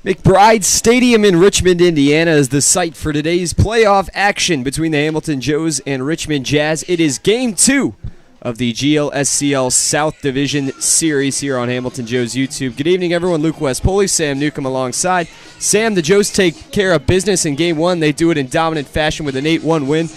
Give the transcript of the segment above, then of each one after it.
McBride Stadium in Richmond, Indiana is the site for today's playoff action between the Hamilton Joes and Richmond Jazz. It is Game 2 of the GLSCL South Division Series here on Hamilton Joes YouTube. Good evening, everyone. Luke Westpoli, Sam Newcomb alongside. Sam, the Joes take care of business in Game 1. They do it in dominant fashion with an 8-1 win.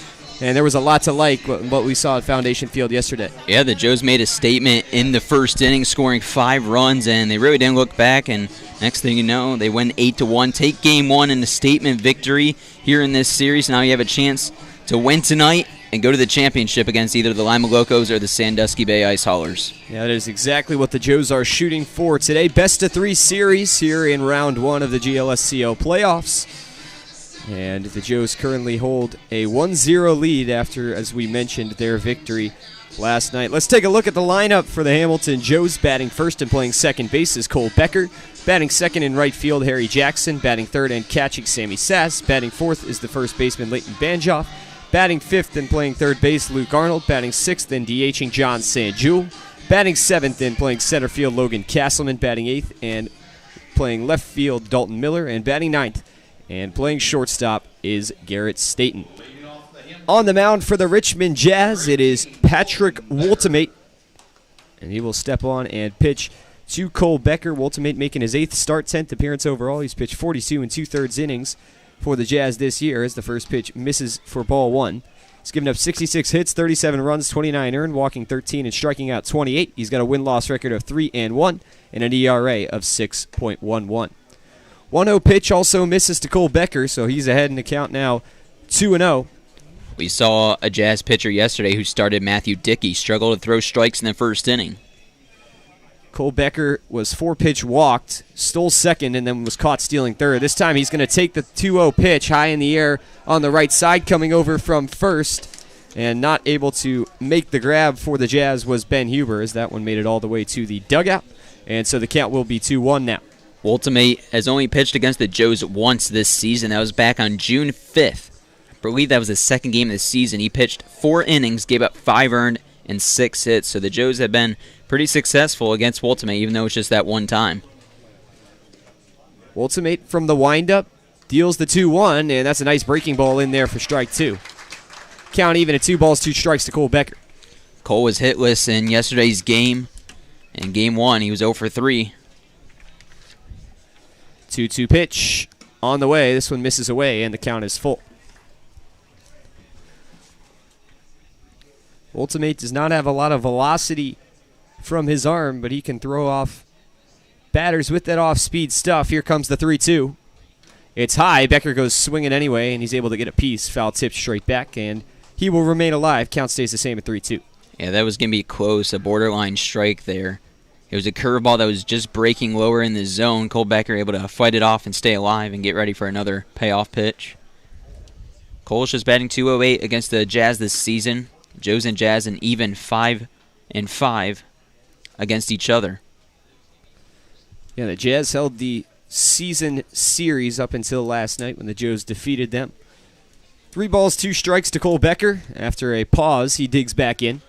And there was a lot to like what we saw at Foundation Field yesterday. Yeah, the Joes made a statement in the first inning, scoring 5 runs, and they really didn't look back. And next thing you know, they win 8-1, take Game 1 in a statement victory here in this series. Now you have a chance to win tonight and go to the championship against either the Lima Locos or the Sandusky Bay Ice Haulers. Yeah, that is exactly what the Joes are shooting for today. Best-of-3 series here in Round 1 of the GLSCO playoffs. And the Joes currently hold a 1-0 lead after, as we mentioned, their victory last night. Let's take a look at the lineup for the Hamilton Joes. Batting first and playing second base is Cole Becker. Batting second in right field, Harry Jackson. Batting third and catching, Sammy Sass. Batting fourth is the first baseman, Leighton Banjoff. Batting fifth and playing third base, Luke Arnold. Batting sixth and DHing, John Sanjul. Batting seventh and playing center field, Logan Castleman. Batting eighth and playing left field, Dalton Miller. And batting ninth and playing shortstop is Garrett Staten. On the mound for the Richmond Jazz, it is Patrick Woltemate. And he will step on and pitch to Cole Becker. Woltemate making his 8th start, 10th appearance overall. He's pitched 42 2/3 innings for the Jazz this year as the first pitch misses for ball 1. He's given up 66 hits, 37 runs, 29 earned, walking 13 and striking out 28. He's got a win-loss record of 3-1 and an ERA of 6.11. 1-0 pitch also misses to Cole Becker, so he's ahead in the count now, 2-0. We saw a Jazz pitcher yesterday who started, Matthew Dickey, struggle to throw strikes in the first inning. Cole Becker was 4-pitch walked, stole second, and then was caught stealing third. This time he's going to take the 2-0 pitch high in the air on the right side, coming over from first, and not able to make the grab for the Jazz was Ben Huber, as that one made it all the way to the dugout, and so the count will be 2-1 now. Woltemate has only pitched against the Joes once this season. That was back on June 5th. I believe that was the second game of the season. He pitched 4 innings, gave up 5 earned, and 6 hits. So the Joes have been pretty successful against Woltemate, even though it's just that one time. Woltemate from the windup deals the 2-1, and that's a nice breaking ball in there for strike 2. Count even at 2 balls, 2 strikes to Cole Becker. Cole was hitless in yesterday's game. In Game 1, he was 0 for 3. 2-2 pitch on the way. This one misses away, and the count is full. Woltemate does not have a lot of velocity from his arm, but he can throw off batters with that off-speed stuff. Here comes the 3-2. It's high. Becker goes swinging anyway, and he's able to get a piece. Foul tipped straight back, and he will remain alive. Count stays the same at 3-2. Yeah, that was going to be close, a borderline strike there. It was a curveball that was just breaking lower in the zone. Cole Becker able to fight it off and stay alive and get ready for another payoff pitch. Cole's just batting .208 against the Jazz this season. Joes and Jazz an even 5-5 against each other. Yeah, the Jazz held the season series up until last night when the Joes defeated them. 3 balls, 2 strikes to Cole Becker. After a pause, he digs back in.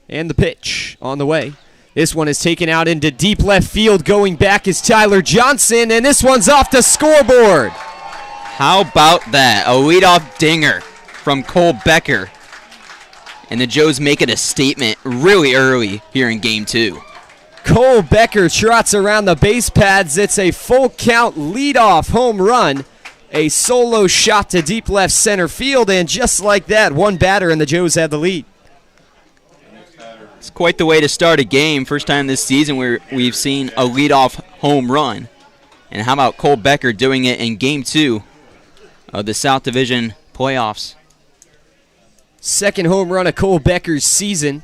And the pitch on the way. This one is taken out into deep left field. Going back is Tyler Johnson, and this one's off the scoreboard. How about that? A leadoff dinger from Cole Becker. And the Joes make it a statement really early here in Game 2. Cole Becker trots around the base pads. It's a full count leadoff home run. A solo shot to deep left center field, and just like that, one batter and the Joes had the lead. It's quite the way to start a game. First time this season where we've seen a leadoff home run. And how about Cole Becker doing it in Game 2 of the South Division playoffs? Second home run of Cole Becker's season.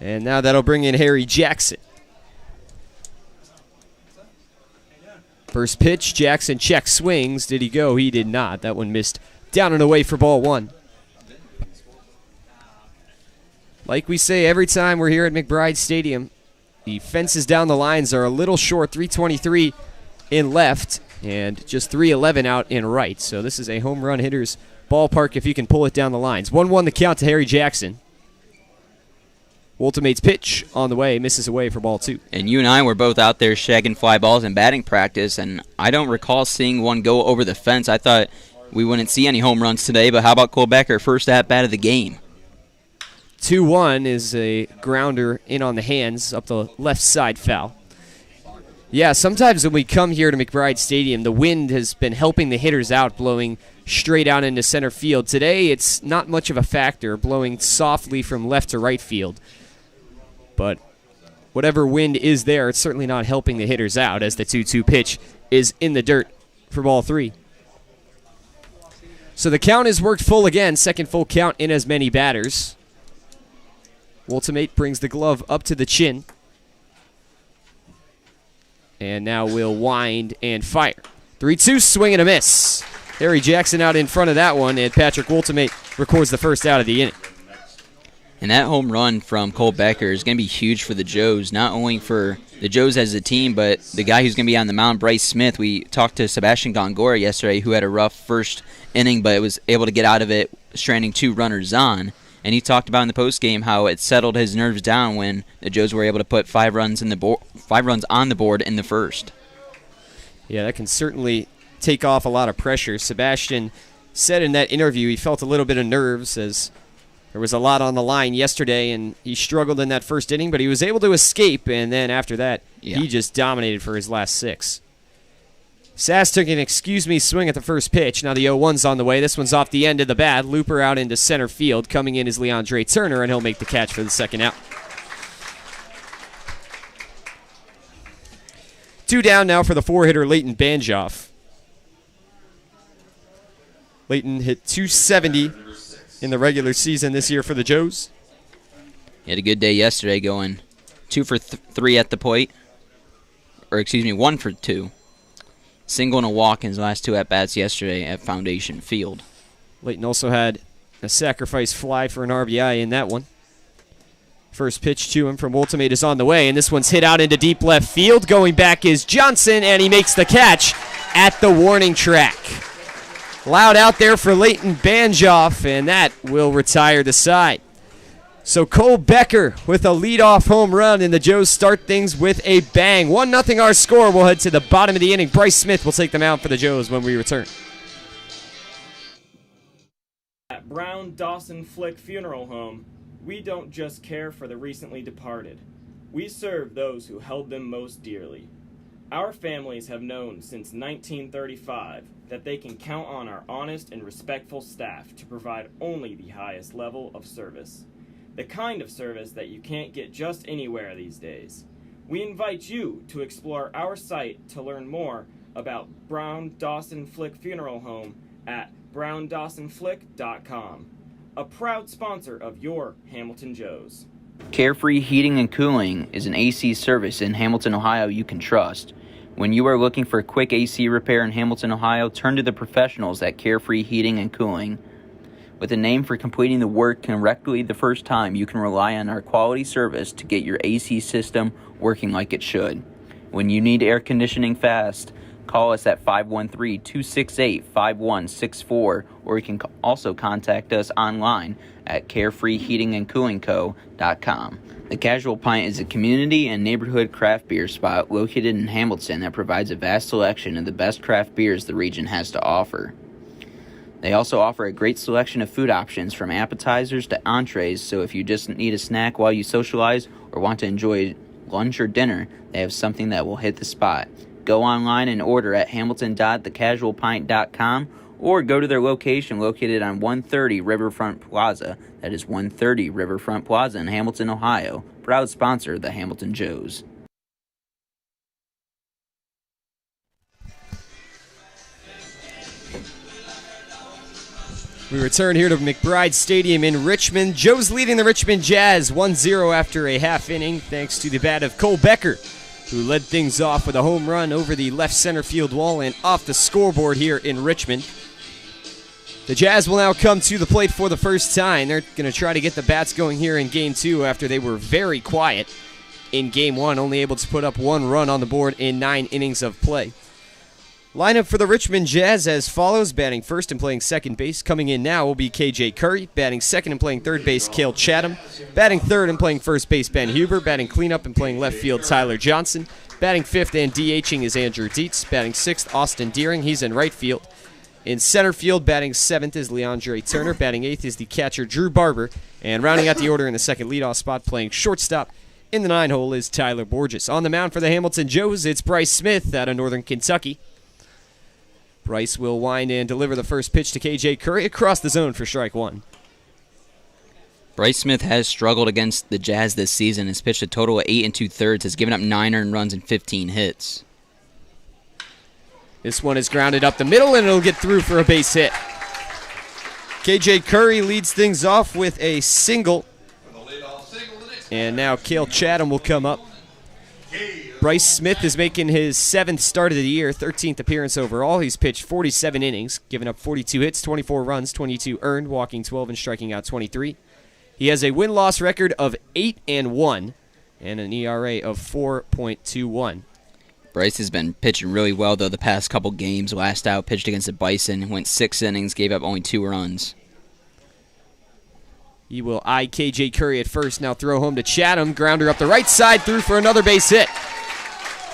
And now that'll bring in Harry Jackson. First pitch, Jackson check swings. Did he go? He did not. That one missed down and away for ball 1. Like we say every time we're here at McBride Stadium, the fences down the lines are a little short, 323 in left and just 311 out in right. So this is a home run hitter's ballpark if you can pull it down the lines. 1-1 the count to Harry Jackson. Ultimate's pitch on the way, misses away for ball 2. And you and I were both out there shagging fly balls in batting practice, and I don't recall seeing one go over the fence. I thought we wouldn't see any home runs today, but how about Cole Becker, first at-bat of the game? 2-1 is a grounder in on the hands, up the left side foul. Yeah, sometimes when we come here to McBride Stadium, the wind has been helping the hitters out, blowing straight out into center field. Today, it's not much of a factor, blowing softly from left to right field. But whatever wind is there, it's certainly not helping the hitters out as the 2-2 pitch is in the dirt for ball 3. So the count is worked full again, second full count in as many batters. Ultimate brings the glove up to the chin. And now we'll wind and fire. 3-2, swing and a miss. Harry Jackson out in front of that one, and Patrick Ultimate records the first out of the inning. And that home run from Cole Becker is going to be huge for the Joes, not only for the Joes as a team, but the guy who's going to be on the mound, Bryce Smith. We talked to Sebastian Gongora yesterday, who had a rough first inning, but was able to get out of it, stranding 2 runners on. And he talked about in the postgame how it settled his nerves down when the Joes were able to put 5 runs on the board in the first. Yeah, that can certainly take off a lot of pressure. Sebastian said in that interview he felt a little bit of nerves as there was a lot on the line yesterday, and he struggled in that first inning, but he was able to escape, and then after that, he just dominated for his last 6. Sass took an excuse-me swing at the first pitch. Now the 0-1's on the way. This one's off the end of the bat. Looper out into center field. Coming in is Leandre Turner, and he'll make the catch for the second out. 2 down now for the 4-hitter Leighton Banjoff. Leighton hit .270 in the regular season this year for the Joes. He had a good day yesterday, going 2 for 3 at the plate. Or, excuse me, 1 for 2. Single and a walk in his last 2 at-bats yesterday at Foundation Field. Leighton also had a sacrifice fly for an RBI in that one. First pitch to him from Ultimate is on the way, and this one's hit out into deep left field. Going back is Johnson, and he makes the catch at the warning track. Loud out there for Leighton Banjoff, and that will retire the side. So Cole Becker with a leadoff home run, and the Joes start things with a bang. 1-0 our score. We'll head to the bottom of the inning. Bryce Smith will take them out for the Joes when we return. At Brown Dawson Flick Funeral Home, we don't just care for the recently departed. We serve those who held them most dearly. Our families have known since 1935 that they can count on our honest and respectful staff to provide only the highest level of service. The kind of service that you can't get just anywhere these days. We invite you to explore our site to learn more about Brown Dawson Flick Funeral Home at browndawsonflick.com. A proud sponsor of your Hamilton Joes. Carefree Heating and Cooling is an AC service in Hamilton, Ohio you can trust. When you are looking for a quick AC repair in Hamilton, Ohio, turn to the professionals at Carefree Heating and Cooling. With a name for completing the work correctly the first time, you can rely on our quality service to get your AC system working like it should. When you need air conditioning fast, call us at 513-268-5164, or you can also contact us online at carefreeheatingandcoolingco.com. The Casual Pint is a community and neighborhood craft beer spot located in Hamilton that provides a vast selection of the best craft beers the region has to offer. They also offer a great selection of food options from appetizers to entrees, so if you just need a snack while you socialize or want to enjoy lunch or dinner, they have something that will hit the spot. Go online and order at hamilton.thecasualpint.com or go to their location located on 130 Riverfront Plaza. That is 130 Riverfront Plaza in Hamilton, Ohio. Proud sponsor of the Hamilton Joes. We return here to McBride Stadium in Richmond. Joe's leading the Richmond Jazz 1-0 after a half inning, thanks to the bat of Cole Becker, who led things off with a home run over the left center field wall and off the scoreboard here in Richmond. The Jazz will now come to the plate for the first time. They're going to try to get the bats going here in Game 2 after they were very quiet in Game 1, only able to put up 1 run on the board in 9 innings of play. Lineup for the Richmond Jazz as follows. Batting first and playing second base. Coming in now will be KJ Curry. Batting second and playing third base, Cale Chatham. Batting third and playing first base, Ben Huber. Batting cleanup and playing left field, Tyler Johnson. Batting fifth and DHing is Andrew Dietz. Batting sixth, Austin Deering. He's in right field. In center field, batting seventh is Leandre Turner. Batting eighth is the catcher, Drew Barber. And rounding out the order in the second leadoff spot, playing shortstop in the 9 hole is Tyler Borges. On the mound for the Hamilton Joes, it's Bryce Smith out of Northern Kentucky. Bryce will wind and deliver the first pitch to KJ Curry across the zone for strike one. Bryce Smith has struggled against the Jazz this season. Has pitched a total of 8 2/3, has given up 9 earned runs and 15 hits. This one is grounded up the middle, and it'll get through for a base hit. KJ Curry leads things off with a single. And now Cale Chatham will come up. Bryce Smith is making his 7th start of the year, 13th appearance overall. He's pitched 47 innings, giving up 42 hits, 24 runs, 22 earned, walking 12 and striking out 23. He has a win-loss record of 8-1 and an ERA of 4.21. Bryce has been pitching really well, though, the past couple games. Last out, pitched against the Bison, went 6 innings, gave up only 2 runs. He will eye KJ Curry at first, now throw home to Chatham. Grounder up the right side, through for another base hit.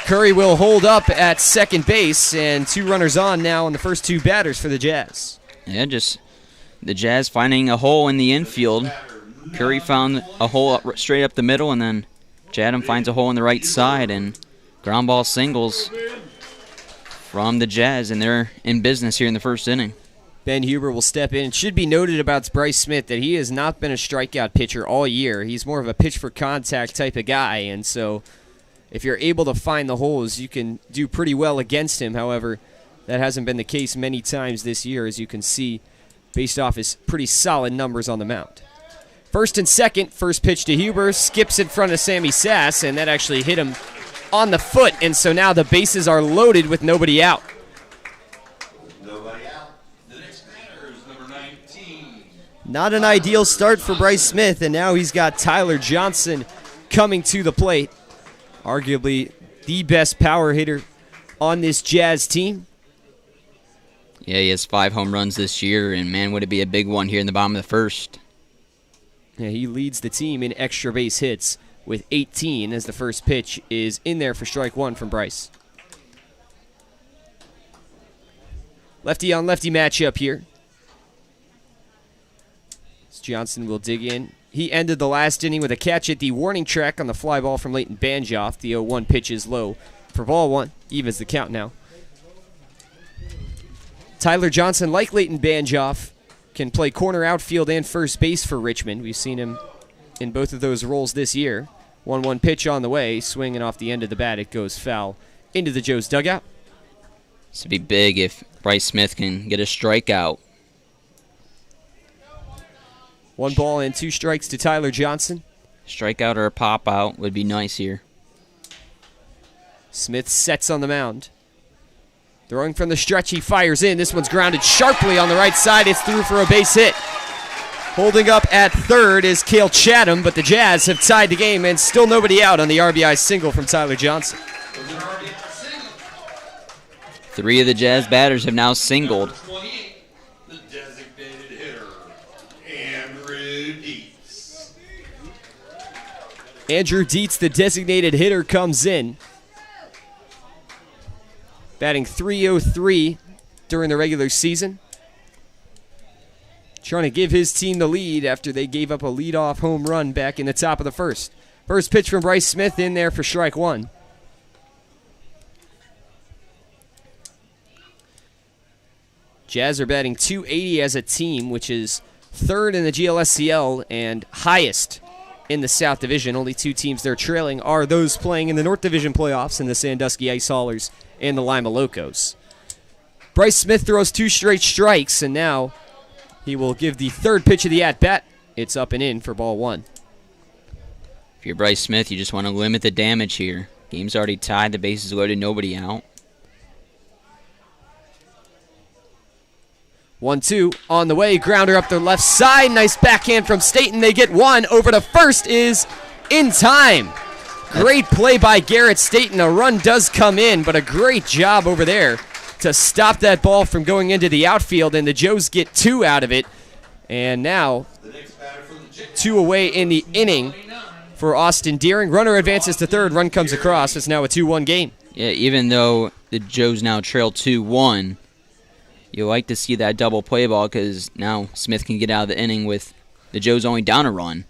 Curry will hold up at second base, and 2 runners on now on the first 2 batters for the Jazz. Yeah, just the Jazz finding a hole in the infield. Curry found a hole straight up the middle, and then Chatham finds a hole in the right side, and ground ball singles from the Jazz, and they're in business here in the first inning. Ben Huber will step in. It should be noted about Bryce Smith that he has not been a strikeout pitcher all year. He's more of a pitch for contact type of guy, and so if you're able to find the holes, you can do pretty well against him. However, that hasn't been the case many times this year, as you can see, based off his pretty solid numbers on the mound. First and second, first pitch to Huber, skips in front of Sammy Sass, and that actually hit him on the foot, and so now the bases are loaded with nobody out. Not an ideal start for Bryce Smith, and now he's got Tyler Johnson coming to the plate. Arguably the best power hitter on this Jazz team. Yeah, he has 5 home runs this year, and man, would it be a big one here in the bottom of the first. Yeah, he leads the team in extra base hits with 18 as the first pitch is in there for strike one from Bryce. Lefty on lefty matchup here. Johnson will dig in. He ended the last inning with a catch at the warning track on the fly ball from Leighton Banjoff. The 0-1 pitch is low for ball one. Evens the count now. Tyler Johnson, like Leighton Banjoff, can play corner outfield and first base for Richmond. We've seen him in both of those roles this year. 1-1 pitch on the way, swinging off the end of the bat. It goes foul into the Joes dugout. This would be big if Bryce Smith can get a strikeout. 1 ball and 2 strikes to Tyler Johnson. Strikeout or a pop out would be nice here. Smith sets on the mound. Throwing from the stretch, he fires in. This one's grounded sharply on the right side. It's through for a base hit. Holding up at third is Cale Chatham, but the Jazz have tied the game and still nobody out on the RBI single from Tyler Johnson. 3 of the Jazz batters have now singled. Andrew Dietz, the designated hitter, comes in. Batting .303 during the regular season. Trying to give his team the lead after they gave up a leadoff home run back in the top of the first. First pitch from Bryce Smith in there for strike one. Jazz are batting .280 as a team, which is third in the GLSCL and highest in the South Division. Only 2 teams they're trailing are those playing in the North Division playoffs in the Sandusky Ice Haulers and the Lima Locos. Bryce Smith throws 2 straight strikes, and now he will give the third pitch of the at-bat. It's up and in for ball one. If you're Bryce Smith, you just want to limit the damage here. Game's already tied, the bases loaded, nobody out. 1-2 on the way, grounder up the left side. Nice backhand from Staten. They get one. Over to first is in time. Great play by Garrett Staten. A run does come in, but a great job over there to stop that ball from going into the outfield, and the Joes get 2 out of it. And now 2 away in the inning for Austin Deering. Runner advances to third. Run comes across. It's now a 2-1 game. Yeah, even though the Joes now trail 2-1, you like to see that double play ball because now Smith can get out of the inning with the Joes only down a run.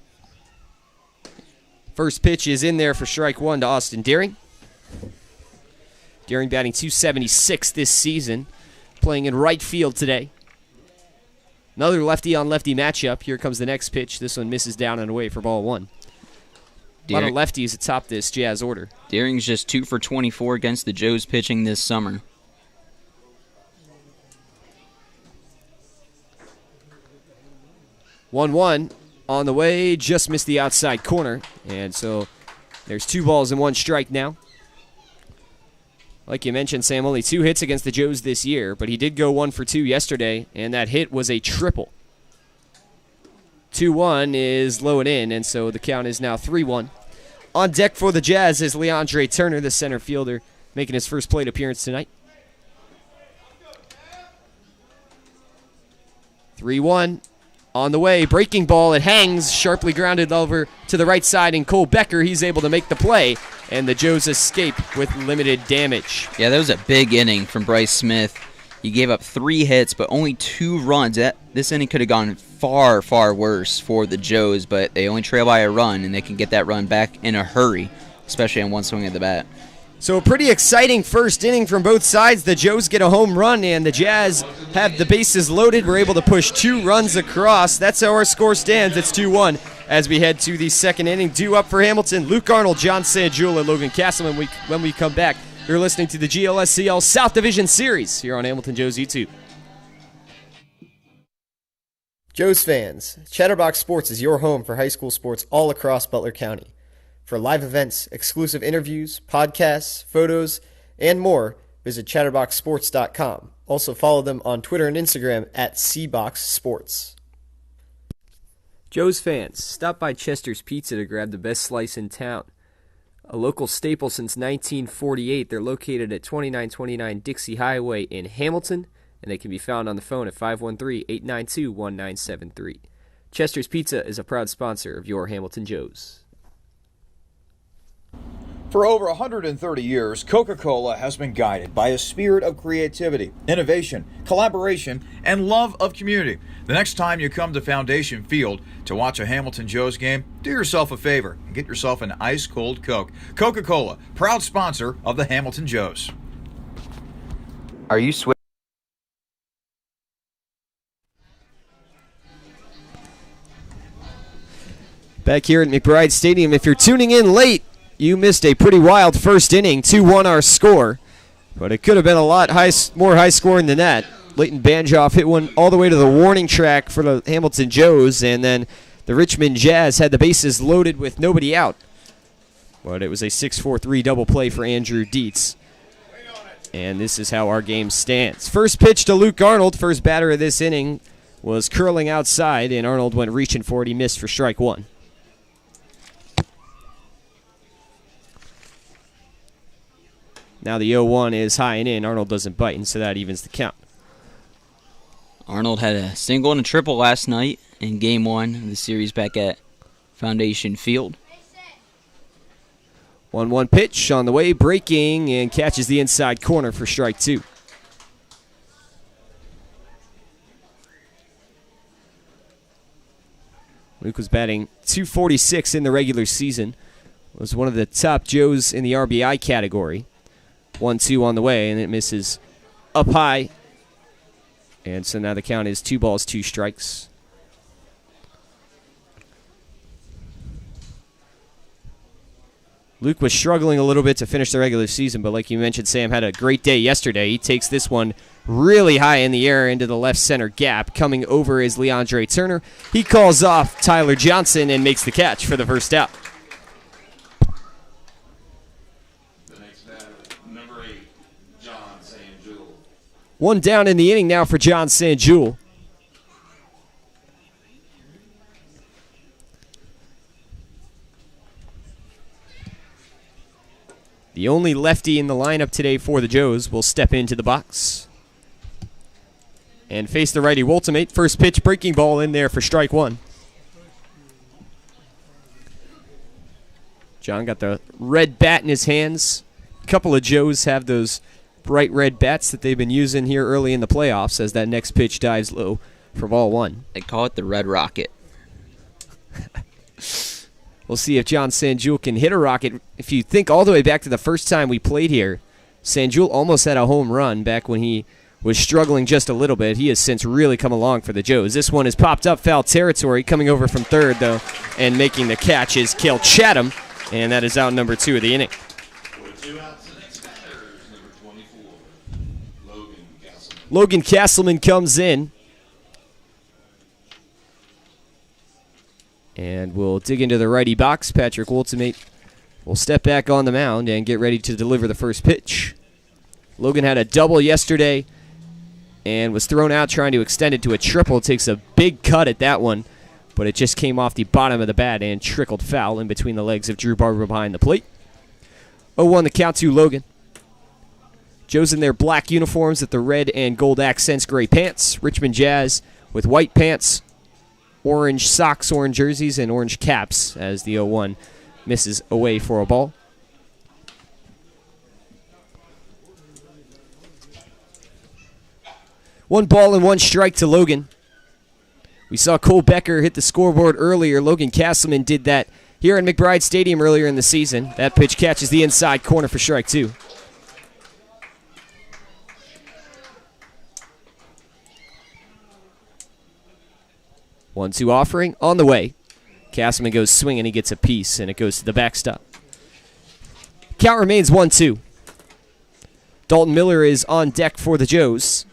First pitch is in there for strike 1 to Austin Deering. Deering batting .276 this season, playing in right field today. Another lefty-on-lefty matchup. Here comes the next pitch. This one misses down and away for ball 1. A lot of lefties atop this Jazz order. Deering's just 2 for 24 against the Joes pitching this summer. 1-1 on the way, just missed the outside corner. And so there's 2 balls and 1 strike now. Like you mentioned, Sam, only 2 hits against the Joes this year, but he did go 1 for 2 yesterday, and that hit was a triple. 2-1 is low and in, and so the count is now 3-1. On deck for the Jazz is Leandre Turner, the center fielder, making his first plate appearance tonight. 3-1 on the way. Breaking ball. It hangs, sharply grounded over to the right side, and Cole Becker, he's able to make the play, and the Joes escape with limited damage. Yeah, that was a big inning from Bryce Smith. He gave up 3 hits, but only 2 runs. This inning could have gone far, far worse for the Joes, but they only trail by a run, and they can get that run back in a hurry, especially on one swing of the bat. So a pretty exciting first inning from both sides. The Joes get a home run, and the Jazz have the bases loaded. We're able to push 2 runs across. That's how our score stands. It's 2-1 as we head to the second inning. Due up for Hamilton, Luke Arnold, John Sanjul, and Logan Castleman. When we come back, you're listening to the GLSCL South Division Series here on Hamilton Joe's YouTube. Joe's fans, Chatterbox Sports is your home for high school sports all across Butler County. For live events, exclusive interviews, podcasts, photos, and more, visit chatterboxsports.com. Also follow them on Twitter and Instagram at CBoxSports. Joe's fans, stop by Chester's Pizza to grab the best slice in town. A local staple since 1948, they're located at 2929 Dixie Highway in Hamilton, and they can be found on the phone at 513-892-1973. Chester's Pizza is a proud sponsor of your Hamilton Joes. For over 130 years, Coca-Cola has been guided by a spirit of creativity, innovation, collaboration, and love of community. The next time you come to Foundation Field to watch a Hamilton Joes game, do yourself a favor and get yourself an ice-cold Coke. Coca-Cola, proud sponsor of the Hamilton Joes. Are you Back here at McBride Stadium, if you're tuning in late, you missed a pretty wild first inning, 2-1 our score. But it could have been a lot more high-scoring than that. Leighton Banjoff hit one all the way to the warning track for the Hamilton Joes, and then the Richmond Jazz had the bases loaded with nobody out. But it was a 6-4-3 double play for Andrew Dietz. And this is how our game stands. First pitch to Luke Arnold, first batter of this inning, was curling outside, and Arnold went reaching for it. He missed for strike 1. Now the 0-1 is high and in. Arnold doesn't bite, and so that evens the count. Arnold had a single and a triple last night in Game 1 of the series back at Foundation Field. 1-1 pitch on the way, breaking, and catches the inside corner for strike 2. Luke was batting .246 in the regular season. Was one of the top Joes in the RBI category. 1-2 on the way, and it misses up high. And so now the count is 2 balls, 2 strikes. Luke was struggling a little bit to finish the regular season, but like you mentioned, Sam had a great day yesterday. He takes this one really high in the air into the left center gap. Coming over is Leandre Turner. He calls off Tyler Johnson and makes the catch for the first out. One down in the inning now for John Sanjul. The only lefty in the lineup today for the Joes will step into the box and face the righty Woltimate. First pitch, breaking ball in there for strike one. John got the red bat in his hands. A couple of Joes have those bright red bats that they've been using here early in the playoffs as that next pitch dives low for ball one. They call it the Red Rocket. We'll see if John Sanjul can hit a rocket. If you think all the way back to the first time we played here, Sanjul almost had a home run back when he was struggling just a little bit. He has since really come along for the Joes. This one has popped up foul territory. Coming over from third, though, and making the catch is Cale Chatham, and that is out number 2 of the inning. Logan Castleman comes in. And we'll dig into the righty box. Patrick Woltimate will step back on the mound and get ready to deliver the first pitch. Logan had a double yesterday and was thrown out trying to extend it to a triple. Takes a big cut at that one, but it just came off the bottom of the bat and trickled foul in between the legs of Drew Barber behind the plate. 0-1 the count to Logan. Joe's in their black uniforms with the red and gold accents gray pants. Richmond Jazz with white pants, orange socks, orange jerseys, and orange caps as the 0-1 misses away for a ball. One ball and one strike to Logan. We saw Cole Becker hit the scoreboard earlier. Logan Castleman did that here in McBride Stadium earlier in the season. That pitch catches the inside corner for strike 2. 1-2 offering on the way. Castleman goes swinging. He gets a piece, and it goes to the backstop. Count remains 1-2. Dalton Miller is on deck for the Joes.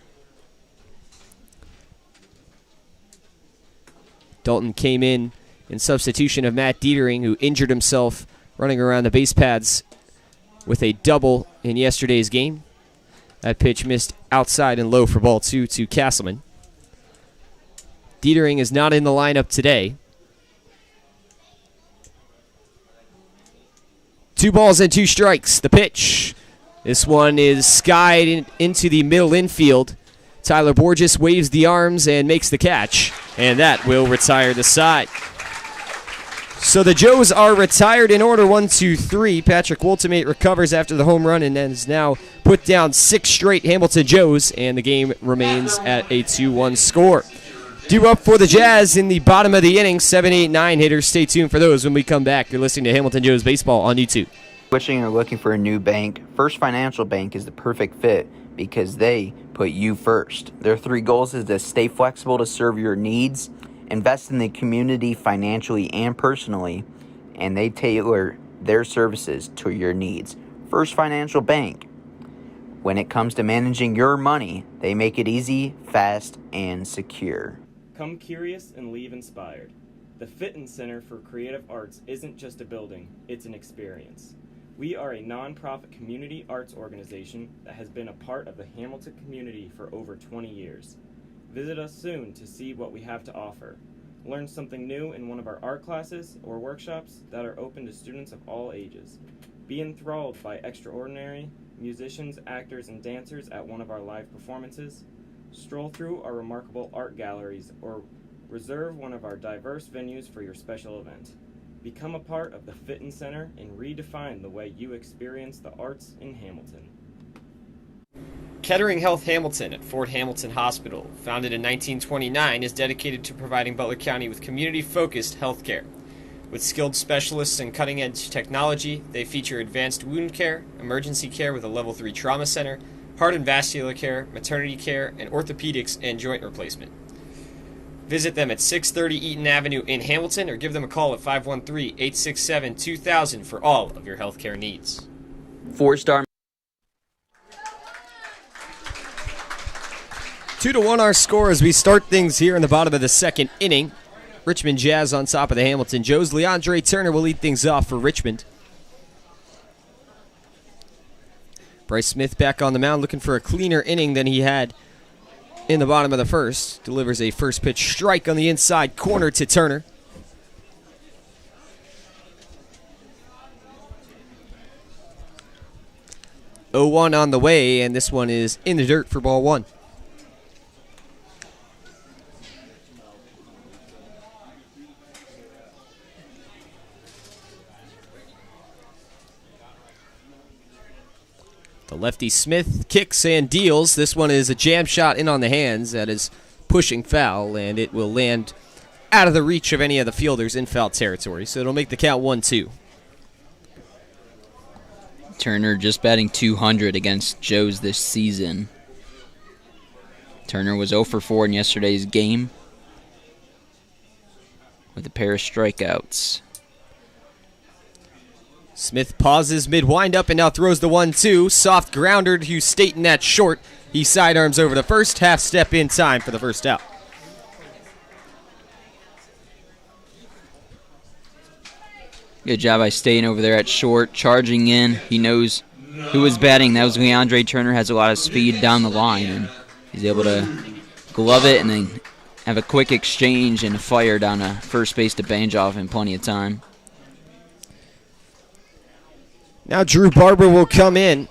Dalton came in substitution of Matt Dietering, who injured himself running around the base paths with a double in yesterday's game. That pitch missed outside and low for ball 2 to Castleman. Dietering is not in the lineup today. 2 balls and 2 strikes. The pitch. This one is skied into the middle infield. Tyler Borges waves the arms and makes the catch, and that will retire the side. So the Joes are retired in order 1-2-3. Patrick Woltimate recovers after the home run and has now put down 6 straight Hamilton Joes, and the game remains at a 2-1 score. Due up for the Jazz in the bottom of the inning, 7, 8, 9 hitters. Stay tuned for those when we come back. You're listening to Hamilton Joes Baseball on YouTube. Wishing or looking for a new bank, First Financial Bank is the perfect fit because they put you first. Their 3 goals is to stay flexible to serve your needs, invest in the community financially and personally, and they tailor their services to your needs. First Financial Bank. When it comes to managing your money, they make it easy, fast, and secure. Come curious and leave inspired. The Fitton Center for Creative Arts isn't just a building, it's an experience. We are a non-profit community arts organization that has been a part of the Hamilton community for over 20 years. Visit us soon to see what we have to offer. Learn something new in one of our art classes or workshops that are open to students of all ages. Be enthralled by extraordinary musicians, actors, and dancers at one of our live performances. Stroll through our remarkable art galleries or reserve one of our diverse venues for your special event. Become a part of the Fitton Center and redefine the way you experience the arts in Hamilton. Kettering Health Hamilton at Fort Hamilton Hospital, founded in 1929, is dedicated to providing Butler County with community-focused health care. With skilled specialists and cutting-edge technology, they feature advanced wound care, emergency care with a Level 3 trauma center, heart and vascular care, maternity care, and orthopedics and joint replacement. Visit them at 630 Eaton Avenue in Hamilton or give them a call at 513-867-2000 for all of your healthcare needs. 4-star. 2-1 our score as we start things here in the bottom of the second inning. Richmond Jazz on top of the Hamilton Joes. Leandre Turner will lead things off for Richmond. Bryce Smith back on the mound looking for a cleaner inning than he had in the bottom of the first. Delivers a first pitch strike on the inside corner to Turner. 0-1 on the way, and this one is in the dirt for ball one. The lefty Smith kicks and deals. This one is a jam shot in on the hands that is pushing foul, and it will land out of the reach of any of the fielders in foul territory. So it'll make the count 1-2. Turner just batting .200 against Joes this season. Turner was 0 for 4 in yesterday's game with a pair of strikeouts. Smith pauses mid-windup and now throws the 1-2. Soft grounder to Staten at short. He sidearms over the first, half step in time for the first out. Good job by Staten over there at short, charging in. He knows who was batting. That was Leandre Turner, has a lot of speed down the line, and he's able to glove it and then have a quick exchange and a fire down to first base to Banjoff in plenty of time. Now Drew Barber will come in.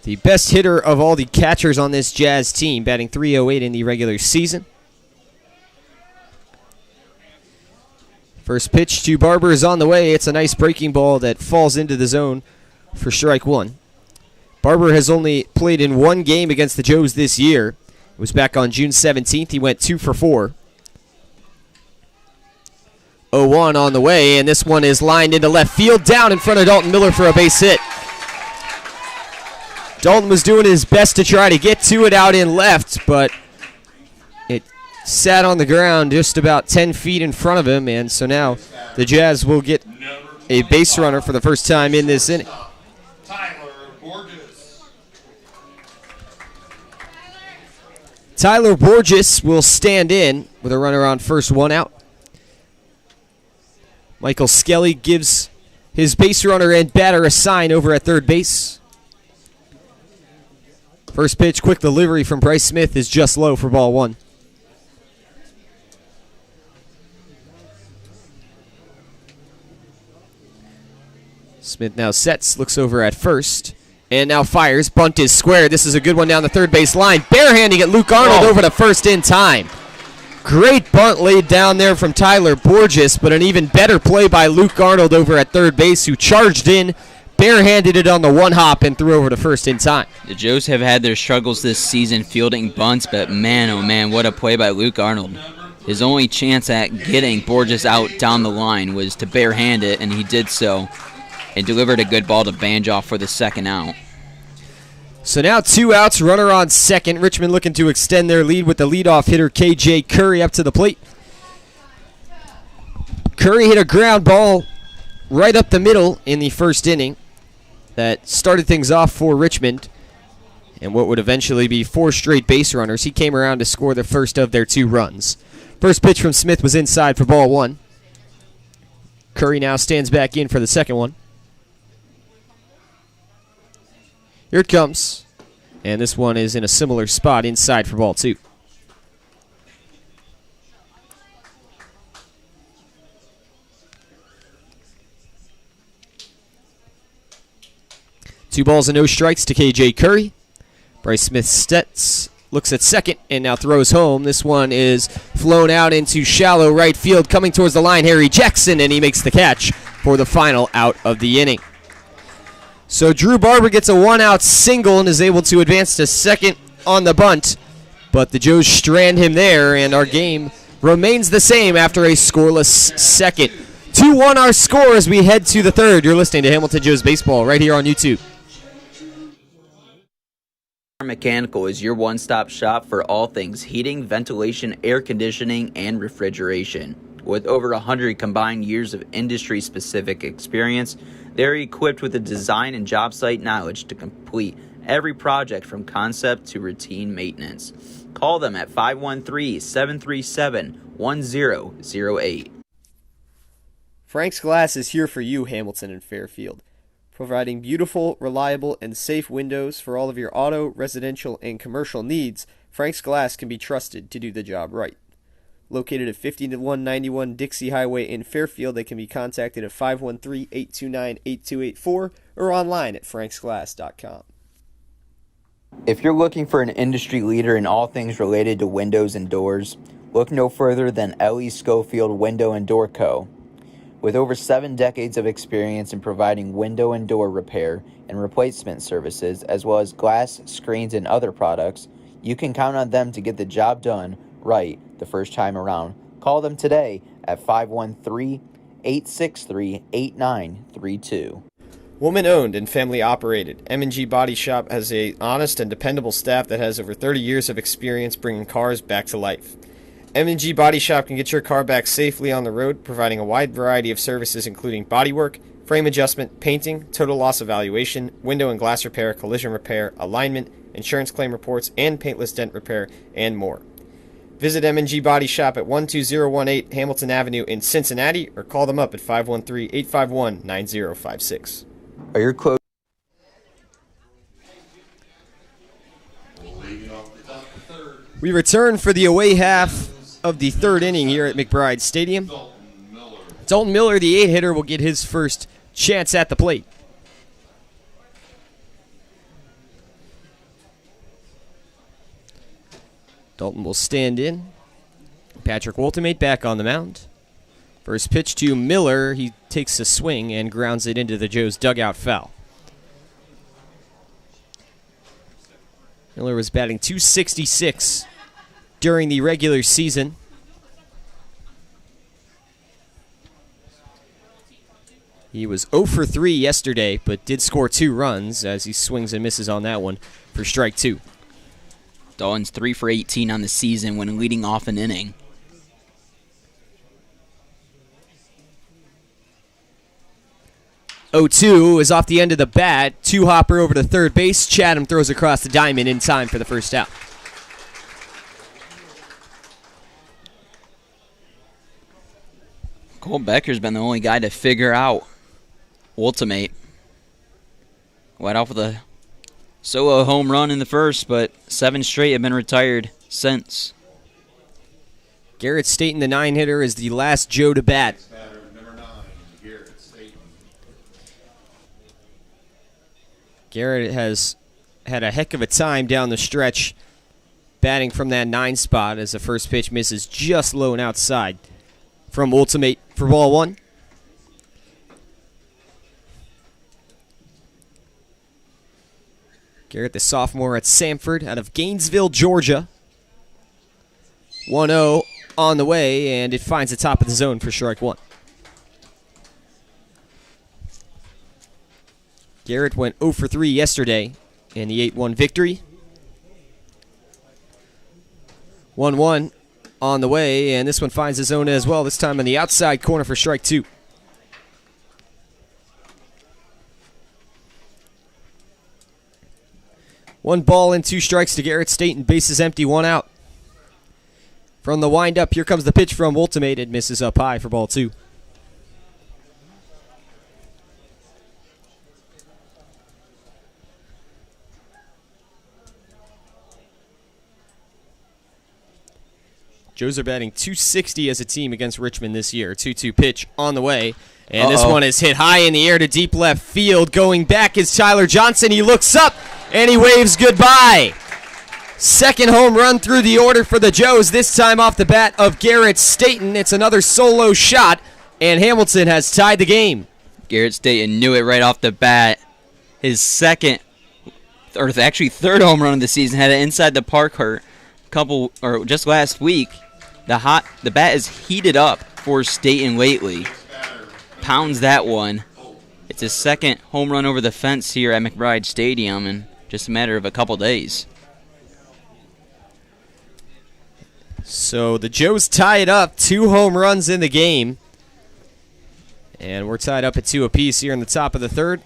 The best hitter of all the catchers on this Jazz team, batting .308 in the regular season. First pitch to Barber is on the way. It's a nice breaking ball that falls into the zone for strike one. Barber has only played in one game against the Joes this year. It was back on June 17th. He went 2 for 4. 0-1 on the way, and this one is lined into left field, down in front of Dalton Miller for a base hit. Dalton was doing his best to try to get to it out in left, but it sat on the ground just about 10 feet in front of him, and so now the Jazz will get a base runner for the first time in this inning. Tyler Borges will stand in with a runner on first, 1 out. Michael Skelly gives his base runner and batter a sign over at third base. First pitch, quick delivery from Bryce Smith is just low for ball one. Smith now sets, looks over at first, and now fires. Bunt is square. This is a good one down the third base line. Barehanding it, Luke Arnold over to first in time. Great bunt laid down there from Tyler Borges, but an even better play by Luke Arnold over at third base, who charged in, barehanded it on the one hop, and threw over to first in time. The Joes have had their struggles this season fielding bunts, but man, oh man, what a play by Luke Arnold. His only chance at getting Borges out down the line was to barehand it, and he did so, and delivered a good ball to Banjoff for the second out. So now 2 outs, runner on second. Richmond looking to extend their lead with the leadoff hitter KJ Curry up to the plate. Curry hit a ground ball right up the middle in the first inning that started things off for Richmond, and what would eventually be 4 straight base runners. He came around to score the first of their 2 runs. First pitch from Smith was inside for ball one. Curry now stands back in for the second one. Here it comes, and this one is in a similar spot inside for ball two. Two balls and no strikes to KJ Curry. Bryce Smith sets, looks at second, and now throws home. This one is flown out into shallow right field, coming towards the line, Harry Jackson, and he makes the catch for the final out of the inning. So Drew Barber gets a 1-out single and is able to advance to second on the bunt, but the Joes strand him there, and our game remains the same after a scoreless second. 2-1 our score as we head to the third. You're listening to Hamilton Joes Baseball right here on YouTube. Mechanical is your one-stop shop for all things heating, ventilation, air conditioning, and refrigeration. With over 100 combined years of industry-specific experience, they're equipped with the design and job site knowledge to complete every project from concept to routine maintenance. Call them at 513-737-1008. Frank's Glass is here for you, Hamilton and Fairfield, providing beautiful, reliable, and safe windows for all of your auto, residential, and commercial needs. Frank's Glass can be trusted to do the job right. Located at 5191 Dixie Highway in Fairfield, they can be contacted at 513-829-8284 or online at franksglass.com. If you're looking for an industry leader in all things related to windows and doors, look no further than L.E. Schofield Window and Door Co. With over 7 decades of experience in providing window and door repair and replacement services, as well as glass, screens, and other products, you can count on them to get the job done right the first time around. Call them today at 513-863-8932. Woman-owned and family-operated, M&G Body Shop has a honest and dependable staff that has over 30 years of experience bringing cars back to life. M&G Body Shop can get your car back safely on the road, providing a wide variety of services including bodywork, frame adjustment, painting, total loss evaluation, window and glass repair, collision repair, alignment, insurance claim reports, and paintless dent repair, and more. Visit M&G Body Shop at 12018 Hamilton Avenue in Cincinnati or call them up at 513-851-9056. Are your clothes We return for the away half of the third inning here at McBride Stadium. Dalton Miller, the 8-hitter, will get his first chance at the plate. Dalton will stand in. Patrick Woltemate back on the mound. First pitch to Miller. He takes a swing and grounds it into the Joes' dugout foul. Miller was batting .266 during the regular season. He was 0 for 3 yesterday, but did score 2 runs as he swings and misses on that one for strike 2. Dalton's 3 for 18 on the season when leading off an inning. .02 is off the end of the bat. Two-hopper over to third base. Chatham throws across the diamond in time for the first out. Cole Becker's been the only guy to figure out Ultimate. Went off with a solo home run in the first, but 7 straight have been retired since. Garrett Staten, the 9-hitter, is the last Joe to bat. Garrett has had a heck of a time down the stretch batting from that 9 spot as the first pitch misses just low and outside from Ultimate for ball 1. Garrett, the sophomore at Samford out of Gainesville, Georgia. 1-0 on the way, and it finds the top of the zone for strike 1. Garrett went 0 for 3 yesterday in the 8-1 victory. 1-1 on the way, and this one finds the zone as well, this time on the outside corner for strike 2. One ball and 2 strikes to Garrett Staten, bases empty, 1 out. From the windup, here comes the pitch from Ultimate. It misses up high for ball 2. Joes are batting .260 as a team against Richmond this year. 2-2 pitch on the way. And this one is hit high in the air to deep left field. Going back is Tyler Johnson. He looks up and he waves goodbye. Second home run through the order for the Joes, this time off the bat of Garrett Staten. It's another solo shot, and Hamilton has tied the game. Garrett Staten knew it right off the bat. His second, or actually third home run of the season, had it inside the park just last week. The bat is heated up for Staten lately. Pounds that one. It's his second home run over the fence here at McBride Stadium in just a matter of a couple days. So the Joes tie it up, 2 home runs in the game. And we're tied up at 2 apiece here in the top of the third.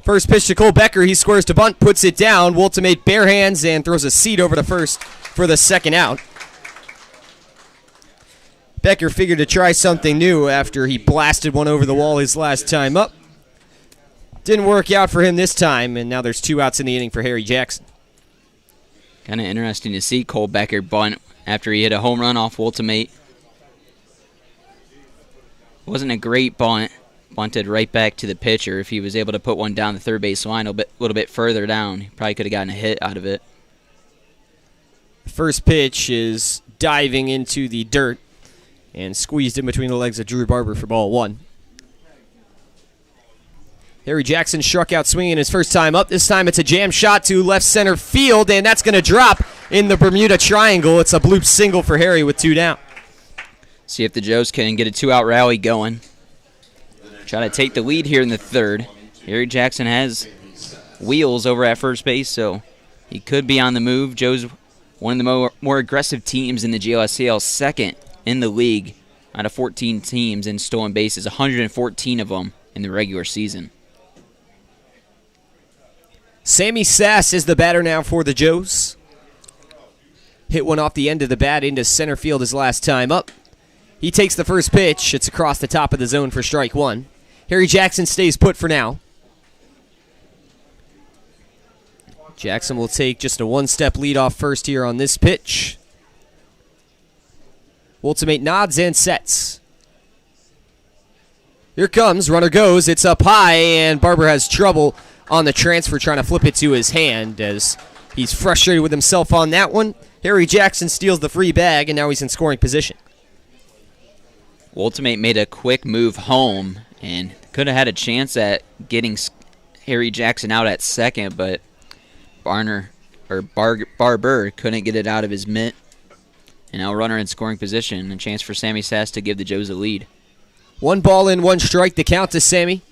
First pitch to Cole Becker. He squares to bunt, puts it down. Woltemate bare hands and throws a seed over to first for the second out. Becker figured to try something new after he blasted one over the wall his last time up. Didn't work out for him this time, and now there's 2 outs in the inning for Harry Jackson. Kind of interesting to see Cole Becker bunt after he hit a home run off Ultimate. It wasn't a great bunt. Bunted right back to the pitcher. If he was able to put one down the third base line a little bit further down, he probably could have gotten a hit out of it. First pitch is diving into the dirt and squeezed in between the legs of Drew Barber for ball 1. Harry Jackson struck out swinging his first time up. This time it's a jam shot to left center field, and that's going to drop in the Bermuda Triangle. It's a bloop single for Harry with 2 down. See if the Joes can get a 2-out rally going. Try to take the lead here in the third. Harry Jackson has wheels over at first base, so he could be on the move. Joe's one of the more aggressive teams in the GLSCL, second in the league out of 14 teams in stolen bases, 114 of them in the regular season. Sammy Sass is the batter now for the Joes. Hit one off the end of the bat into center field his last time up. He takes the first pitch. It's across the top of the zone for strike 1. Harry Jackson stays put for now. Jackson will take just a one-step lead off first here on this pitch. Ultimate nods and sets. Here comes, runner goes, it's up high, and Barber has trouble on the transfer trying to flip it to his hand as he's frustrated with himself on that one. Harry Jackson steals the free bag, and now he's in scoring position. Ultimate made a quick move home and could have had a chance at getting Harry Jackson out at second, but Barber couldn't get it out of his mitt. And now runner in scoring position, a chance for Sammy Sass to give the Joes a lead. 1 ball and 1 strike, the count to Sammy.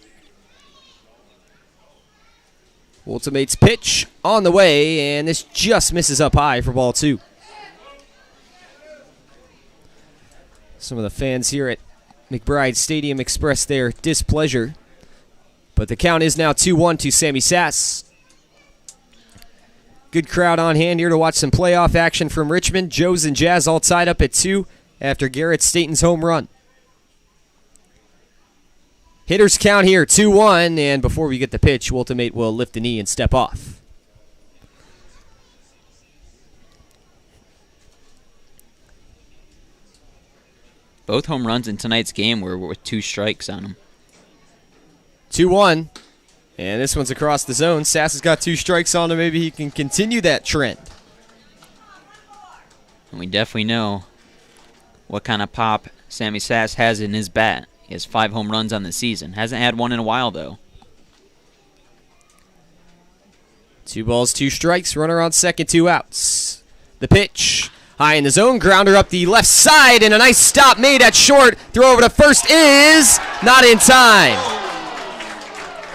Ultimate's pitch on the way, and this just misses up high for ball 2. Some of the fans here at McBride Stadium expressed their displeasure, but the count is now 2-1 to Sammy Sass. Good crowd on hand here to watch some playoff action from Richmond. Joes and Jazz all tied up at 2 after Garrett Staten's home run. Hitters count here, 2-1, and before we get the pitch, Ultimate will lift the knee and step off. Both home runs in tonight's game were with 2 strikes on them. 2-1, and this one's across the zone. Sass has got 2 strikes on him. Maybe he can continue that trend. And we definitely know what kind of pop Sammy Sass has in his bat. He has 5 home runs on the season. Hasn't had one in a while, though. 2 balls, 2 strikes. Runner on second, 2 outs. The pitch. High in the zone, grounder up the left side, and a nice stop made at short. Throw over to first is not in time.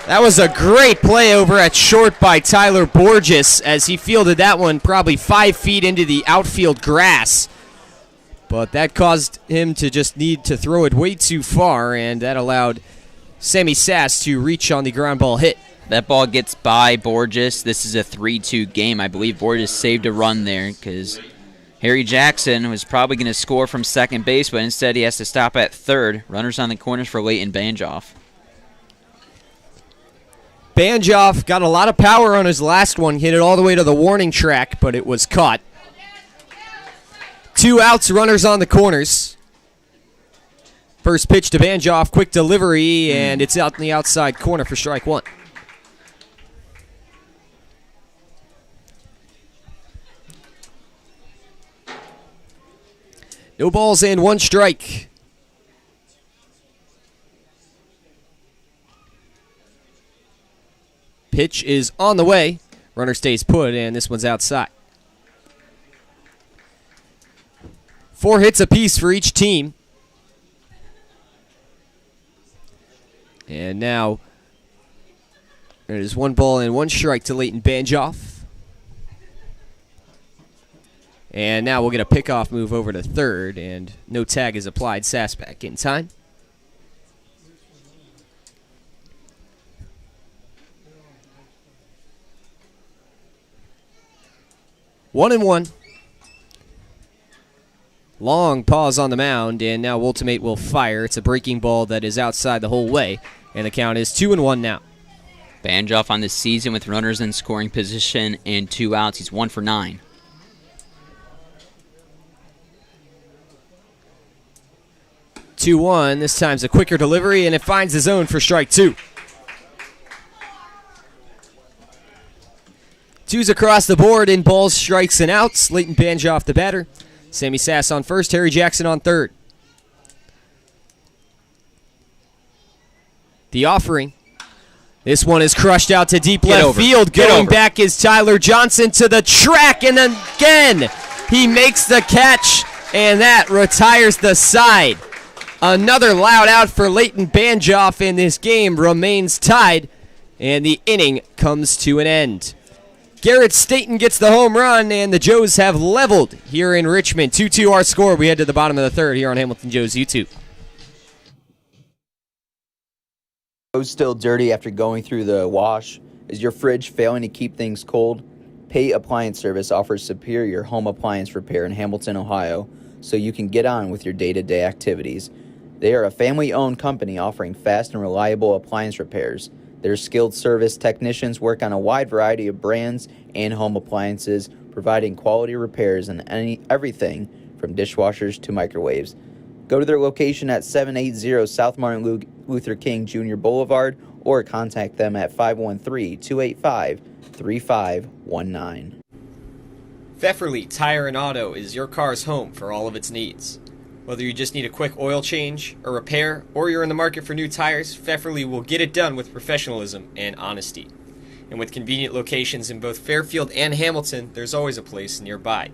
That was a great play over at short by Tyler Borges as he fielded that one probably 5 feet into the outfield grass. But that caused him to just need to throw it way too far, and that allowed Sammy Sass to reach on the ground ball hit. That ball gets by Borges. This is a 3-2 game. I believe Borges saved a run there because Harry Jackson was probably going to score from second base, but instead he has to stop at third. Runners on the corners for Leighton Banjoff. Banjoff got a lot of power on his last one, hit it all the way to the warning track, but it was caught. 2 outs, runners on the corners. First pitch to Banjoff, quick delivery, and it's out in the outside corner for strike 1. No balls and 1 strike. Pitch is on the way. Runner stays put, and this one's outside. 4 hits apiece for each team. And now it is 1 ball and 1 strike to Leighton Banjoff. And now we'll get a pickoff move over to third, and no tag is applied. Sass back in time. One and 1. Long pause on the mound, and now Ultimate will fire. It's a breaking ball that is outside the whole way, and the count is 2-1 now. Banjoff on the season with runners in scoring position and 2 outs. He's 1 for 9. 2-1. This time's a quicker delivery, and it finds the zone for strike two. Twos across the board in balls, strikes, and outs. Leighton Banjoff the batter. Sammy Sass on first, Harry Jackson on third. The offering. This one is crushed out to deep left field. Going back is Tyler Johnson to the track, and again, he makes the catch, and that retires the side. Another loud out for Leighton Banjoff, and this game remains tied, and the inning comes to an end. Garrett Staten gets the home run, and the Joes have leveled here in Richmond. 2-2 our score. We head to the bottom of the third here on Hamilton Joes YouTube. Still dirty after going through the wash? Is your fridge failing to keep things cold? Pay Appliance Service offers superior home appliance repair in Hamilton, Ohio, so you can get on with your day-to-day activities. They are a family-owned company offering fast and reliable appliance repairs. Their skilled service technicians work on a wide variety of brands and home appliances, providing quality repairs on everything from dishwashers to microwaves. Go to their location at 780 South Martin Luther King Jr. Boulevard or contact them at 513-285-3519. Pfefferly Tire and Auto is your car's home for all of its needs. Whether you just need a quick oil change, a repair, or you're in the market for new tires, Pfefferly will get it done with professionalism and honesty. And with convenient locations in both Fairfield and Hamilton, there's always a place nearby.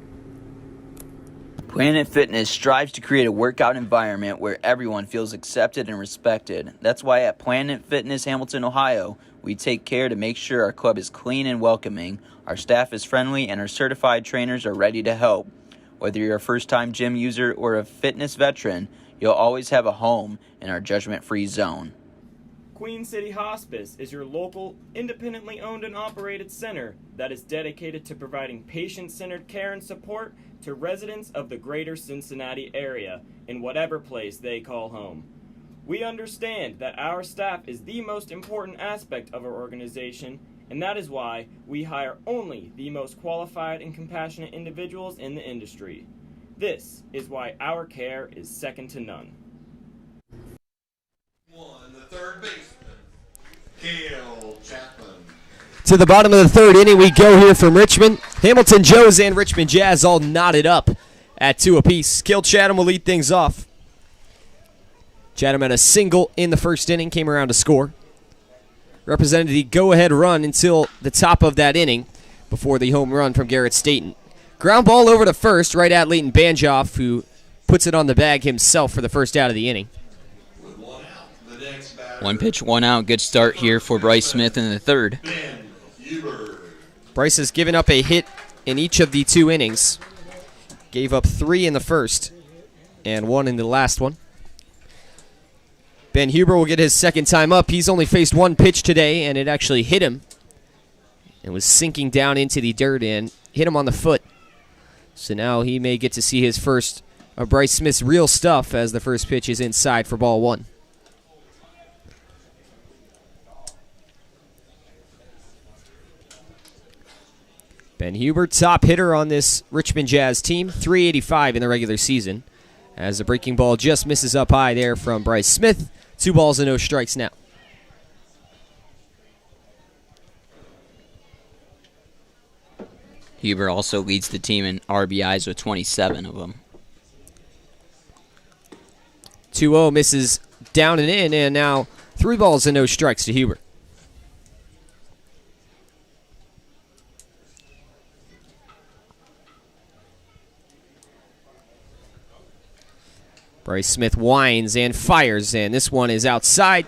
Planet Fitness strives to create a workout environment where everyone feels accepted and respected. That's why at Planet Fitness Hamilton, Ohio, we take care to make sure our club is clean and welcoming, our staff is friendly, and our certified trainers are ready to help. Whether you're a first-time gym user or a fitness veteran, you'll always have a home in our judgment-free zone. Queen City Hospice is your local, independently owned and operated center that is dedicated to providing patient-centered care and support to residents of the greater Cincinnati area in whatever place they call home. We understand that our staff is the most important aspect of our organization, and that is why we hire only the most qualified and compassionate individuals in the industry. This is why our care is second to none. The third baseman, Cale Chapman. To the bottom of the third inning we go here from Richmond. Hamilton Joes and Richmond Jazz all knotted up at 2 apiece. Cale Chatham will lead things off. Chatham had a single in the first inning, came around to score. Represented the go-ahead run until the top of that inning before the home run from Garrett Staten. Ground ball over to first, right at Leighton Banjoff, who puts it on the bag himself for the first out of the inning. One pitch, one out. Good start here for Bryce Smith in the third. Bryce has given up a hit in each of the 2 innings. Gave up 3 in the first and 1 in the last one. Ben Huber will get his second time up. He's only faced 1 pitch today, and it actually hit him. It was sinking down into the dirt and hit him on the foot. So now he may get to see his first of Bryce Smith's real stuff as the first pitch is inside for ball 1. Ben Huber, top hitter on this Richmond Jazz team, .385 in the regular season. As the breaking ball just misses up high there from Bryce Smith. 2 balls and no strikes now. Huber also leads the team in RBIs with 27 of them. 2-0 misses down and in, and now 3 balls and no strikes to Huber. Bryce Smith winds and fires, and this one is outside.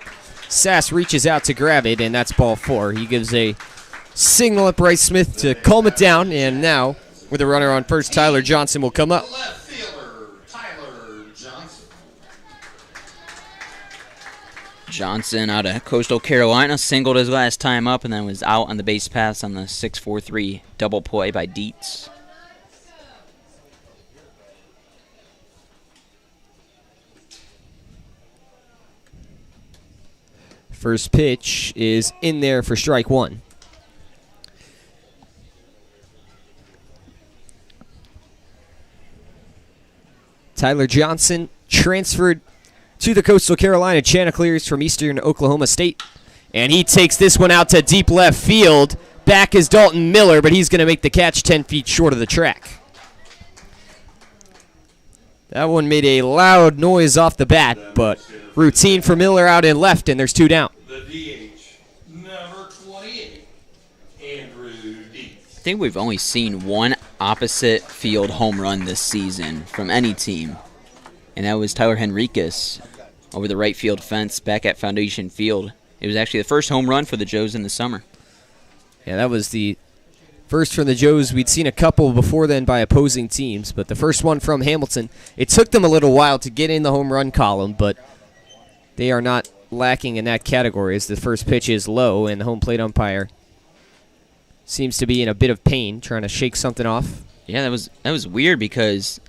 Sass reaches out to grab it, and that's ball 4. He gives a signal at Bryce Smith to calm it down, and now, with a runner on first, Tyler Johnson will come up. Left fielder, Tyler Johnson. Johnson out of Coastal Carolina singled his last time up and then was out on the base pass on the 6-4-3 double play by Dietz. First pitch is in there for strike 1. Tyler Johnson transferred to the Coastal Carolina Chanticleers from Eastern Oklahoma State. And he takes this one out to deep left field. Back is Dalton Miller, but he's going to make the catch 10 feet short of the track. That one made a loud noise off the bat, but routine for Miller out in left, and there's 2 down. The DH, number 28, Andrew Dietz. I think we've only seen one opposite field home run this season from any team, and that was Tyler Henriquez over the right field fence back at Foundation Field. It was actually the first home run for the Joes in the summer. Yeah, that was the first from the Joes. We'd seen a couple before then by opposing teams, but the first one from Hamilton. It took them a little while to get in the home run column, but they are not lacking in that category as the first pitch is low, and the home plate umpire seems to be in a bit of pain trying to shake something off. Yeah, that was weird because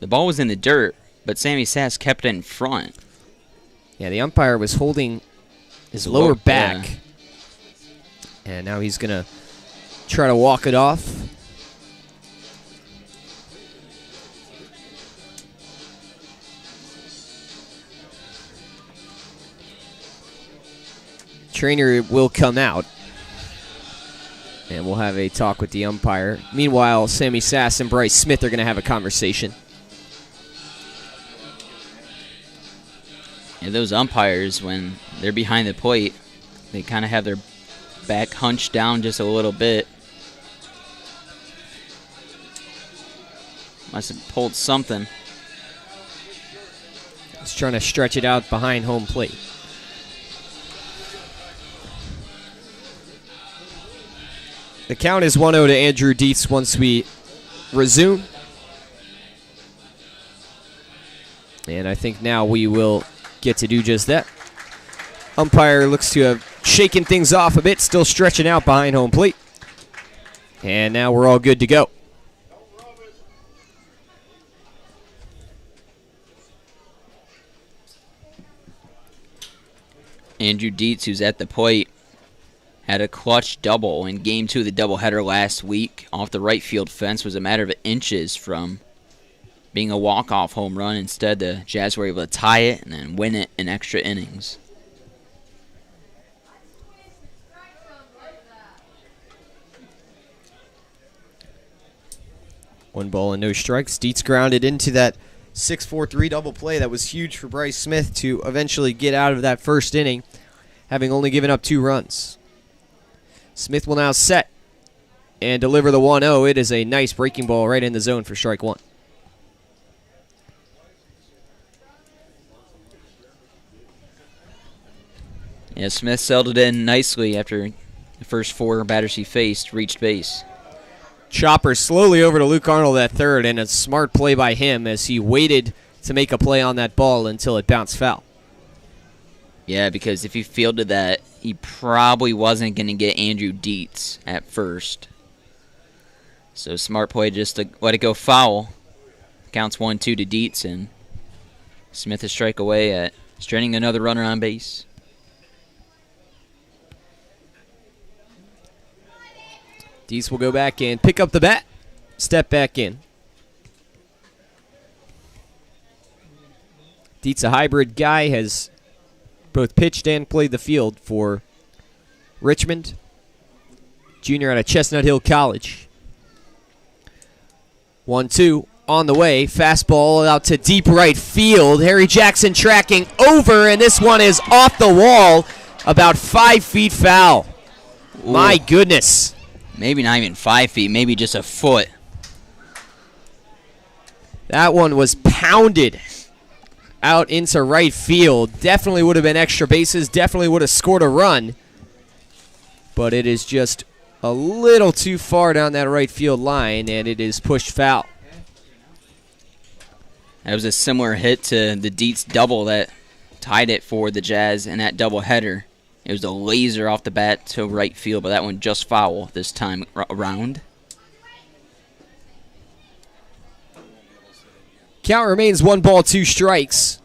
the ball was in the dirt, but Sammy Sass kept it in front. Yeah, the umpire was holding his lower back, and now he's going to try to walk it off. Trainer will come out, and we'll have a talk with the umpire. Meanwhile, Sammy Sass and Bryce Smith are going to have a conversation. Yeah, those umpires, when they're behind the plate, they kind of have their back hunched down just a little bit. Must have pulled something. He's trying to stretch it out behind home plate. The count is 1-0 to Andrew Dietz once we resume. And I think now we will get to do just that. Umpire looks to have shaken things off a bit, still stretching out behind home plate. And now we're all good to go. Andrew Dietz, who's at the plate, had a clutch double in Game 2 of the doubleheader last week off the right field fence. Was a matter of inches from being a walk-off home run. Instead, the Jazz were able to tie it and then win it in extra innings. One ball and no strikes. Dietz grounded into that 6-4-3 double play. That was huge for Bryce Smith to eventually get out of that first inning, having only given up 2 runs. Smith will now set and deliver the 1-0. It is a nice breaking ball right in the zone for strike 1. Yeah, Smith settled it in nicely after the first 4 batters he faced reached base. Chopper slowly over to Luke Arnold at third, and a smart play by him as he waited to make a play on that ball until it bounced foul. Yeah, because if he fielded that, he probably wasn't going to get Andrew Dietz at first. So smart play just to let it go foul. Counts 1-2 to Dietz, and Smith is strike away at stranding another runner on base. Dietz will go back and pick up the bat, step back in. Dietz, a hybrid guy, has both pitched and played the field for Richmond. Junior out of Chestnut Hill College. 1-2 on the way. Fastball out to deep right field. Harry Jackson tracking over, and this one is off the wall, about 5 feet foul. Ooh. My goodness. Maybe not even 5 feet, maybe just a foot. That one was pounded out into right field. Definitely would have been extra bases, definitely would have scored a run. But it is just a little too far down that right field line, and it is pushed foul. That was a similar hit to the Dietz double that tied it for the Jazz in that doubleheader. It was a laser off the bat to right field, but that one just foul this time around. Count remains 1 ball, 2 strikes.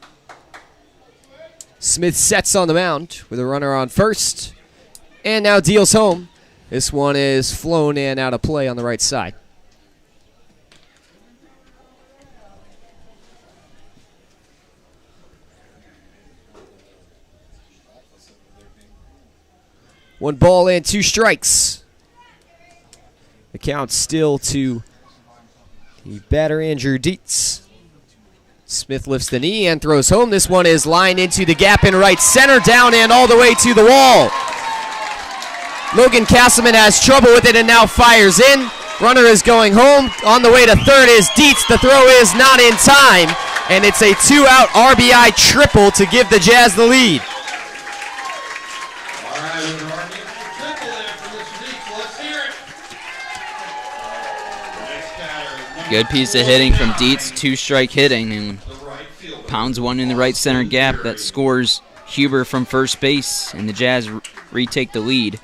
Smith sets on the mound with a runner on first, and now deals home. This one is flown in out of play on the right side. 1 ball and 2 strikes. The count still to the batter, Andrew Dietz. Smith lifts the knee and throws home. This one is lined into the gap in right center, down and all the way to the wall. Logan Castleman has trouble with it and now fires in. Runner is going home. On the way to third is Dietz. The throw is not in time, and it's a 2-out RBI triple to give the Jazz the lead. All right, with an RBI triple there for Mr. Dietz. Let's hear it. Next batter, Good piece of hitting from Dietz, 2-strike hitting, and the right fielder. pounds one in the right center gap. That scores Huber from first base, and the Jazz retake the lead.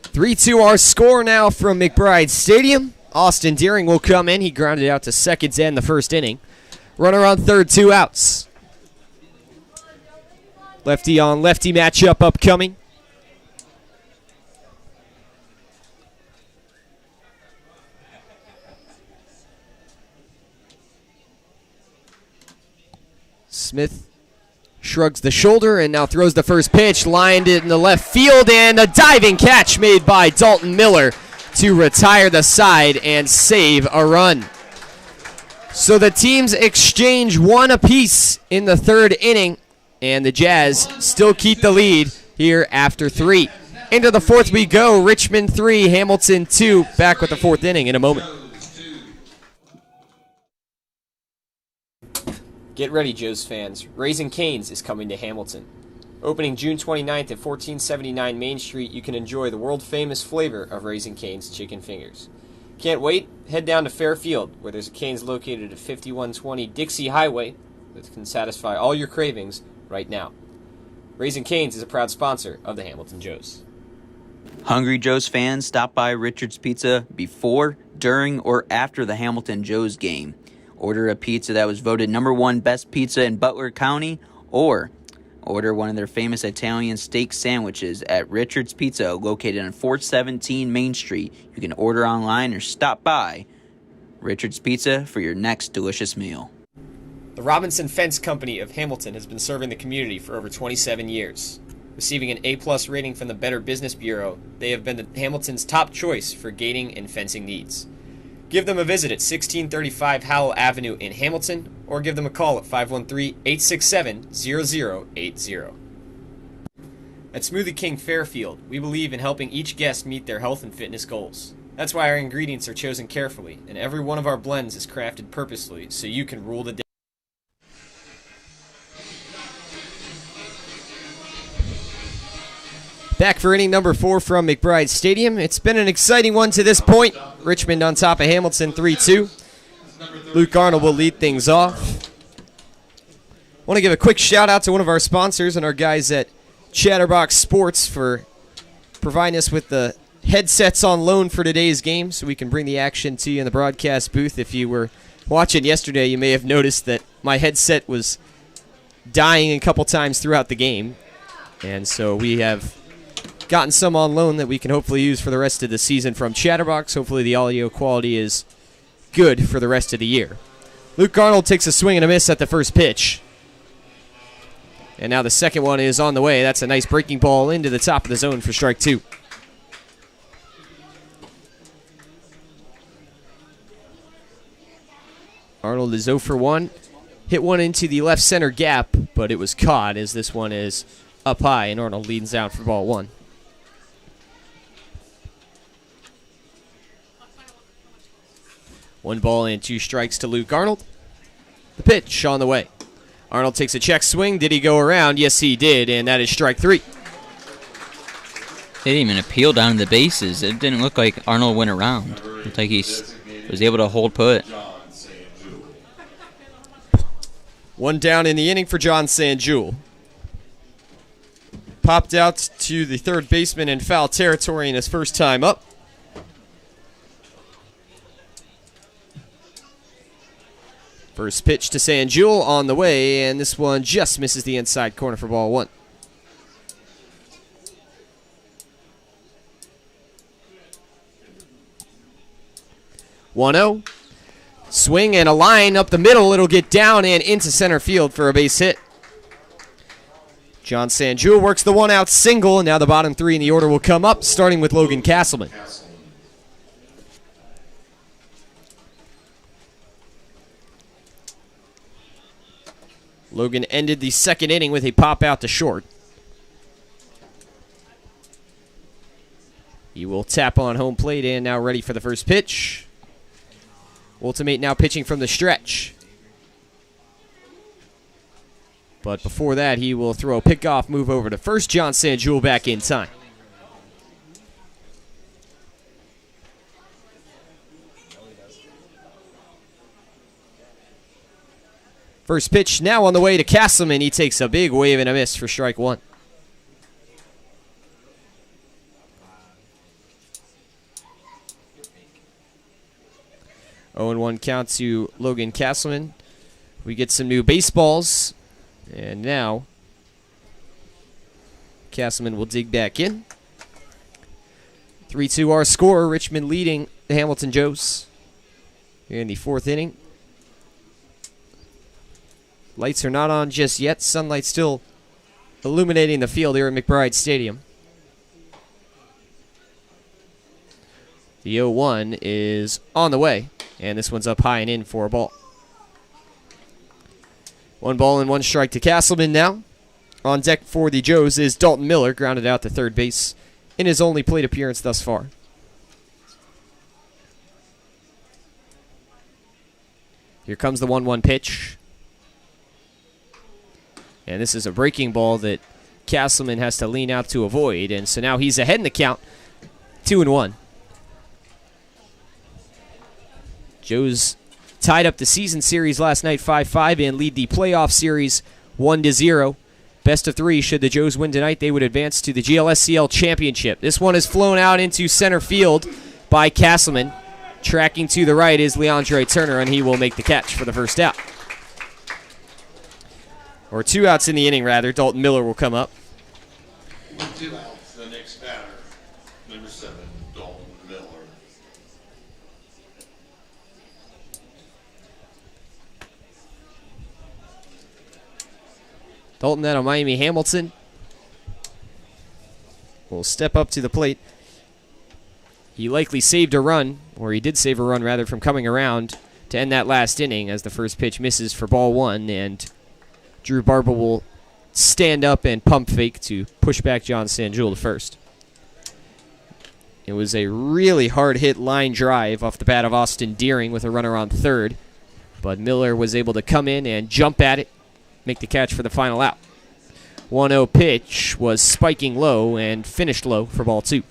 3-2 our score now from McBride Stadium. Austin Deering will come in. He grounded out to second's end the first inning. Runner on third, 2 outs. Lefty on lefty matchup upcoming. Smith shrugs the shoulder and now throws the first pitch, lined it in the left field, and a diving catch made by Dalton Miller to retire the side and save a run. So the teams exchange 1 apiece in the 3rd inning, and the Jazz still keep the lead here after 3. Into the 4th we go. Richmond 3, Hamilton 2. Back with the 4th inning in a moment. Get ready, Joe's fans. Raising Cane's is coming to Hamilton. Opening June 29th at 1479 Main Street, you can enjoy the world-famous flavor of Raising Cane's chicken fingers. Can't wait? Head down to Fairfield, where there's a Cane's located at 5120 Dixie Highway that can satisfy all your cravings right now. Raising Cane's is a proud sponsor of the Hamilton Joes. Hungry Joe's fans, stop by Richard's Pizza before, during, or after the Hamilton Joes game. Order a pizza that was voted #1 best pizza in Butler County, or order one of their famous Italian steak sandwiches at Richard's Pizza, located on 417 Main Street. You can order online or stop by Richard's Pizza for your next delicious meal. The Robinson Fence Company of Hamilton has been serving the community for over 27 years. Receiving an A+ rating from the Better Business Bureau, they have been Hamilton's top choice for gating and fencing needs. Give them a visit at 1635 Howell Avenue in Hamilton, or give them a call at 513-867-0080. At Smoothie King Fairfield, we believe in helping each guest meet their health and fitness goals. That's why our ingredients are chosen carefully, and every one of our blends is crafted purposefully so you can rule the day. Back for inning number 4 from McBride Stadium. It's been an exciting one to this point. Richmond on top of Hamilton 3-2. Luke Arnold will lead things off. Want to give a quick shout out to one of our sponsors and our guys at Chatterbox Sports for providing us with the headsets on loan for today's game so we can bring the action to you in the broadcast booth. If you were watching yesterday, you may have noticed that my headset was dying a couple times throughout the game. And so we have gotten some on loan that we can hopefully use for the rest of the season from Chatterbox. Hopefully the audio quality is good for the rest of the year. Luke Arnold takes a swing and a miss at the first pitch. And now the second one is on the way. That's a nice breaking ball into the top of the zone for strike 2. Arnold is 0 for 1. Hit one into the left center gap, but it was caught as this one is up high, and Arnold leads out for ball 1. One ball and 2 strikes to Luke Arnold. The pitch on the way. Arnold takes a check swing. Did he go around? Yes, he did, and that is strike 3. They didn't even appeal down to the bases. It didn't look like Arnold went around. It looked like he was able to hold put. One down in the inning for John Sanjul. Popped out to the third baseman in foul territory in his first time up. First pitch to Sanjul on the way, and this one just misses the inside corner for ball 1. One-0. Swing and a line up the middle. It'll get down and into center field for a base hit. John Sanjul works the one-out single, and now the bottom three in the order will come up, starting with Logan Castleman. Logan ended the second inning with a pop out to short. He will tap on home plate and now ready for the first pitch. Ultimate now pitching from the stretch. But before that, he will throw a pickoff move over to first. John Sanjul back in time. First pitch now on the way to Castleman. He takes a big wave and a miss for strike one. Oh, and 1 count to Logan Castleman. We get some new baseballs. And now Castleman will dig back in. 3-2 our score. Richmond leading the Hamilton Joes here in the fourth inning. Lights are not on just yet. Sunlight still illuminating the field here at McBride Stadium. The 0-1 is on the way, and this one's up high and in for a ball. 1 ball and 1 strike to Castleman now. On deck for the Joes is Dalton Miller, grounded out to third base in his only plate appearance thus far. Here comes the 1-1 pitch. And this is a breaking ball that Castleman has to lean out to avoid. And so now he's ahead in the count, 2-1. Joes tied up the season series last night 5-5 and lead the playoff series 1-0. Best of 3. Should the Joes win tonight, they would advance to the GLSCL championship. This one is flown out into center field by Castleman. Tracking to the right is Leandre Turner, and he will make the catch for the first out. Or 2 outs in the inning, rather. Dalton Miller will come up. 2 outs. The next batter, number 7, Dalton Miller. Dalton out of Miami Hamilton will step up to the plate. He likely saved a run, or he did save a run, rather, from coming around to end that last inning as the first pitch misses for ball 1, and Drew Barber will stand up and pump fake to push back John Sanjul to first. It was a really hard-hit line drive off the bat of Austin Deering with a runner on third, but Miller was able to come in and jump at it, make the catch for the final out. 1-0 pitch was spiking low and finished low for ball 2.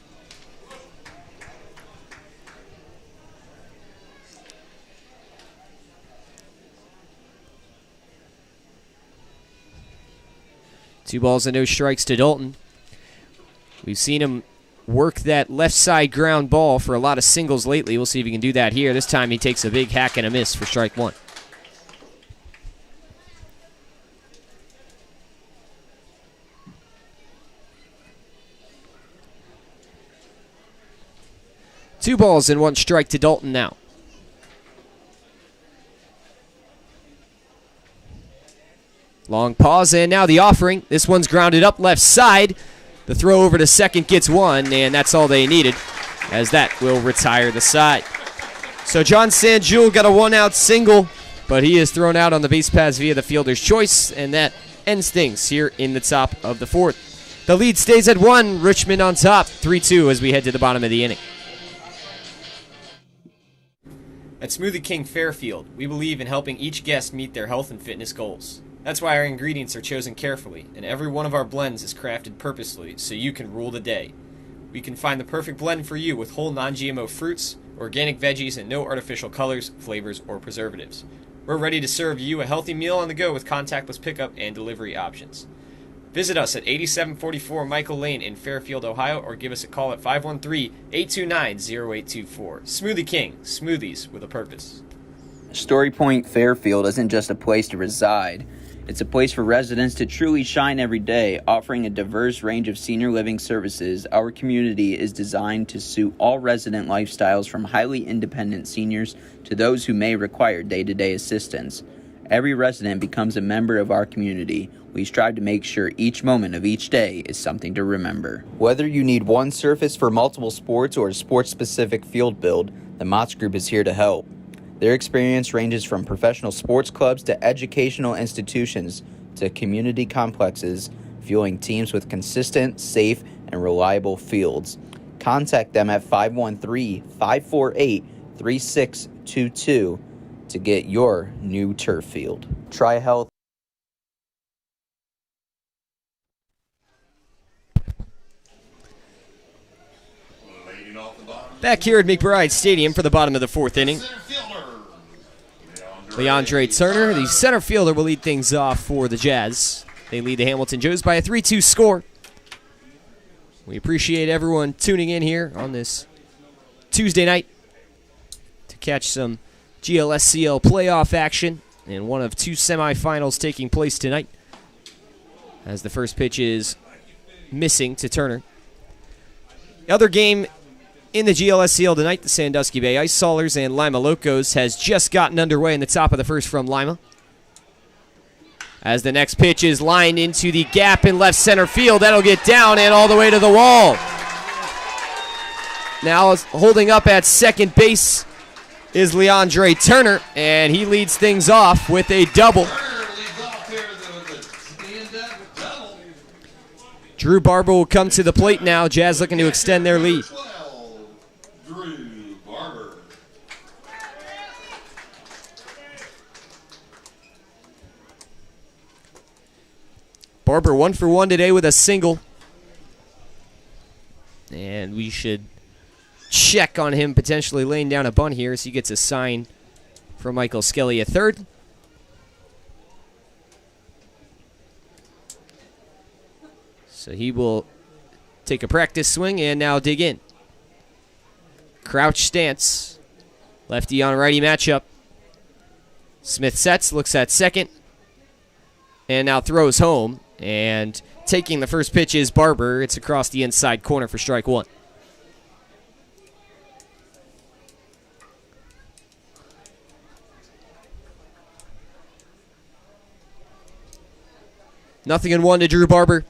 Two balls and no strikes to Dalton. We've seen him work that left side ground ball for a lot of singles lately. We'll see if he can do that here. This time he takes a big hack and a miss for strike 1. Two balls and 1 strike to Dalton now. Long pause, and now the offering. This one's grounded up left side. The throw over to second gets 1, and that's all they needed, as that will retire the side. So John Sanjul got a 1-out single, but he is thrown out on the base paths via the fielder's choice, and that ends things here in the top of the 4th. The lead stays at 1. Richmond on top, 3-2 as we head to the bottom of the inning. At Smoothie King Fairfield, we believe in helping each guest meet their health and fitness goals. That's why our ingredients are chosen carefully, and every one of our blends is crafted purposefully so you can rule the day. We can find the perfect blend for you with whole non-GMO fruits, organic veggies, and no artificial colors, flavors, or preservatives. We're ready to serve you a healthy meal on the go with contactless pickup and delivery options. Visit us at 8744 Michael Lane in Fairfield, Ohio, or give us a call at 513-829-0824. Smoothie King, smoothies with a purpose. Story Point Fairfield isn't just a place to reside. It's a place for residents to truly shine every day. Offering a diverse range of senior living services, our community is designed to suit all resident lifestyles, from highly independent seniors to those who may require day-to-day assistance. every resident becomes a member of our community. We strive to make sure each moment of each day is something to remember. Whether you need one surface for multiple sports or a sports-specific field build, the Motts Group is here to help. Their experience ranges from professional sports clubs to educational institutions to community complexes, fueling teams with consistent, safe, and reliable fields. Contact them at 513-548-3622 to get your new turf field. Tri-Health. Back here at McBride Stadium for the bottom of the fourth inning. Leandre Turner, the center fielder, will lead things off for the Jazz. They lead the Hamilton Joes by a 3-2 score. We appreciate everyone tuning in here on this Tuesday night to catch some GLSCL playoff action in one of two semifinals taking place tonight, as the first pitch is missing to Turner. The other game in the GLSCL tonight, the Sandusky Bay Ice Haulers and Lima Locos, has just gotten underway in the top of the first from Lima. As the next pitch is lined into the gap in left center field, that'll get down and all the way to the wall. Now holding up at second base is Leandre Turner, and he leads things off with a double. Drew Barber will come to the plate now. Jazz looking to extend their lead. Drew Barber. Barber 1 for 1 today with a single. And we should check on him potentially laying down a bunt here as he gets a sign from Michael Skelly at third. So he will take a practice swing and now dig in. Crouch stance. Lefty on righty matchup. Smith sets, looks at second, and now throws home. And taking the first pitch is Barber. It's across the inside corner for strike one. Nothing in one to Drew Barber.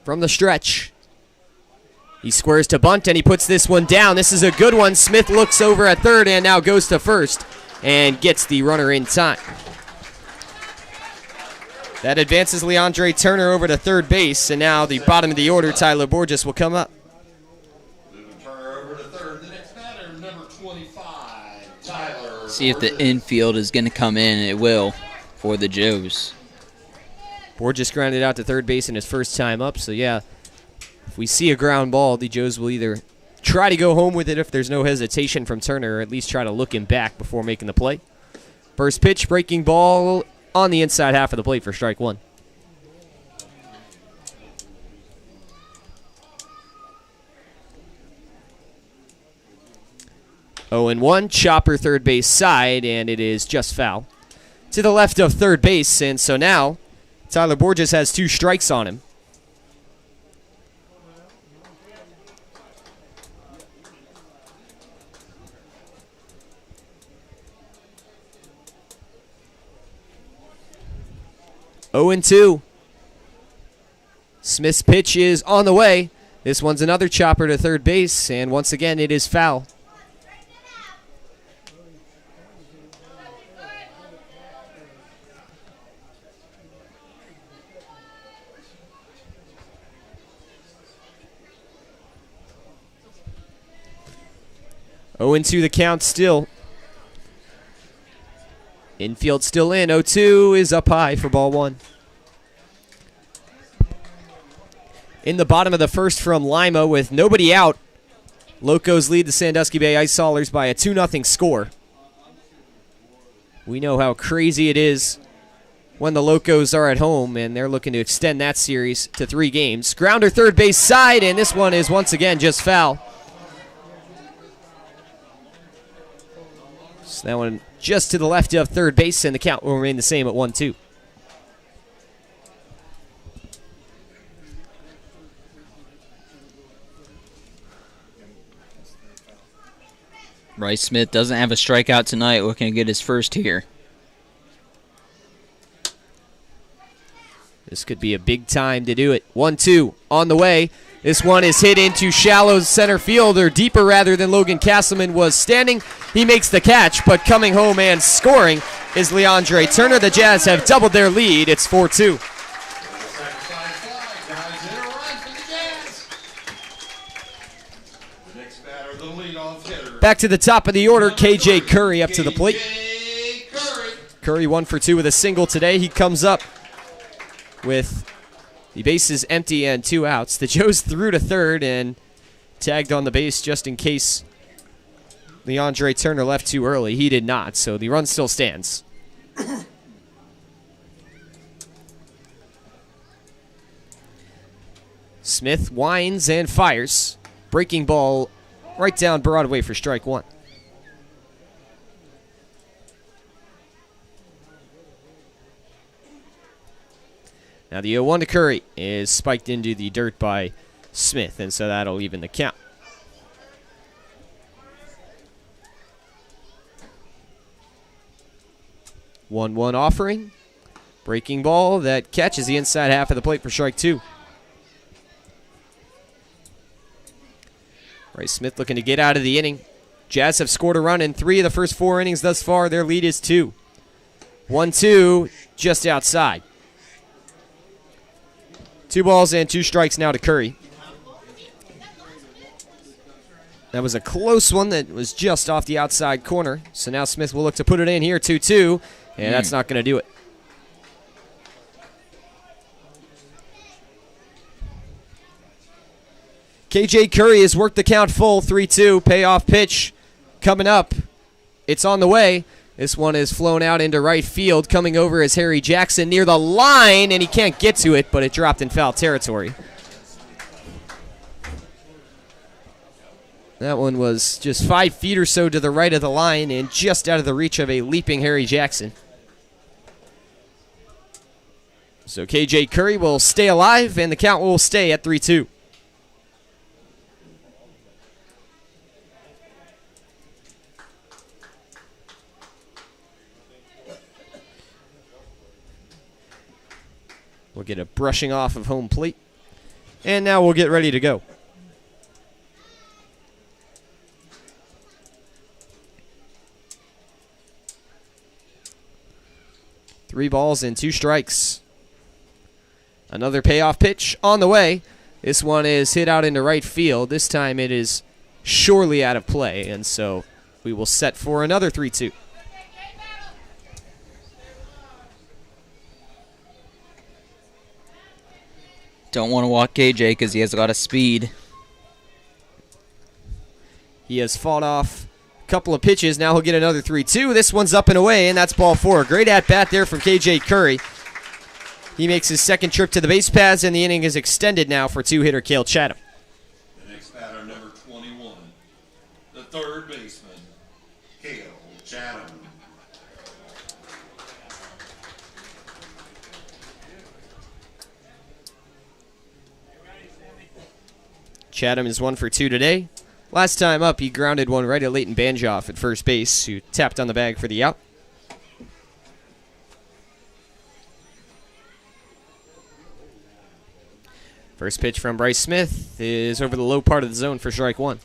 From the stretch. He squares to bunt, and he puts this one down. This is a good one. Smith looks over at third and now goes to first and gets the runner in time. That advances Leandre Turner over to third base, and now the bottom of the order, Tyler Borges, will come up. Moving Turner over to third. The next batter, number 25, Tyler. See if the infield is going to come in. It will for the Joes. Borges grounded out to third base in his first time up, so yeah, if we see a ground ball, the Joes will either try to go home with it if there's no hesitation from Turner, or at least try to look him back before making the play. First pitch, breaking ball on the inside half of the plate for strike one. Oh and 1, chopper third base side, and it is just foul to the left of third base, and so now Tyler Borges has 2 strikes on him. Oh and 2. Smith's pitch is on the way. This one's another chopper to third base, and once again it is foul. Oh and 2 the count still. Infield still in. 0-2 is up high for ball one. In the bottom of the first from Lima with nobody out, Locos lead the Sandusky Bay Ice Haulers by a 2-0 score. We know how crazy it is when the Locos are at home, and they're looking to extend that series to 3 games. Grounder third base side, and this one is once again just foul. So that one just to the left of third base, and the count will remain the same at 1-2. Bryce Smith doesn't have a strikeout tonight, looking to get his first here. This could be a big time to do it. 1-2 on the way. This one is hit into shallow center field, or deeper rather than Logan Castleman was standing. He makes the catch, but coming home and scoring is Leandre Turner. The Jazz have doubled their lead. It's 4-2. Back to the top of the order, KJ Curry up to the plate. Curry 1 for 2 with a single today. He comes up with the bases empty and 2 outs. The Joes threw to third and tagged on the base just in case Leandre Turner left too early. He did not, so the run still stands. Smith winds and fires. Breaking ball right down Broadway for strike 1. Now the 0-1 to Curry is spiked into the dirt by Smith, and so that'll even the count. One offering. Breaking ball that catches the inside half of the plate for strike 2. Bryce Smith looking to get out of the inning. Jazz have scored a run in 3 of the first 4 innings thus far. Their lead is 2. 1-2 just outside. 2 balls and 2 strikes now to Curry. That was a close one that was just off the outside corner. So now Smith will look to put it in here, 2-2, and that's not going to do it. KJ Curry has worked the count full, 3-2, payoff pitch coming up. It's on the way. This one is flown out into right field. Coming over is Harry Jackson near the line, and he can't get to it, but it dropped in foul territory. That one was just 5 feet or so to the right of the line and just out of the reach of a leaping Harry Jackson. So KJ Curry will stay alive, and the count will stay at 3-2. We'll get a brushing off of home plate. And now we'll get ready to go. Three balls and 2 strikes. Another payoff pitch on the way. This one is hit out into right field. This time it is surely out of play, and so we will set for another 3-2. Don't want to walk KJ because he has a lot of speed. He has fought off a couple of pitches. Now he'll get another 3-2. This one's up and away, and that's ball 4. Great at-bat there from KJ Curry. He makes his second trip to the base paths, and the inning is extended now for 2-hitter Cale Chatham. The next batter, number 21, the third baseman, Cale Chatham. Chatham is 1 for 2 today. Last time up, he grounded one right at Leighton Banjoff at first base, who tapped on the bag for the out. First pitch from Bryce Smith is over the low part of the zone for strike 1.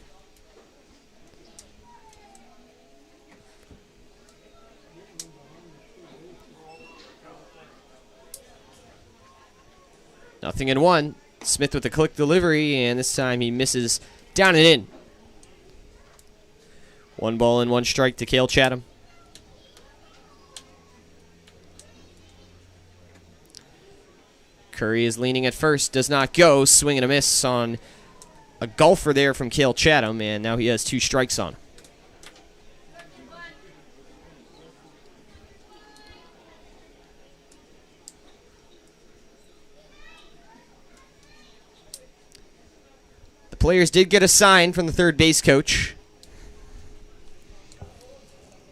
Nothing in 1. Smith with a click delivery, and this time he misses down and in. 1 ball and 1 strike to Cale Chatham. Curry is leaning at first, does not go. Swing and a miss on a golfer there from Cale Chatham, and now he has 2 strikes on him. The players did get a sign from the third base coach.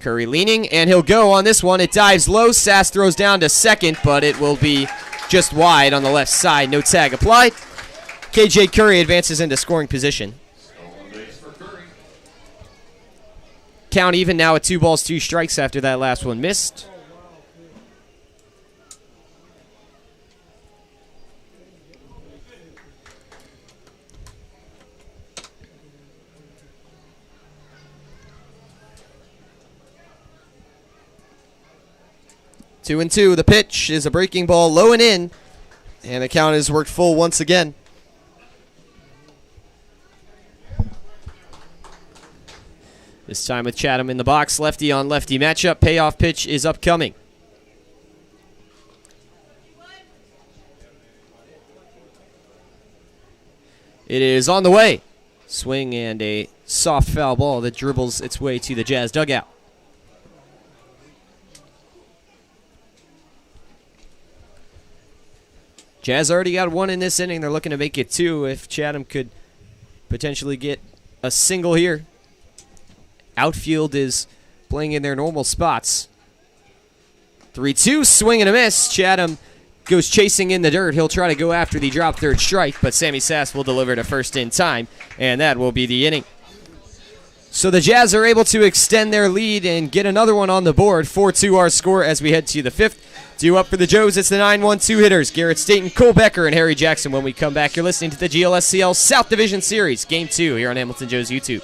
Curry leaning, and he'll go on this one. It dives low. Sass throws down to second, but it will be just wide on the left side. No tag applied. KJ Curry advances into scoring position. Stolen base for Curry. Count even now at 2 balls, 2 strikes after that last one missed. Two and two. The pitch is a breaking ball, low and in, and the count is worked full once again. This time with Chatham in the box, lefty on lefty matchup. Payoff pitch is upcoming. It is on the way. Swing and a soft foul ball that dribbles its way to the Jazz dugout. Jazz already got 1 in this inning. They're looking to make it 2 if Chatham could potentially get a single here. Outfield is playing in their normal spots. 3-2, swing and a miss. Chatham goes chasing in the dirt. He'll try to go after the drop third strike, but Sammy Sass will deliver to first in time, and that will be the inning. So the Jazz are able to extend their lead and get another one on the board. 4-2 our score as we head to the 5th. Due up for the Joes, it's the 9-1-2 hitters, Garrett Staten, Cole Becker, and Harry Jackson. When we come back, you're listening to the GLSCL South Division Series, Game 2 here on Hamilton Joe's YouTube.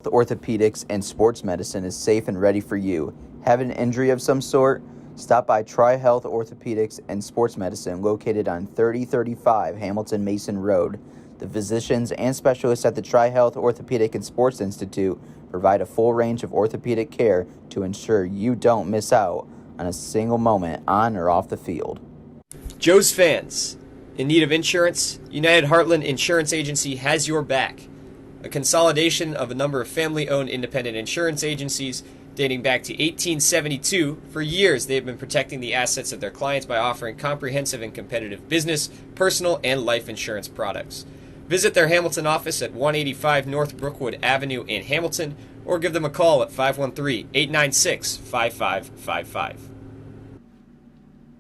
Orthopedics and sports medicine is safe and ready for you. Have an injury of some sort? Stop by Tri-Health Orthopedics and Sports Medicine located on 3035 Hamilton Mason Road. The physicians and specialists at the Tri-Health Orthopedic and Sports Institute provide a full range of orthopedic care to ensure you don't miss out on a single moment on or off the field. Joe's fans, in need of insurance, United Heartland Insurance Agency has your back. A consolidation of a number of family-owned independent insurance agencies dating back to 1872. For years, they have been protecting the assets of their clients by offering comprehensive and competitive business, personal, and life insurance products. Visit their Hamilton office at 185 North Brookwood Avenue in Hamilton, or give them a call at 513-896-5555.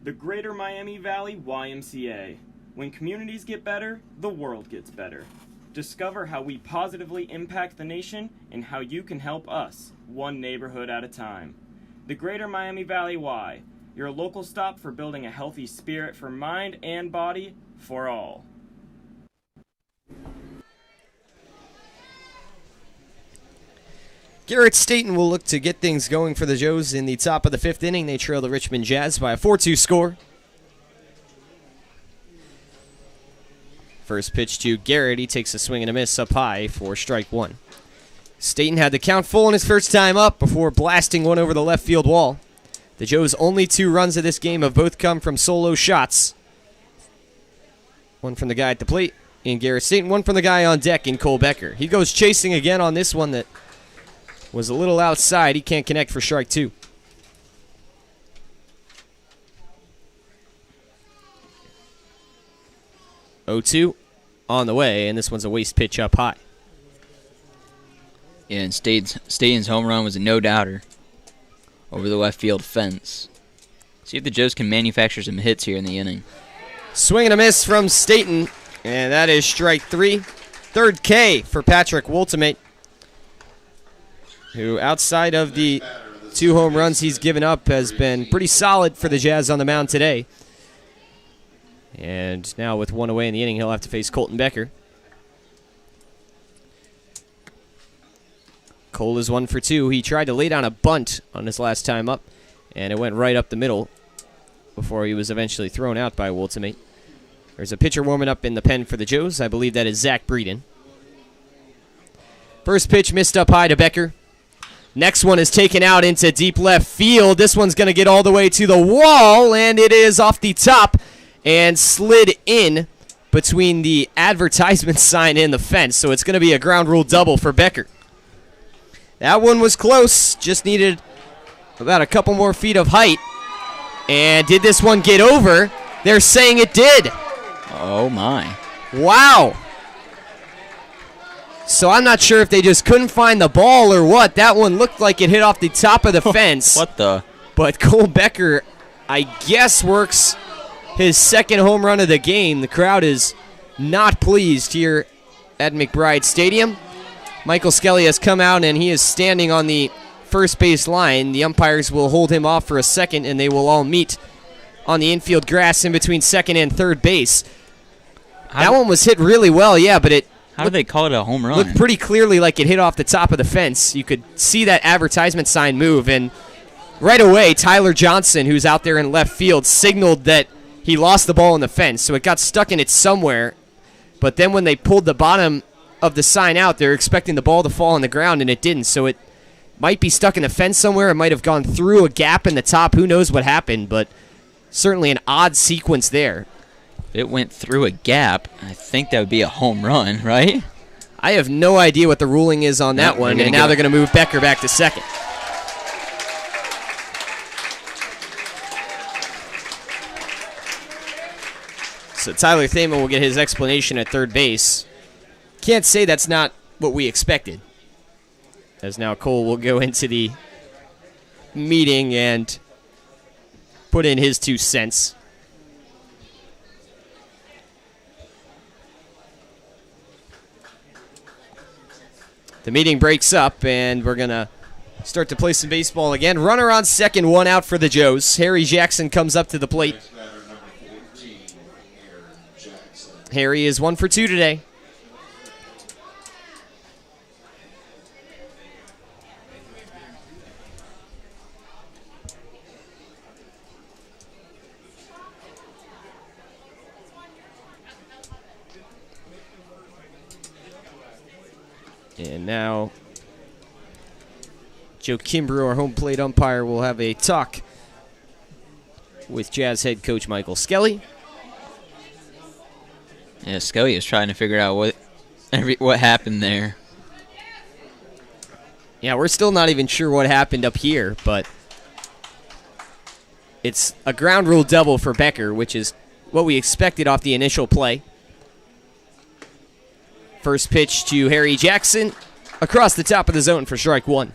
The Greater Miami Valley YMCA. When communities get better, the world gets better. Discover how we positively impact the nation and how you can help us, one neighborhood at a time. The Greater Miami Valley Y, your local stop for building a healthy spirit for mind and body for all. Garrett Staten will look to get things going for the Joes in the top of the 5th inning. They trail the Richmond Jazz by a 4-2 score. First pitch to Garrett. He takes a swing and a miss up high for strike 1. Staten had the count full in his first time up before blasting one over the left field wall. The Joes' only 2 runs of this game have both come from solo shots. One from the guy at the plate in Garrett Staten, one from the guy on deck in Cole Becker. He goes chasing again on this one that was a little outside. He can't connect for strike 2. (0-2) on the way, and this one's a waste pitch up high. Yeah, and Staten's home run was a no-doubter over the left field fence. See if the Joes can manufacture some hits here in the inning. Swing and a miss from Staten, and that is strike 3. Third K for Patrick Woltemate, who outside of the 2 home runs he's given up has been pretty solid for the Jazz on the mound today. And now with 1 away in the inning, he'll have to face Colton Becker. Cole is 1 for 2. He tried to lay down a bunt on his last time up, and it went right up the middle before he was eventually thrown out by Woltemate. There's a pitcher warming up in the pen for the Joes. I believe that is Zach Breeden. First pitch missed up high to Becker. Next one is taken out into deep left field. This one's going to get all the way to the wall, and it is off the top and slid in between the advertisement sign and the fence. So it's going to be a ground rule double for Becker. That one was close. Just needed about a couple more feet of height. And did this one get over? They're saying it did. Oh, my. Wow. So I'm not sure if they just couldn't find the ball or what. That one looked like it hit off the top of the fence. What the? But Cole Becker, I guess, works his second home run of the game. The crowd is not pleased here at McBride Stadium. Michael Skelly has come out and he is standing on the first base line. The umpires will hold him off for a second, and they will all meet on the infield grass in between second and third base. That one was hit really well, yeah, but how do they call it a home run? Looked pretty clearly like it hit off the top of the fence. You could see that advertisement sign move, and right away, Tyler Johnson, who's out there in left field, signaled that he lost the ball in the fence, so it got stuck in it somewhere. But then when they pulled the bottom of the sign out, they're expecting the ball to fall on the ground, and it didn't. So it might be stuck in the fence somewhere. It might have gone through a gap in the top. Who knows what happened, but certainly an odd sequence there. If it went through a gap, I think that would be a home run, right? I have no idea what the ruling is on that one, and now they're going to move Becker back to second. So Tyler Thaman will get his explanation at third base. Can't say that's not what we expected. As now Cole will go into the meeting and put in his 2 cents. The meeting breaks up, and we're going to start to play some baseball again. Runner on second, 1 out for the Joes. Harry Jackson comes up to the plate. Harry is 1 for 2 today. And now Joe Kimbrough, our home plate umpire, will have a talk with Jazz head coach Michael Skelly. Yeah, Skelly is trying to figure out what happened there. Yeah, we're still not even sure what happened up here, but it's a ground rule double for Becker, which is what we expected off the initial play. First pitch to Harry Jackson across the top of the zone for strike 1.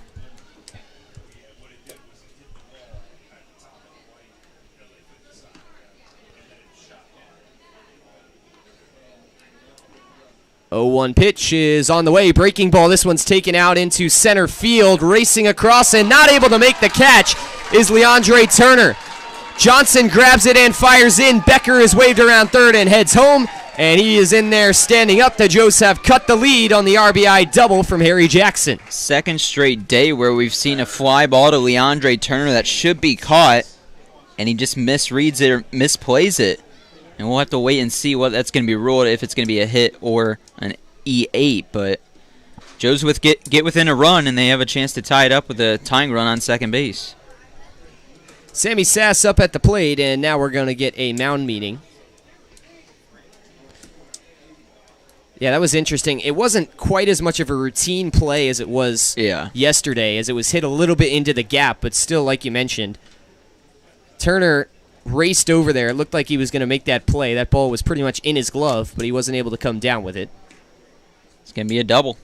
Oh, 1 pitch is on the way. Breaking ball. This one's taken out into center field. Racing across and not able to make the catch is Leandre Turner. Johnson grabs it and fires in. Becker is waved around third and heads home. And he is in there standing up. The Joes have cut the lead on the RBI double from Harry Jackson. Second straight day where we've seen a fly ball to Leandre Turner that should be caught, and he just misreads it or misplays it. And we'll have to wait and see what that's going to be ruled, if it's going to be a hit or an E8. But Joes get within a run, and they have a chance to tie it up with a tying run on second base. Sammy Sass up at the plate, and now we're going to get a mound meeting. Yeah, that was interesting. It wasn't quite as much of a routine play as it was yesterday, as it was hit a little bit into the gap, but still, like you mentioned, Turner raced over there. It looked like he was going to make that play. That ball was pretty much in his glove, but he wasn't able to come down with it. It's going to be a double.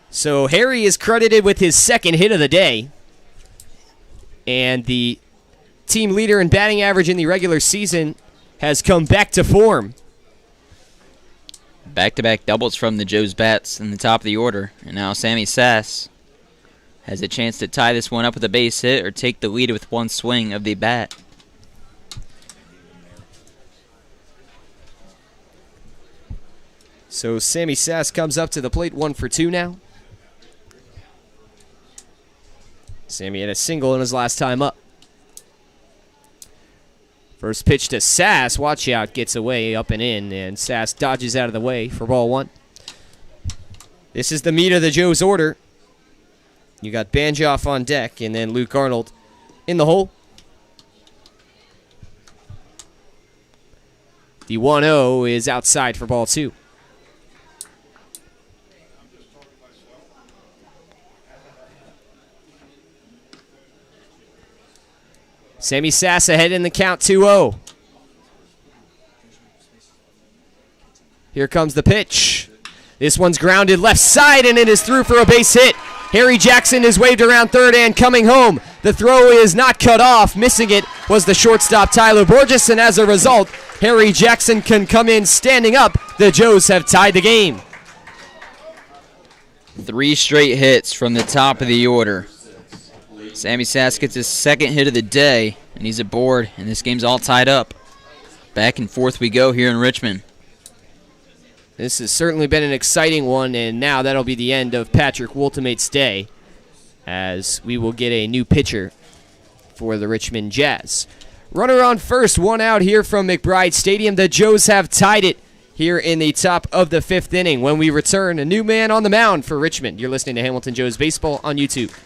So Harry is credited with his second hit of the day. And the team leader in batting average in the regular season has come back to form. Back-to-back doubles from the Joes bats in the top of the order. And now Sammy Sass has a chance to tie this one up with a base hit or take the lead with one swing of the bat. So Sammy Sass comes up to the plate, 1 for 2 now. Sammy had a single in his last time up. First pitch to Sass. Watch out, gets away, up and in, and Sass dodges out of the way for ball 1. This is the meat of the Joes order. You got Banjoff on deck, and then Luke Arnold in the hole. The 1-0 is outside for ball 2. Sammy Sass ahead in the count, 2-0. Here comes the pitch. This one's grounded left side, and it is through for a base hit. Harry Jackson is waved around third and coming home. The throw is not cut off. Missing it was the shortstop Tyler Borges, and as a result, Harry Jackson can come in standing up. The Joes have tied the game. 3 straight hits from the top of the order. Sammy Sass gets his second hit of the day, and he's aboard, and this game's all tied up. Back and forth we go here in Richmond. This has certainly been an exciting one, and now that'll be the end of Patrick Woltimate's day, as we will get a new pitcher for the Richmond Jazz. Runner on first, 1 out here from McBride Stadium. The Joes have tied it here in the top of the 5th inning. When we return, a new man on the mound for Richmond. You're listening to Hamilton Joes Baseball on YouTube.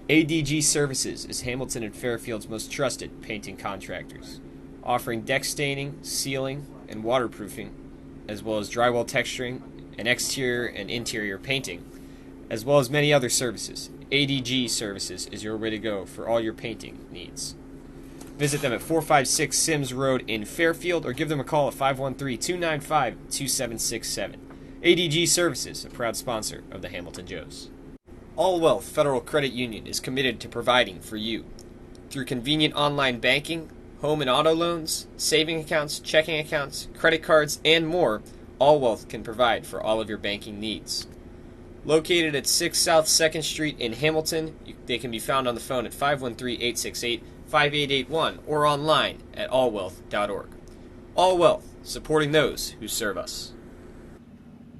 ADG Services is Hamilton and Fairfield's most trusted painting contractors, offering deck staining, sealing, and waterproofing, as well as drywall texturing and exterior and interior painting, as well as many other services. ADG Services is your way to go for all your painting needs. Visit them at 456 Sims Road in Fairfield, or give them a call at 513-295-2767. ADG Services, a proud sponsor of the Hamilton Joes. All Wealth Federal Credit Union is committed to providing for you. Through convenient online banking, home and auto loans, saving accounts, checking accounts, credit cards, and more, All Wealth can provide for all of your banking needs. Located at 6 South 2nd Street in Hamilton, they can be found on the phone at 513-868-5881 or online at allwealth.org. All Wealth, supporting those who serve us.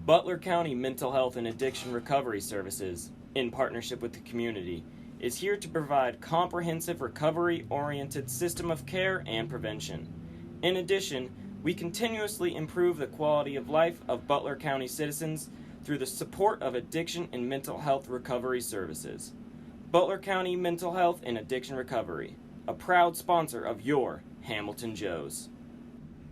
Butler County Mental Health and Addiction Recovery Services, in partnership with the community, is here to provide comprehensive recovery-oriented system of care and prevention. In addition, we continuously improve the quality of life of Butler County citizens through the support of addiction and mental health recovery services. Butler County Mental Health and Addiction Recovery, a proud sponsor of your Hamilton Joes.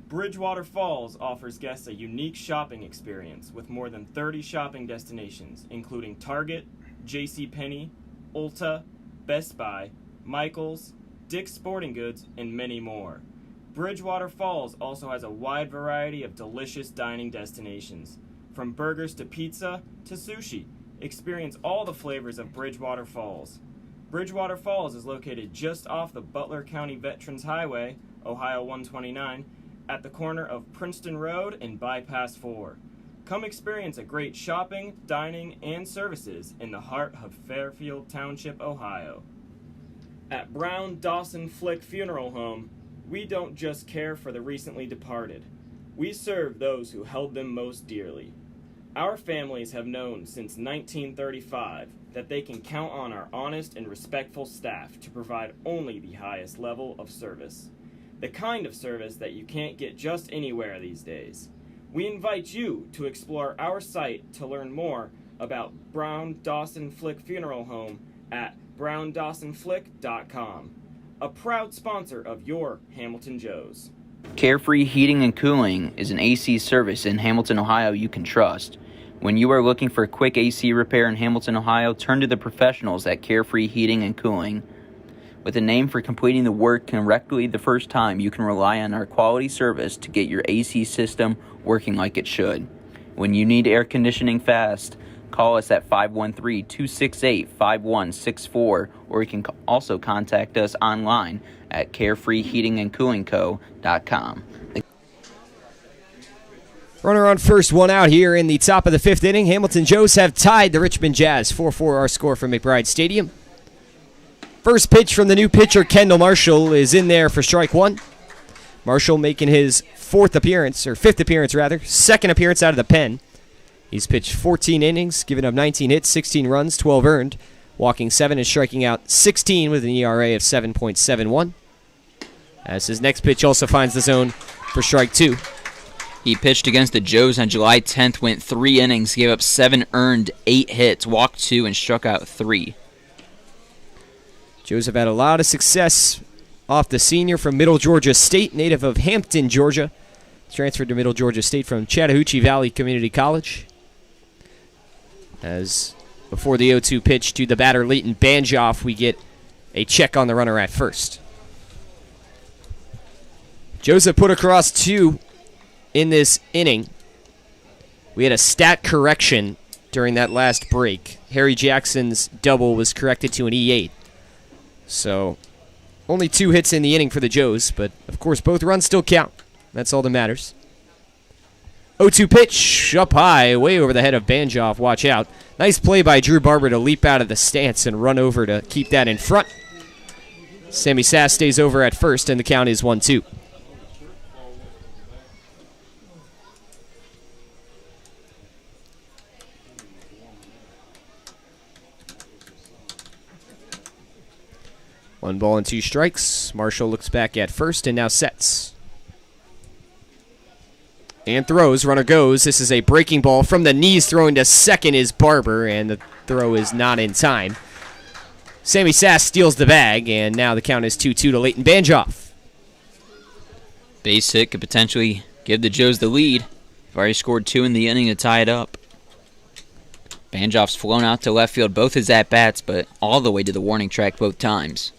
Bridgewater Falls offers guests a unique shopping experience with more than 30 shopping destinations, including Target, JCPenney, Ulta, Best Buy, Michaels, Dick's Sporting Goods, and many more. Bridgewater Falls also has a wide variety of delicious dining destinations. From burgers to pizza to sushi, experience all the flavors of Bridgewater Falls. Bridgewater Falls is located just off the Butler County Veterans Highway, Ohio 129, at the corner of Princeton Road and Bypass 4. Come experience a great shopping, dining, and services in the heart of Fairfield Township, Ohio. At Brown Dawson Flick Funeral Home, we don't just care for the recently departed. We serve those who held them most dearly. Our families have known since 1935 that they can count on our honest and respectful staff to provide only the highest level of service. The kind of service that you can't get just anywhere these days. We invite you to explore our site to learn more about Brown Dawson Flick Funeral Home at browndawsonflick.com, a proud sponsor of your Hamilton Joes. Carefree Heating and Cooling is an AC service in Hamilton, Ohio you can trust. When you are looking for a quick AC repair in Hamilton, Ohio, turn to the professionals at Carefree Heating and Cooling. With a name for completing the work correctly the first time, you can rely on our quality service to get your AC system working like it should. When you need air conditioning fast, call us at 513-268-5164, or you can also contact us online at carefreeheatingandcoolingco.com. Runner on first, 1 out here in the top of the 5th inning. Hamilton Joes have tied the Richmond Jazz. 4-4 our score from McBride Stadium. First pitch from the new pitcher, Kendall Marshall, is in there for strike 1. Marshall making his 5th appearance, second appearance out of the pen. He's pitched 14 innings, giving up 19 hits, 16 runs, 12 earned, walking 7 and striking out 16 with an ERA of 7.71. As his next pitch also finds the zone for strike 2. He pitched against the Joes on July 10th, went 3 innings, gave up 7 earned, 8 hits, walked 2, and struck out 3. Joes have had a lot of success off the senior from Middle Georgia State, native of Hampton, Georgia. Transferred to Middle Georgia State from Chattahoochee Valley Community College. As before the 0-2 pitch to the batter Leighton Banjoff, we get a check on the runner at first. Joes have put across 2 in this inning. We had a stat correction during that last break. Harry Jackson's double was corrected to an E8. So only 2 hits in the inning for the Joes, but of course both runs still count. That's all that matters. 0-2 pitch up high, way over the head of Banjoff. Watch out. Nice play by Drew Barber to leap out of the stance and run over to keep that in front. Sammy Sass stays over at first, and the count is 1-2. One ball and 2 strikes. Marshall looks back at first and now sets. And throws. Runner goes. This is a breaking ball from the knees. Throwing to second is Barber, and the throw is not in time. Sammy Sass steals the bag, and now the count is 2-2 to Leighton Banjoff. Base hit could potentially give the Joes the lead. They've already scored 2 in the inning to tie it up. Banjoff's flown out to left field both his at-bats, but all the way to the warning track both times.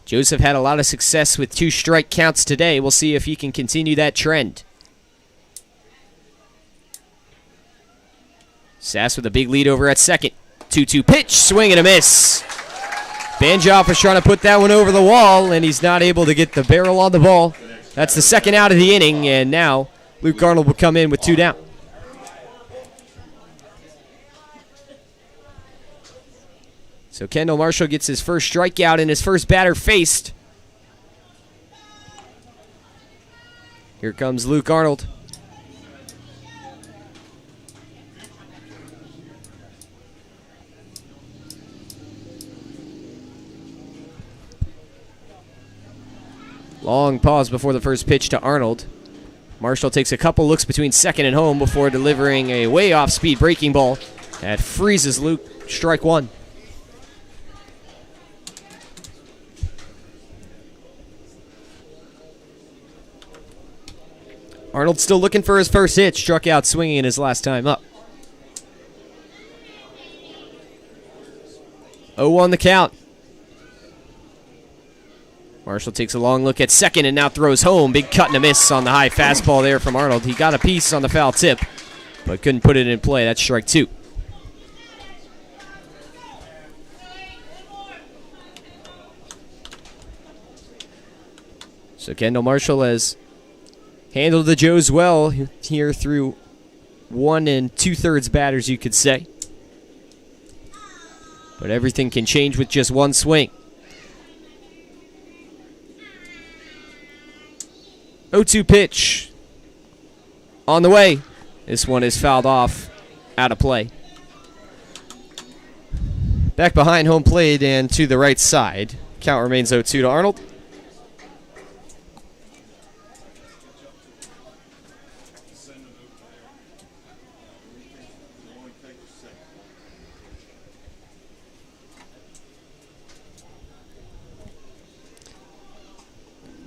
Joes have had a lot of success with 2 strike counts today. We'll see if he can continue that trend. Sass with a big lead over at second. 2-2 pitch, swing and a miss. Banjoff is trying to put that one over the wall, and he's not able to get the barrel on the ball. That's the second out of the inning, and now Luke Arnold will come in with 2 down. So Kendall Marshall gets his first strikeout and his first batter faced. Here comes Luke Arnold. Long pause before the first pitch to Arnold. Marshall takes a couple looks between second and home before delivering a way off speed breaking ball that freezes Luke. Strike 1. Arnold still looking for his first hit. Struck out swinging in his last time up. 0-1 the count. Marshall takes a long look at second and now throws home. Big cut and a miss on the high fastball there from Arnold. He got a piece on the foul tip, but couldn't put it in play. That's strike 2. So Kendall Marshall has handled the Joes well here through 1 2/3 batters, you could say. But everything can change with just one swing. 0-2 pitch. On the way. This one is fouled off. Out of play. Back behind home plate and to the right side. Count remains 0-2 to Arnold.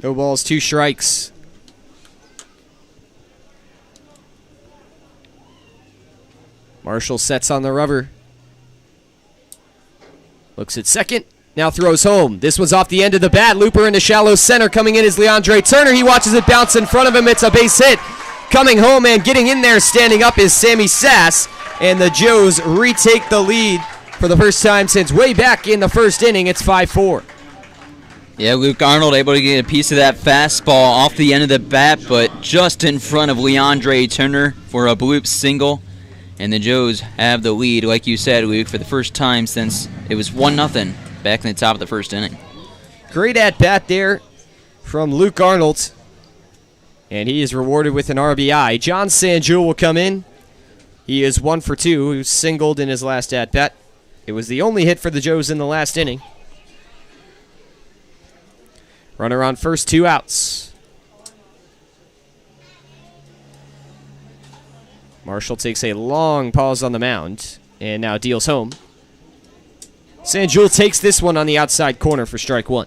No balls, 2 strikes. Marshall sets on the rubber. Looks at second. Now throws home. This one's off the end of the bat. Looper into shallow center. Coming in is Leandre Turner. He watches it bounce in front of him. It's a base hit. Coming home and getting in there, standing up, is Sammy Sass. And the Joes retake the lead for the first time since way back in the first inning. It's 5-4. Yeah, Luke Arnold able to get a piece of that fastball off the end of the bat, but just in front of Leandre Turner for a bloop single. And the Joes have the lead, like you said, Luke, for the first time since it was 1-0 back in the top of the first inning. Great at-bat there from Luke Arnold. And he is rewarded with an RBI. John Sanjul will come in. He is 1 for 2. He was singled in his last at-bat. It was the only hit for the Joes in the last inning. Runner on first, 2 outs. Marshall takes a long pause on the mound and now deals home. Sanjul takes this one on the outside corner for strike 1.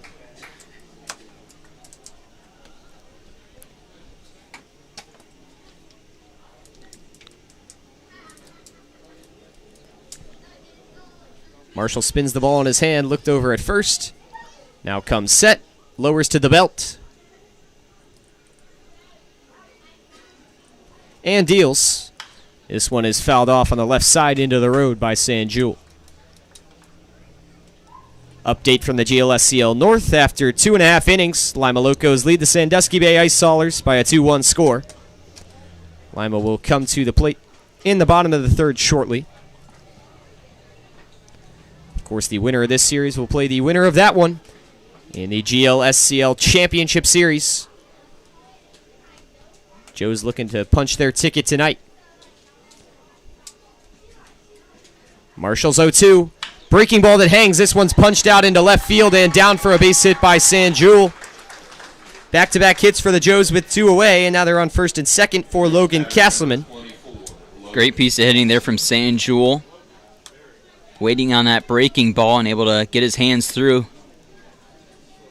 Marshall spins the ball in his hand, looked over at first. Now comes set. Lowers to the belt. And deals. This one is fouled off on the left side into the road by Sanjul. Update from the GLSCL North. After 2.5 innings, Lima Locos lead the Sandusky Bay Ice Haulers by a 2-1 score. Lima will come to the plate in the bottom of the third shortly. Of course, the winner of this series will play the winner of that one in the GLSCL Championship Series. Joe's looking to punch their ticket tonight. Marshall's 0-2. Breaking ball that hangs. This one's punched out into left field and down for a base hit by Sanjul. Back-to-back hits for the Joes with 2 away, and now they're on first and second for Logan Castleman. Great piece of hitting there from Sanjul. Waiting on that breaking ball and able to get his hands through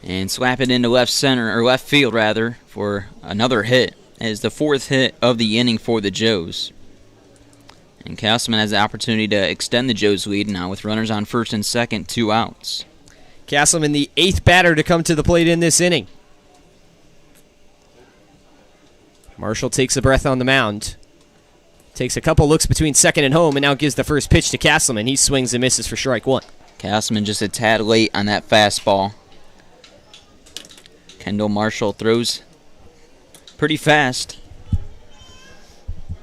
and slap it into left center, or left field rather, for another hit. It is the 4th hit of the inning for the Joes. And Castleman has the opportunity to extend the Joes' lead now with runners on first and second, 2 outs. Castleman, the 8th batter to come to the plate in this inning. Marshall takes a breath on the mound. Takes a couple looks between second and home and now gives the first pitch to Castleman. He swings and misses for strike 1. Castleman just a tad late on that fastball. Kendall Marshall throws pretty fast.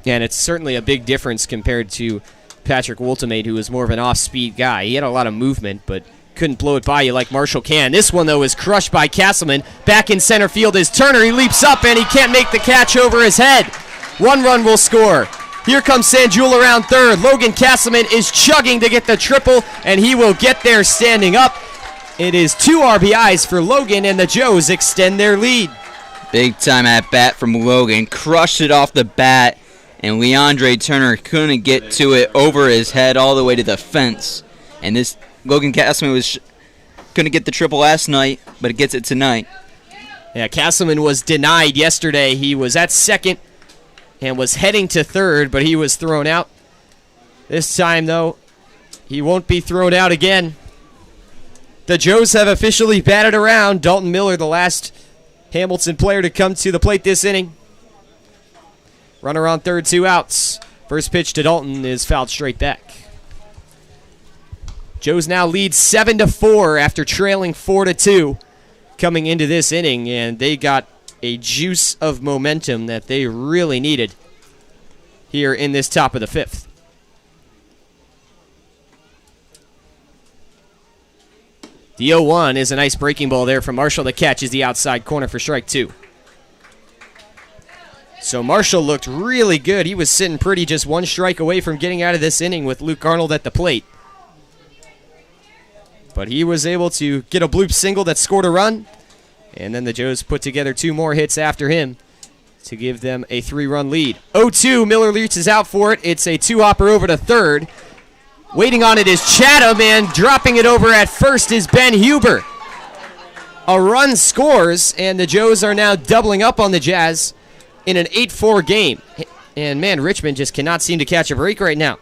Yeah, and it's certainly a big difference compared to Patrick Woltemade, who was more of an off-speed guy. He had a lot of movement, but couldn't blow it by you like Marshall can. This one, though, is crushed by Castleman. Back in center field is Turner. He leaps up, and he can't make the catch over his head. 1 run will score. Here comes Sanjul around third. Logan Castleman is chugging to get the triple, and he will get there standing up. It is 2 RBIs for Logan, and the Joes extend their lead. Big time at bat from Logan. Crushed it off the bat, and Leandre Turner couldn't get to it over his head all the way to the fence. And this Logan Castleman couldn't get the triple last night, but it gets it tonight. Yeah, Castleman was denied yesterday. He was at second and was heading to third, but he was thrown out. This time, though, he won't be thrown out again. The Joes have officially batted around. Dalton Miller, the last Hamilton player to come to the plate this inning. Runner on third, 2 outs. First pitch to Dalton is fouled straight back. Joes now lead 7-4 after trailing 4-2 coming into this inning, and they got a juice of momentum that they really needed here in this top of the 5th. The 0-1 is a nice breaking ball there from Marshall. The catch is the outside corner for strike 2. So Marshall looked really good. He was sitting pretty, just 1 strike away from getting out of this inning with Luke Arnold at the plate. But he was able to get a bloop single that scored a run. And then the Joes put together 2 more hits after him to give them a 3-run lead. 0-2, Miller reaches out for it. It's a 2-hopper over to third. Waiting on it is Chatham, and dropping it over at first is Ben Huber. A run scores, and the Joes are now doubling up on the Jazz in an 8-4 game. And, man, Richmond just cannot seem to catch a break right now.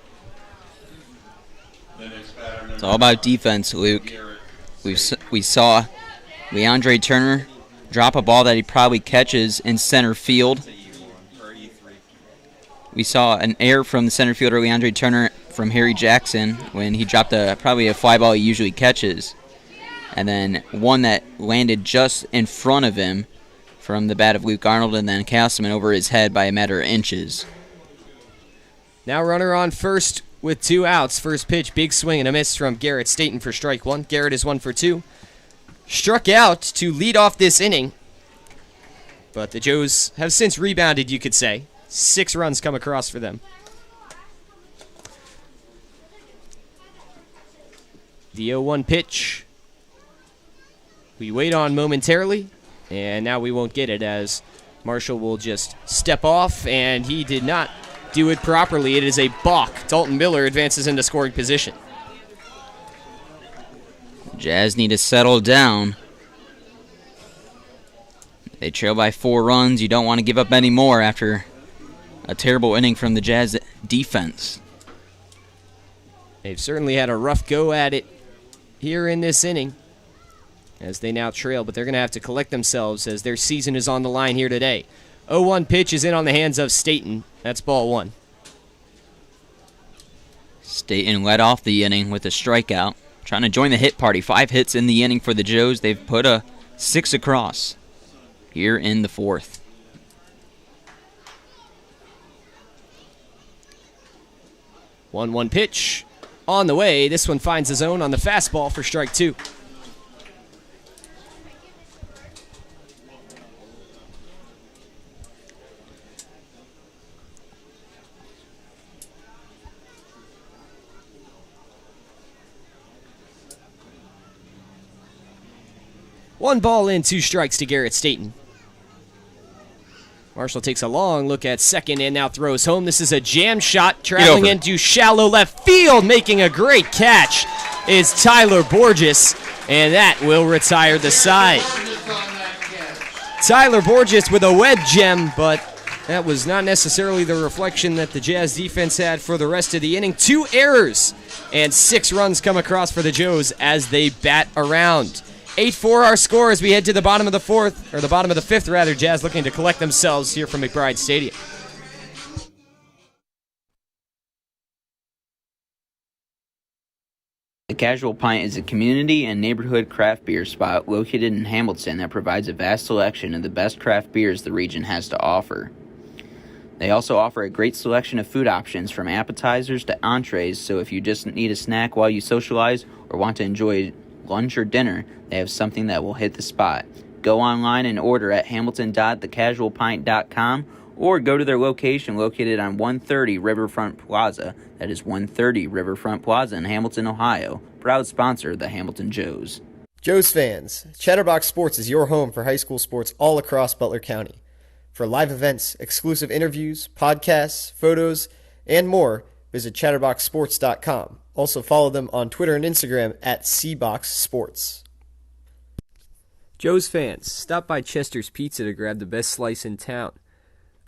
It's all about defense, Luke. We saw Leandre Turner drop a ball that he probably catches in center field. We saw an error from the center fielder Leandre Turner from Harry Jackson when he dropped probably a fly ball he usually catches. And then one that landed just in front of him from the bat of Luke Arnold, and then Castleman over his head by a matter of inches. Now runner on first with 2 outs. First pitch, big swing and a miss from Garrett Staten for strike 1. Garrett is 1 for 2. Struck out to lead off this inning, but the Joes have since rebounded, you could say. 6 runs come across for them. The 0-1 pitch. We wait on momentarily, and now we won't get it as Marshall will just step off, and he did not do it properly. It is a balk. Dalton Miller advances into scoring position. Jazz need to settle down. They trail by 4 runs. You don't want to give up any more after a terrible inning from the Jazz defense. They've certainly had a rough go at it here in this inning as they now trail, but they're going to have to collect themselves as their season is on the line here today. 0-1 pitch is in on the hands of Staten. That's ball 1. Staten led off the inning with a strikeout. trying to join the hit party. 5 hits in the inning for the Joes. They've put a 6 across here in the 4th. One pitch on the way. This one finds the zone on the fastball for strike 2. One ball in, 2 strikes to Garrett Staten. Marshall takes a long look at second and now throws home. This is a jam shot traveling into shallow left field. Making a great catch is Tyler Borges, and that will retire the side. Tyler Borges with a web gem, but that was not necessarily the reflection that the Jazz defense had for the rest of the inning. 2 errors and 6 runs come across for the Joes as they bat around. 8-4 our score as we head to the bottom of the 4th, or the bottom of the 5th rather. Jazz looking to collect themselves here from McBride Stadium. The Casual Pint is a community and neighborhood craft beer spot located in Hamilton that provides a vast selection of the best craft beers the region has to offer. They also offer a great selection of food options from appetizers to entrees, so if you just need a snack while you socialize or want to enjoy lunch or dinner, they have something that will hit the spot. Go online and order at hamilton.thecasualpint.com or go to their location located on 130 Riverfront Plaza. That is 130 Riverfront Plaza in Hamilton, Ohio. Proud sponsor of the Hamilton Joes. Joes fans, Chatterbox Sports is your home for high school sports all across Butler County. For live events, exclusive interviews, podcasts, photos, and more, visit chatterboxsports.com. Also follow them on Twitter and Instagram at cboxsports. Joes fans, stop by Chester's Pizza to grab the best slice in town.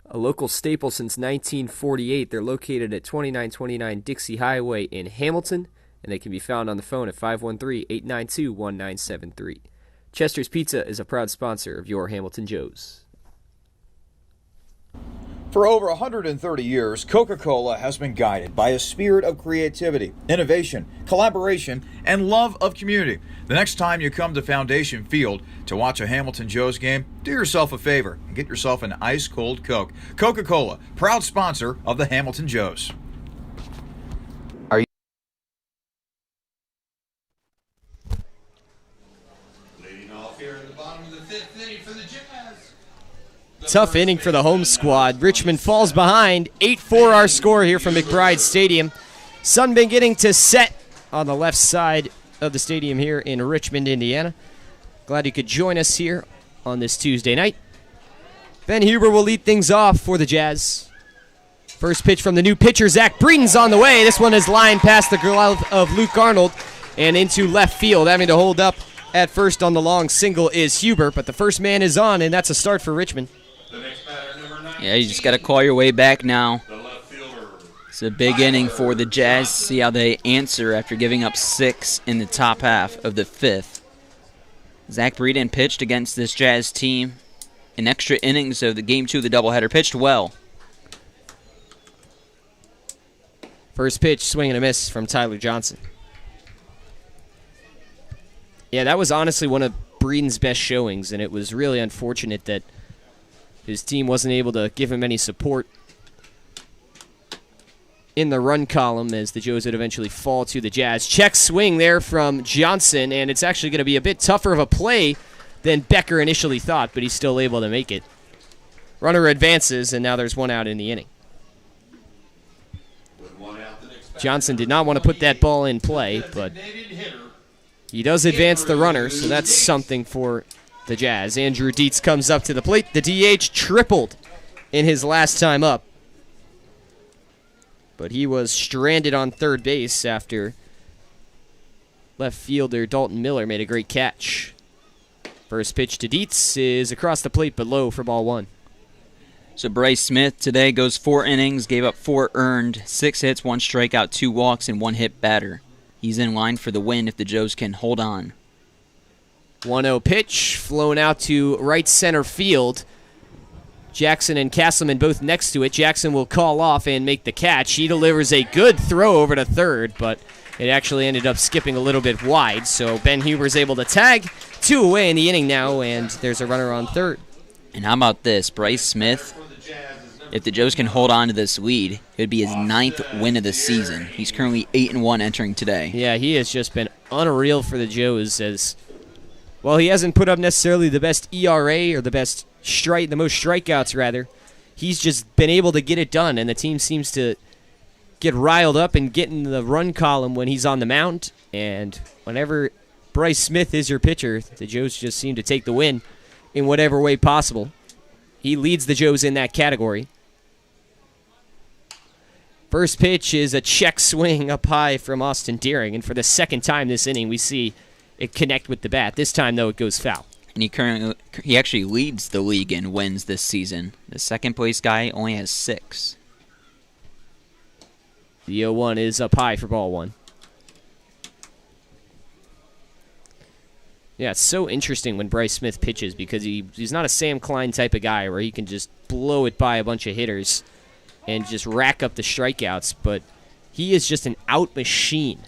A local staple since 1948, they're located at 2929 Dixie Highway in Hamilton, and they can be found on the phone at 513-892-1973. Chester's Pizza is a proud sponsor of your Hamilton Joes. For over 130 years, Coca-Cola has been guided by a spirit of creativity, innovation, collaboration, and love of community. The next time you come to Foundation Field to watch a Hamilton Joes game, do yourself a favor and get yourself an ice-cold Coke. Coca-Cola, proud sponsor of the Hamilton Joes. Leading off here in the bottom of the 5th inning for the Jazz. Tough inning for the home squad. Richmond falls behind. 8-4 our score here from McBride Stadium. Sun been getting to set on the left side of the stadium here in Richmond, Indiana. Glad you could join us here on this Tuesday night. Ben Huber will lead things off for the Jazz. First pitch from the new pitcher, Zach Breeden's on the way. This one is lined past the glove of Luke Arnold and into left field. Having to hold up at first on the long single is Huber, but the first man is on, and that's a start for Richmond. Yeah, you just got to claw your way back now. It's a big inning for the Jazz. See how they answer after giving up 6 in the top half of the 5th. Zach Breeden pitched against this Jazz team in extra innings of the Game 2 of the doubleheader. Pitched well. First pitch, swing and a miss from Tyler Johnson. Yeah, that was honestly one of Breeden's best showings, and it was really unfortunate that his team wasn't able to give him any support in the run column as the Joes would eventually fall to the Jazz. Check swing there from Johnson, and it's actually going to be a bit tougher of a play than Becker initially thought, but he's still able to make it. Runner advances, and now there's one out in the inning. Johnson did not want to put that ball in play, but he does advance the runner, so that's something for the Jazz. Andrew Dietz comes up to the plate. The DH tripled in his last time up, but he was stranded on third base after left fielder Dalton Miller made a great catch. First pitch to Dietz is across the plate but low for ball 1. So Bryce Smith today goes 4 innings, gave up 4 earned, 6 hits, 1 strikeout, 2 walks, and 1 hit batter. He's in line for the win if the Joes can hold on. 1-0 pitch, flown out to right center field. Jackson and Castleman both next to it. Jackson will call off and make the catch. He delivers a good throw over to third, but It actually ended up skipping a little bit wide, so Ben Huber's able to tag 2 away in the inning now, and there's a runner on third. And how about this? Bryce Smith, if the Joes can hold on to this lead, it would be his 9th win of the season. He's currently 8-1 entering today. Yeah, he has just been unreal for the Joes as, well, he hasn't put up necessarily the best ERA or the most strikeouts, rather. He's just been able to get it done, and the team seems to get riled up and get in the run column when he's on the mound. And whenever Bryce Smith is your pitcher, the Joes just seem to take the win in whatever way possible. He leads the Joes in that category. First pitch is a check swing up high from Austin Deering, and for the second time this inning we see it connect with the bat. This time, though, it goes foul. And he actually leads the league in wins this season. The second place guy only has 6. The 0-1 is up high for ball 1. Yeah, it's so interesting when Bryce Smith pitches because he's not a Sam Klein type of guy where he can just blow it by a bunch of hitters and just rack up the strikeouts, but he is just an out machine.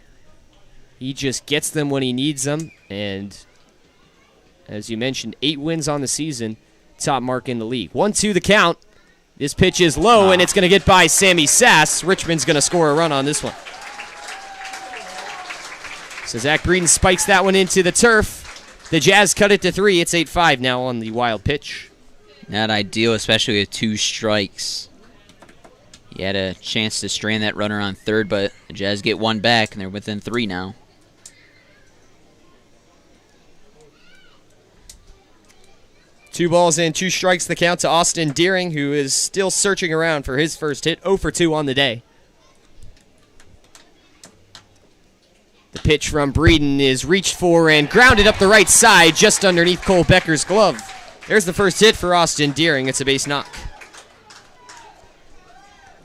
He just gets them when he needs them, and as you mentioned, 8 wins on the season, top mark in the league. 1-2 the count. This pitch is low, and it's going to get by Sammy Sass. Richmond's going to score a run on this one. So Zach Breeden spikes that one into the turf. The Jazz cut it to 3. It's 8-5 now on the wild pitch. Not ideal, especially with 2 strikes. He had a chance to strand that runner on third, but the Jazz get 1 back, and they're within 3 now. Two balls and 2 strikes the count to Austin Deering, who is still searching around for his first hit. 0 for 2 on the day. The pitch from Breeden is reached for and grounded up the right side just underneath Cole Becker's glove. There's the first hit for Austin Deering. It's a base knock.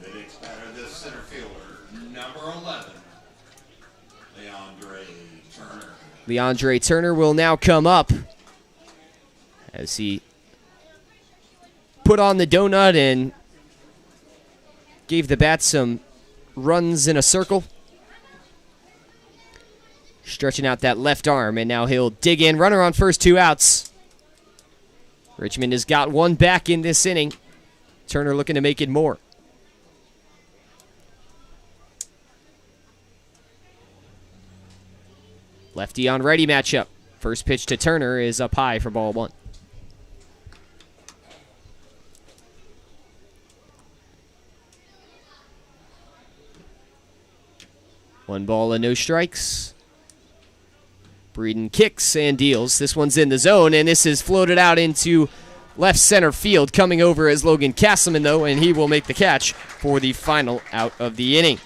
The next batter, the center fielder, number 11, Leandre Turner. Leandre Turner will now come up as he put on the donut and gave the bat some runs in a circle. Stretching out that left arm, and now he'll dig in. Runner on first, 2 outs. Richmond has got 1 back in this inning. Turner looking to make it more. Lefty on righty matchup. First pitch to Turner is up high for ball 1. One ball and no strikes. Breeden kicks and deals. This one's in the zone, and this is floated out into left center field. Coming over is Logan Castleman, though, and he will make the catch for the final out of the inning.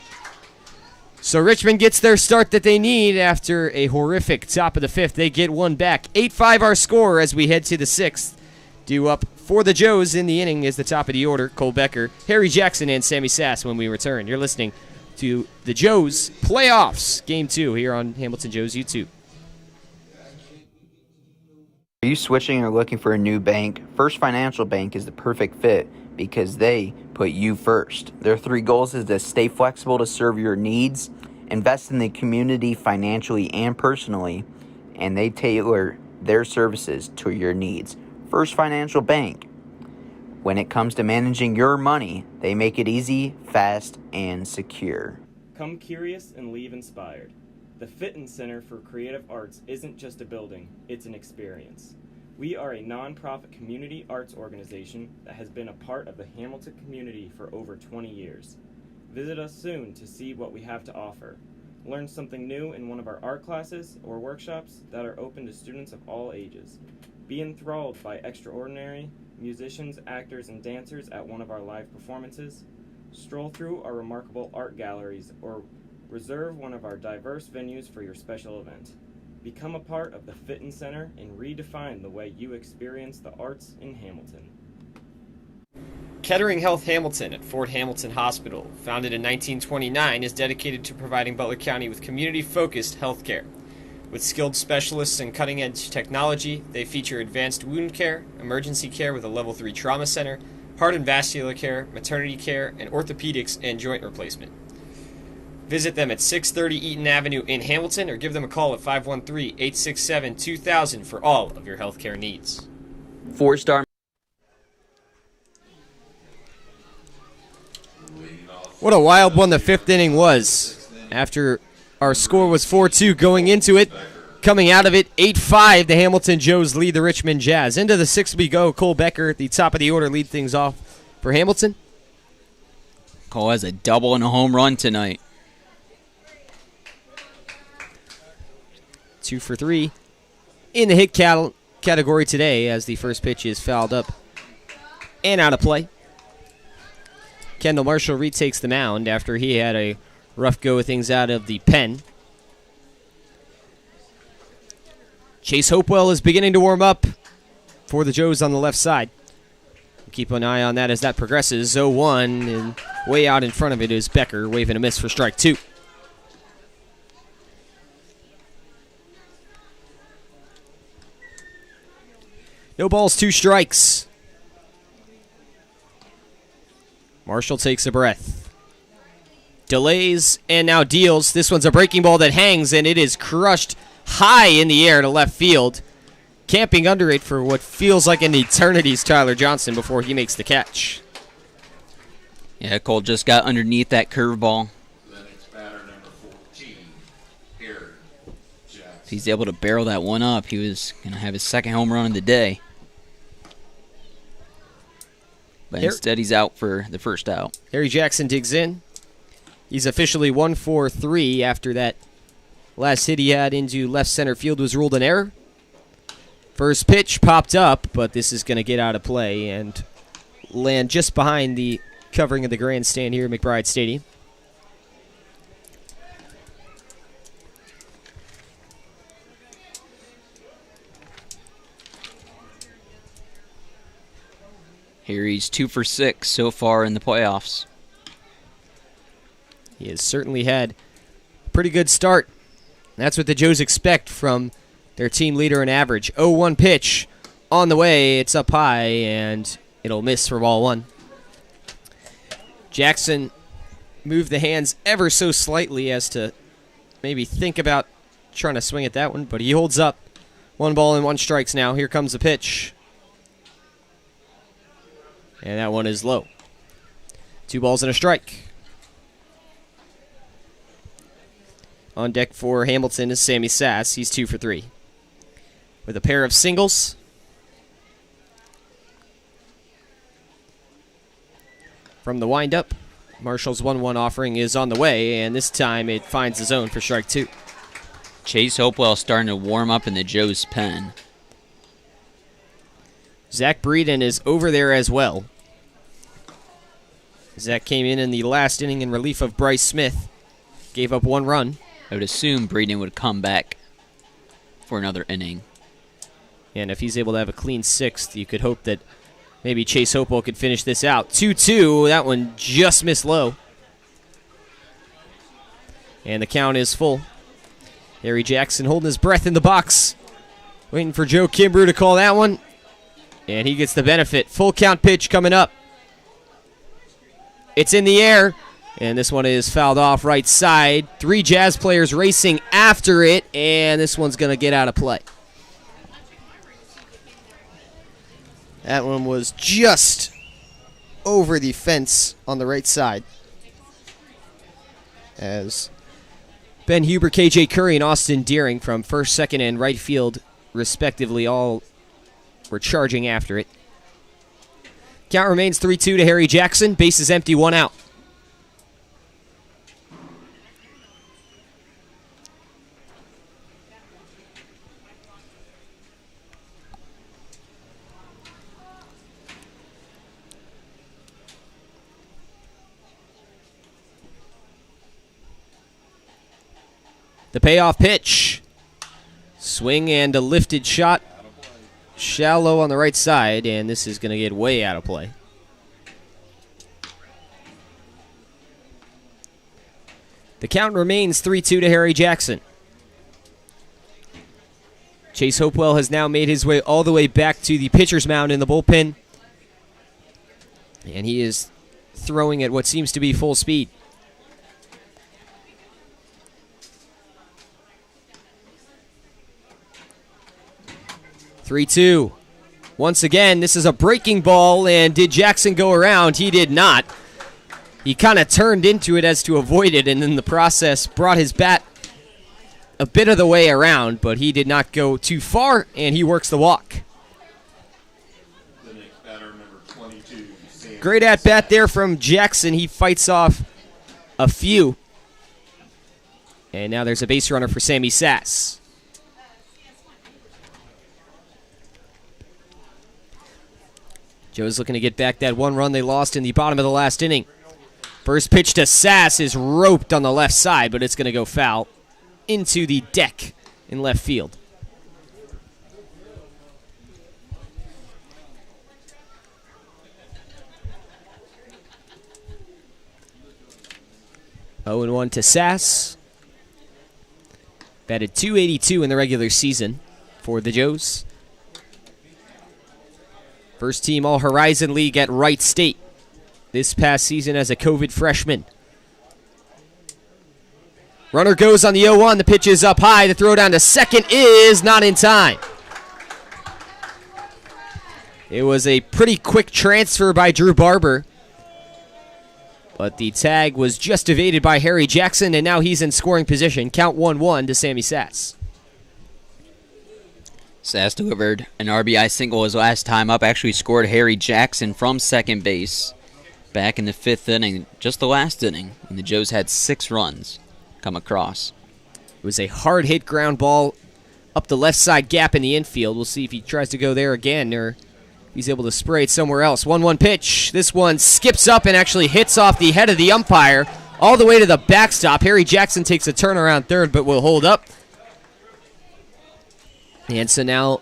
So Richmond gets their start that they need after a horrific top of the 5th. They get 1 back. 8-5 our score as we head to the 6th. Due up for the Joes in the inning is the top of the order, Cole Becker, Harry Jackson, and Sammy Sass when we return. You're listening to the Joes Playoffs, Game 2 here on Hamilton Joes YouTube. Are you switching or looking for a new bank? First Financial Bank is the perfect fit because they put you first. Their 3 goals is to stay flexible to serve your needs, invest in the community financially and personally, and they tailor their services to your needs. First Financial Bank. When it comes to managing your money, they make it easy, fast, and secure. Come curious and leave inspired. The Fitton Center for Creative Arts isn't just a building, it's an experience. We are a nonprofit community arts organization that has been a part of the Hamilton community for over 20 years. Visit us soon to see what we have to offer. Learn something new in one of our art classes or workshops that are open to students of all ages. Be enthralled by extraordinary musicians, actors, and dancers at one of our live performances. Stroll through our remarkable art galleries or reserve one of our diverse venues for your special event. Become a part of the Fitton Center and redefine the way you experience the arts in Hamilton. Kettering Health Hamilton at Fort Hamilton Hospital, founded in 1929, is dedicated to providing Butler County with community-focused health care. With skilled specialists and cutting-edge technology, they feature advanced wound care, emergency care with a Level 3 trauma center, heart and vascular care, maternity care, and orthopedics and joint replacement. Visit them at 630 Eaton Avenue in Hamilton or give them a call at 513-867-2000 for all of your healthcare needs. 4-star. What a wild one the fifth inning was. After our score was 4-2 going into it, coming out of it 8-5, the Hamilton Joes lead the Richmond Jazz. Into the sixth we go. Cole Becker at the top of the order lead things off for Hamilton. Cole has a double and a home run tonight. 2 for 3 in the hit category today as the first pitch is fouled up and out of play. Kendall Marshall retakes the mound after he had a rough go of things out of the pen. Chase Hopewell is beginning to warm up for the Joes on the left side. Keep an eye on that as that progresses. 0-1, and way out in front of it is Becker waving a miss for strike 2. No balls, 2 strikes. Marshall takes a breath. Delays and now deals. This one's a breaking ball that hangs, and it is crushed high in the air to left field. Camping under it for what feels like an eternity's Tyler Johnson before he makes the catch. Yeah, Cole just got underneath that curveball. If he's able to barrel that one up, he was going to have his second home run of the day. But instead, he's out for the first out. Harry Jackson digs in. He's officially 1 for 3 after that last hit he had into left center field was ruled an error. First pitch popped up, but this is going to get out of play and land just behind the covering of the grandstand here at McBride Stadium. Here he's 2 for 6 so far in the playoffs. He has certainly had a pretty good start. That's what the Joes expect from their team leader in average. 0-1 pitch on the way. It's up high, and it'll miss for ball 1. Jackson moved the hands ever so slightly as to maybe think about trying to swing at that one, but he holds up. 1 ball and 1 strikes now. Here comes the pitch. And that one is low. 2 balls and a strike. On deck for Hamilton is Sammy Sass. He's 2 for 3. With a pair of singles. From the windup, Marshall's 1-1 offering is on the way, and this time it finds the zone for strike 2. Chase Hopewell starting to warm up in the Joes' pen. Zach Breeden is over there as well. Zach came in the last inning in relief of Bryce Smith. Gave up 1 run. I would assume Breeden would come back for another inning. And if he's able to have a clean 6th, you could hope that maybe Chase Hopewell could finish this out. 2-2. That one just missed low. And the count is full. Harry Jackson holding his breath in the box. Waiting for Joe Kimbrough to call that one. And he gets the benefit. Full count pitch coming up. It's in the air. And this one is fouled off right side. 3 Jazz players racing after it. And this one's going to get out of play. That one was just over the fence on the right side. As Ben Huber, KJ Curry, and Austin Deering from first, second, and right field, respectively, all were charging after it. Count remains 3-2 to Harry Jackson. Bases empty, 1 out. The payoff pitch. Swing and a lifted shot. Shallow on the right side, and this is going to get way out of play. The count remains 3-2 to Harry Jackson. Chase Hopewell has now made his way all the way back to the pitcher's mound in the bullpen. And he is throwing at what seems to be full speed. 3-2. Once again, this is a breaking ball, and did Jackson go around? He did not. He kind of turned into it as to avoid it, and in the process brought his bat a bit of the way around, but he did not go too far, and he works the walk. The next batter, number 22, Sam. Great at-bat there from Jackson. He fights off a few. And now there's a base runner for Sammy Sass. Joe's looking to get back that one run they lost in the bottom of the last inning. First pitch to Sass is roped on the left side, but it's going to go foul into the deck in left field. Oh and 1 to Sass. Batted .282 in the regular season for the Joes. First team All-Horizon League at Wright State this past season as a COVID freshman. Runner goes on the 0-1. The pitch is up high. The throw down to second is not in time. It was a pretty quick transfer by Drew Barber, but the tag was just evaded by Harry Jackson, and now he's in scoring position. Count 1-1 to Sammy Sass. Sass delivered an RBI single his last time up. Actually scored Harry Jackson from second base back in the 5th inning, just the last inning, and the Joes had 6 runs come across. It was a hard-hit ground ball up the left side gap in the infield. We'll see if he tries to go there again or he's able to spray it somewhere else. 1-1 pitch. This one skips up and actually hits off the head of the umpire all the way to the backstop. Harry Jackson takes a turn around third but will hold up. And so now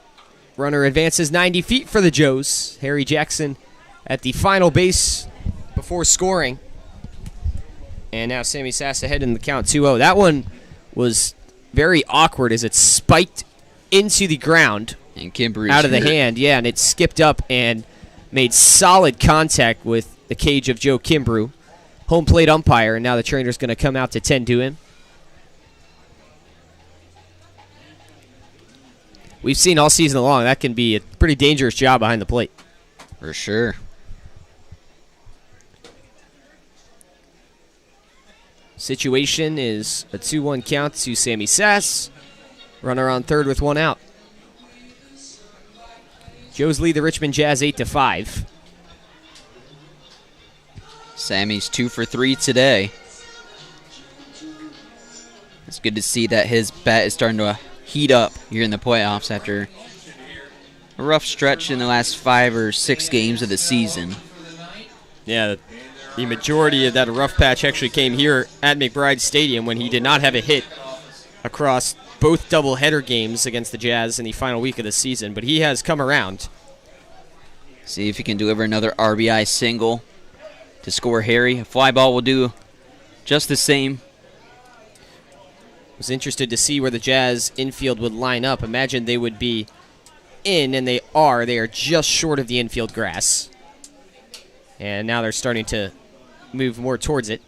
runner advances 90 feet for the Joes. Harry Jackson at the final base before scoring. And now Sammy Sass ahead in the count 2-0. That one was very awkward as it spiked into the ground. And Kimbrough's out of the hand, yeah, and it skipped up and made solid contact with the cage of Joe Kimbrough. Home plate umpire, and now the trainer's going to come out to tend to him. We've seen all season long that can be a pretty dangerous job behind the plate. For sure. Situation is a 2-1 count to Sammy Sass. Runner on third with 1 out. Joes lead the Richmond Jazz 8-5. Sammy's 2 for 3 today. It's good to see that his bat is starting to heat up here in the playoffs after a rough stretch in the last 5 or 6 games of the season. Yeah, the majority of that rough patch actually came here at McBride Stadium when he did not have a hit across both doubleheader games against the Jazz in the final week of the season, but he has come around. See if he can deliver another RBI single to score Harry. A fly ball will do just the same. Was interested to see where the Jazz infield would line up. Imagine they would be in, and they are. They are just short of the infield grass. And now they're starting to move more towards it.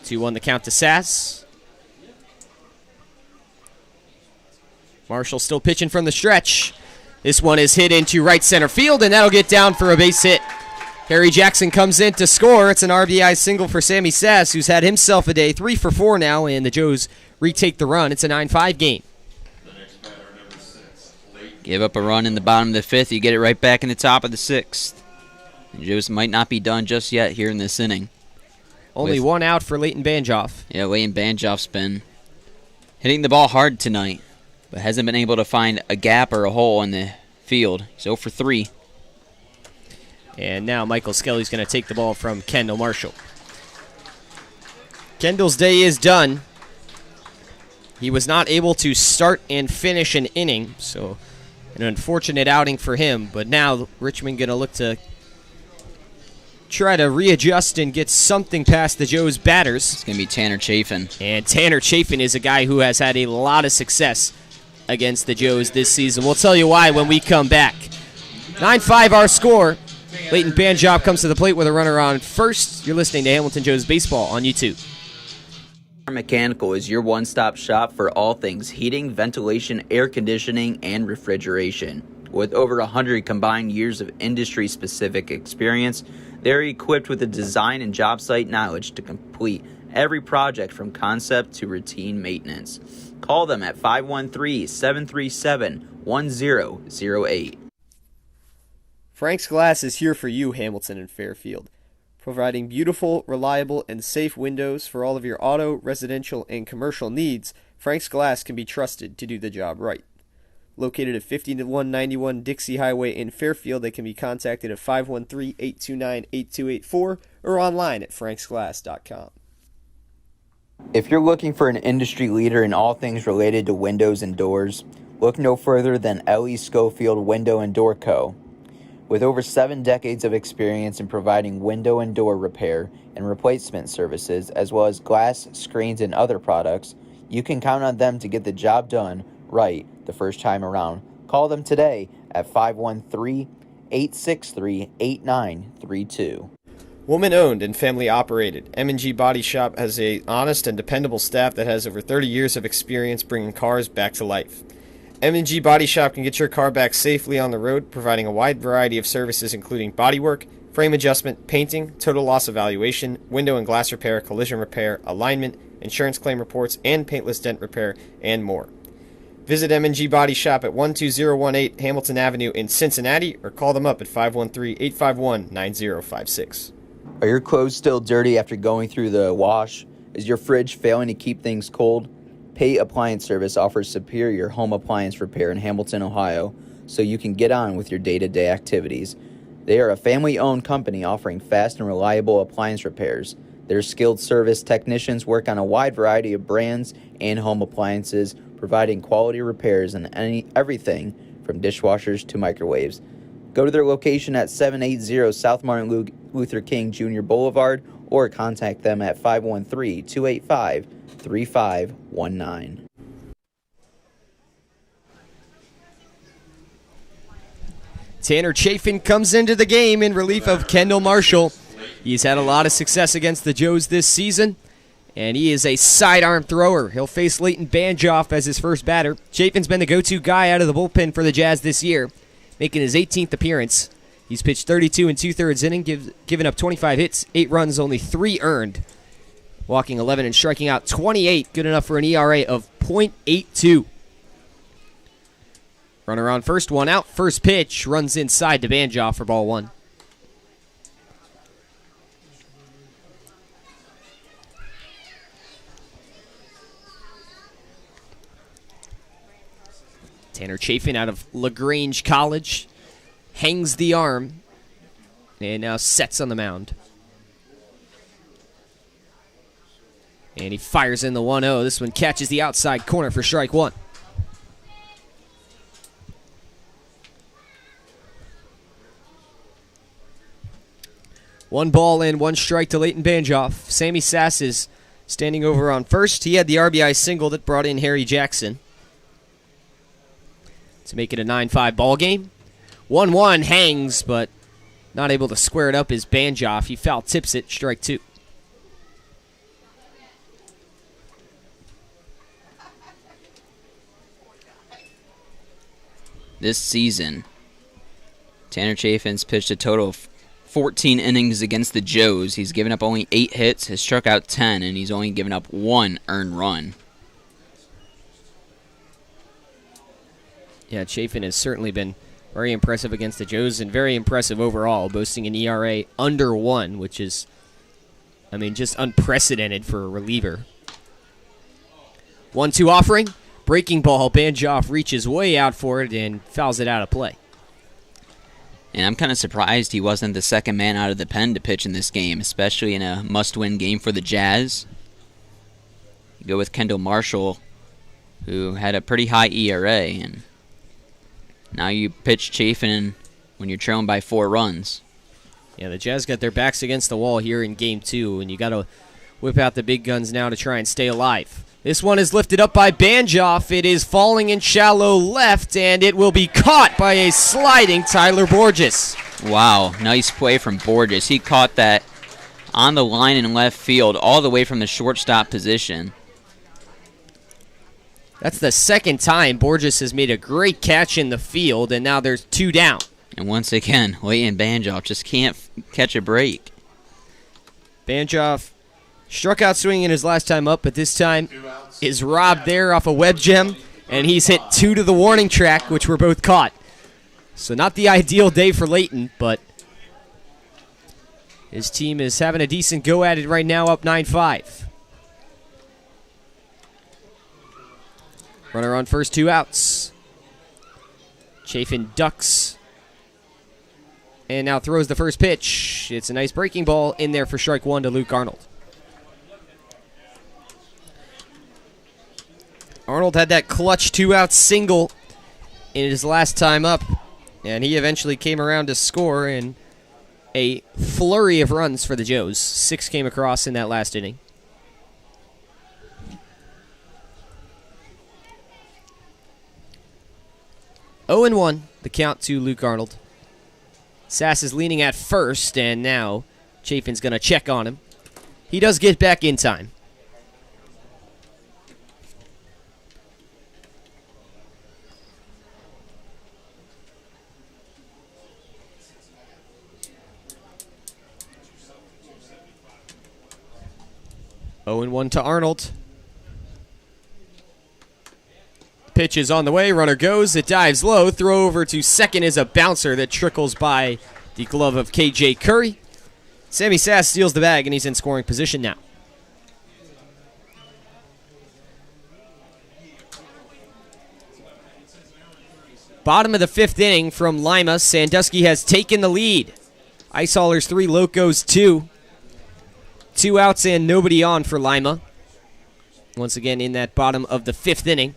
2-1 the count to Sass. Marshall still pitching from the stretch. This one is hit into right center field, and that'll get down for a base hit. Harry Jackson comes in to score. It's an RBI single for Sammy Sass, who's had himself a day. 3 for 4 now, and the Joes retake the run. It's a 9-5 game. Give up a run in the bottom of the 5th. You get it right back in the top of the 6th. The Joes might not be done just yet here in this inning. Only 1 out for Leighton Banjoff. Yeah, Leighton Banjoff's been hitting the ball hard tonight, but hasn't been able to find a gap or a hole in the field. He's 0 for 3. And now Michael Skelly's going to take the ball from Kendall Marshall. Kendall's day is done. He was not able to start and finish an inning, so an unfortunate outing for him. But now Richmond going to look to try to readjust and get something past the Joes batters. It's going to be Tanner Chafin. And Tanner Chafin is a guy who has had a lot of success against the Joes this season. We'll tell you why when we come back. 9-5 our score. Leighton Banjoff comes to the plate with a runner on first. You're listening to Hamilton Joes Baseball on YouTube. Mechanical is your one-stop shop for all things heating, ventilation, air conditioning, and refrigeration. With over 100 combined years of industry-specific experience, they're equipped with the design and job site knowledge to complete every project from concept to routine maintenance. Call them at 513-737-1008. Frank's Glass is here for you, Hamilton and Fairfield, providing beautiful, reliable, and safe windows for all of your auto, residential, and commercial needs. Frank's Glass can be trusted to do the job right. Located at 5191 Dixie Highway in Fairfield, they can be contacted at 513-829-8284 or online at franksglass.com. If you're looking for an industry leader in all things related to windows and doors, look no further than L.E. Schofield Window and Door Co. With over 7 decades of experience in providing window and door repair and replacement services, as well as glass, screens, and other products, you can count on them to get the job done right the first time around. Call them today at 513-863-8932. Woman-owned and family-operated, M&G Body Shop has a honest and dependable staff that has over 30 years of experience bringing cars back to life. M&G Body Shop can get your car back safely on the road, providing a wide variety of services including bodywork, frame adjustment, painting, total loss evaluation, window and glass repair, collision repair, alignment, insurance claim reports, and paintless dent repair, and more. Visit M&G Body Shop at 12018 Hamilton Avenue in Cincinnati or call them up at 513-851-9056. Are your clothes still dirty after going through the wash? Is your fridge failing to keep things cold? Pay Appliance Service offers superior home appliance repair in Hamilton, Ohio, so you can get on with your day-to-day activities. They are a family-owned company offering fast and reliable appliance repairs. Their skilled service technicians work on a wide variety of brands and home appliances, providing quality repairs on everything from dishwashers to microwaves. Go to their location at 780 South Martin Luther King Jr. Boulevard or contact them at 513-285-3519. Tanner Chafin comes into the game in relief of Kendall Marshall. He's had a lot of success against the Joes this season, and he is a sidearm thrower. He'll face Leighton Banjoff as his first batter. Chafin's been the go-to guy out of the bullpen for the Jazz this year, making his 18th appearance. He's pitched 32 and 2/3 innings, giving up 25 hits, 8 runs, only 3 earned, walking 11 and striking out 28, good enough for an ERA of .82. Runner on first, 1 out. First pitch runs inside to Banjoff for ball 1. Tanner Chafin out of LaGrange College hangs the arm and now sets on the mound. And he fires in the 1-0. This one catches the outside corner for strike 1. One ball and 1 strike to Leighton Banjoff. Sammy Sass is standing over on first. He had the RBI single that brought in Harry Jackson to make it a 9-5 ball game. 1-1 hangs, but not able to square it up is Banjoff. He foul tips it, strike 2. This season, Tanner Chafin's pitched a total of 14 innings against the Joes. He's given up only 8 hits, has struck out 10, and he's only given up 1 earned run. Yeah, Chafin has certainly been very impressive against the Joes and very impressive overall, boasting an ERA under 1, which is, just unprecedented for a reliever. 1-2 offering. Breaking ball. Banjoff reaches way out for it and fouls it out of play. And I'm kind of surprised he wasn't the second man out of the pen to pitch in this game, especially in a must-win game for the Jazz. You go with Kendall Marshall, who had a pretty high ERA, and now you pitch Chafin when you're trailing by 4 runs. Yeah, the Jazz got their backs against the wall here in Game 2, and you got to whip out the big guns now to try and stay alive. This one is lifted up by Banjoff. It is falling in shallow left, and it will be caught by a sliding Tyler Borges. Wow, nice play from Borges. He caught that on the line in left field, all the way from the shortstop position. That's the second time Borges has made a great catch in the field, and now there's 2 down. And once again, Leighton Banjoff just can't catch a break. Banjoff struck out swinging his last time up, but this time is robbed there off a web gem, and he's hit 2 to the warning track, which were both caught. So not the ideal day for Leighton, but his team is having a decent go at it right now, up 9-5. Runner on first, 2 outs. Chafin ducks and now throws the first pitch. It's a nice breaking ball in there for strike 1 to Luke Arnold. Arnold had that clutch 2-out single in his last time up, and he eventually came around to score in a flurry of runs for the Joes. 6 came across in that last inning. Oh and 1, the count to Luke Arnold. Sass is leaning at first, and now Chafin's going to check on him. He does get back in time. Oh and 1 to Arnold. Pitch is on the way. Runner goes. It dives low. Throw over to second is a bouncer that trickles by the glove of K.J. Curry. Sammy Sass steals the bag, and he's in scoring position now. Bottom of the 5th inning from Lima. Sandusky has taken the lead. Ice Haulers 3, Locos 2. 2 outs and nobody on for Lima. Once again in that bottom of the 5th inning.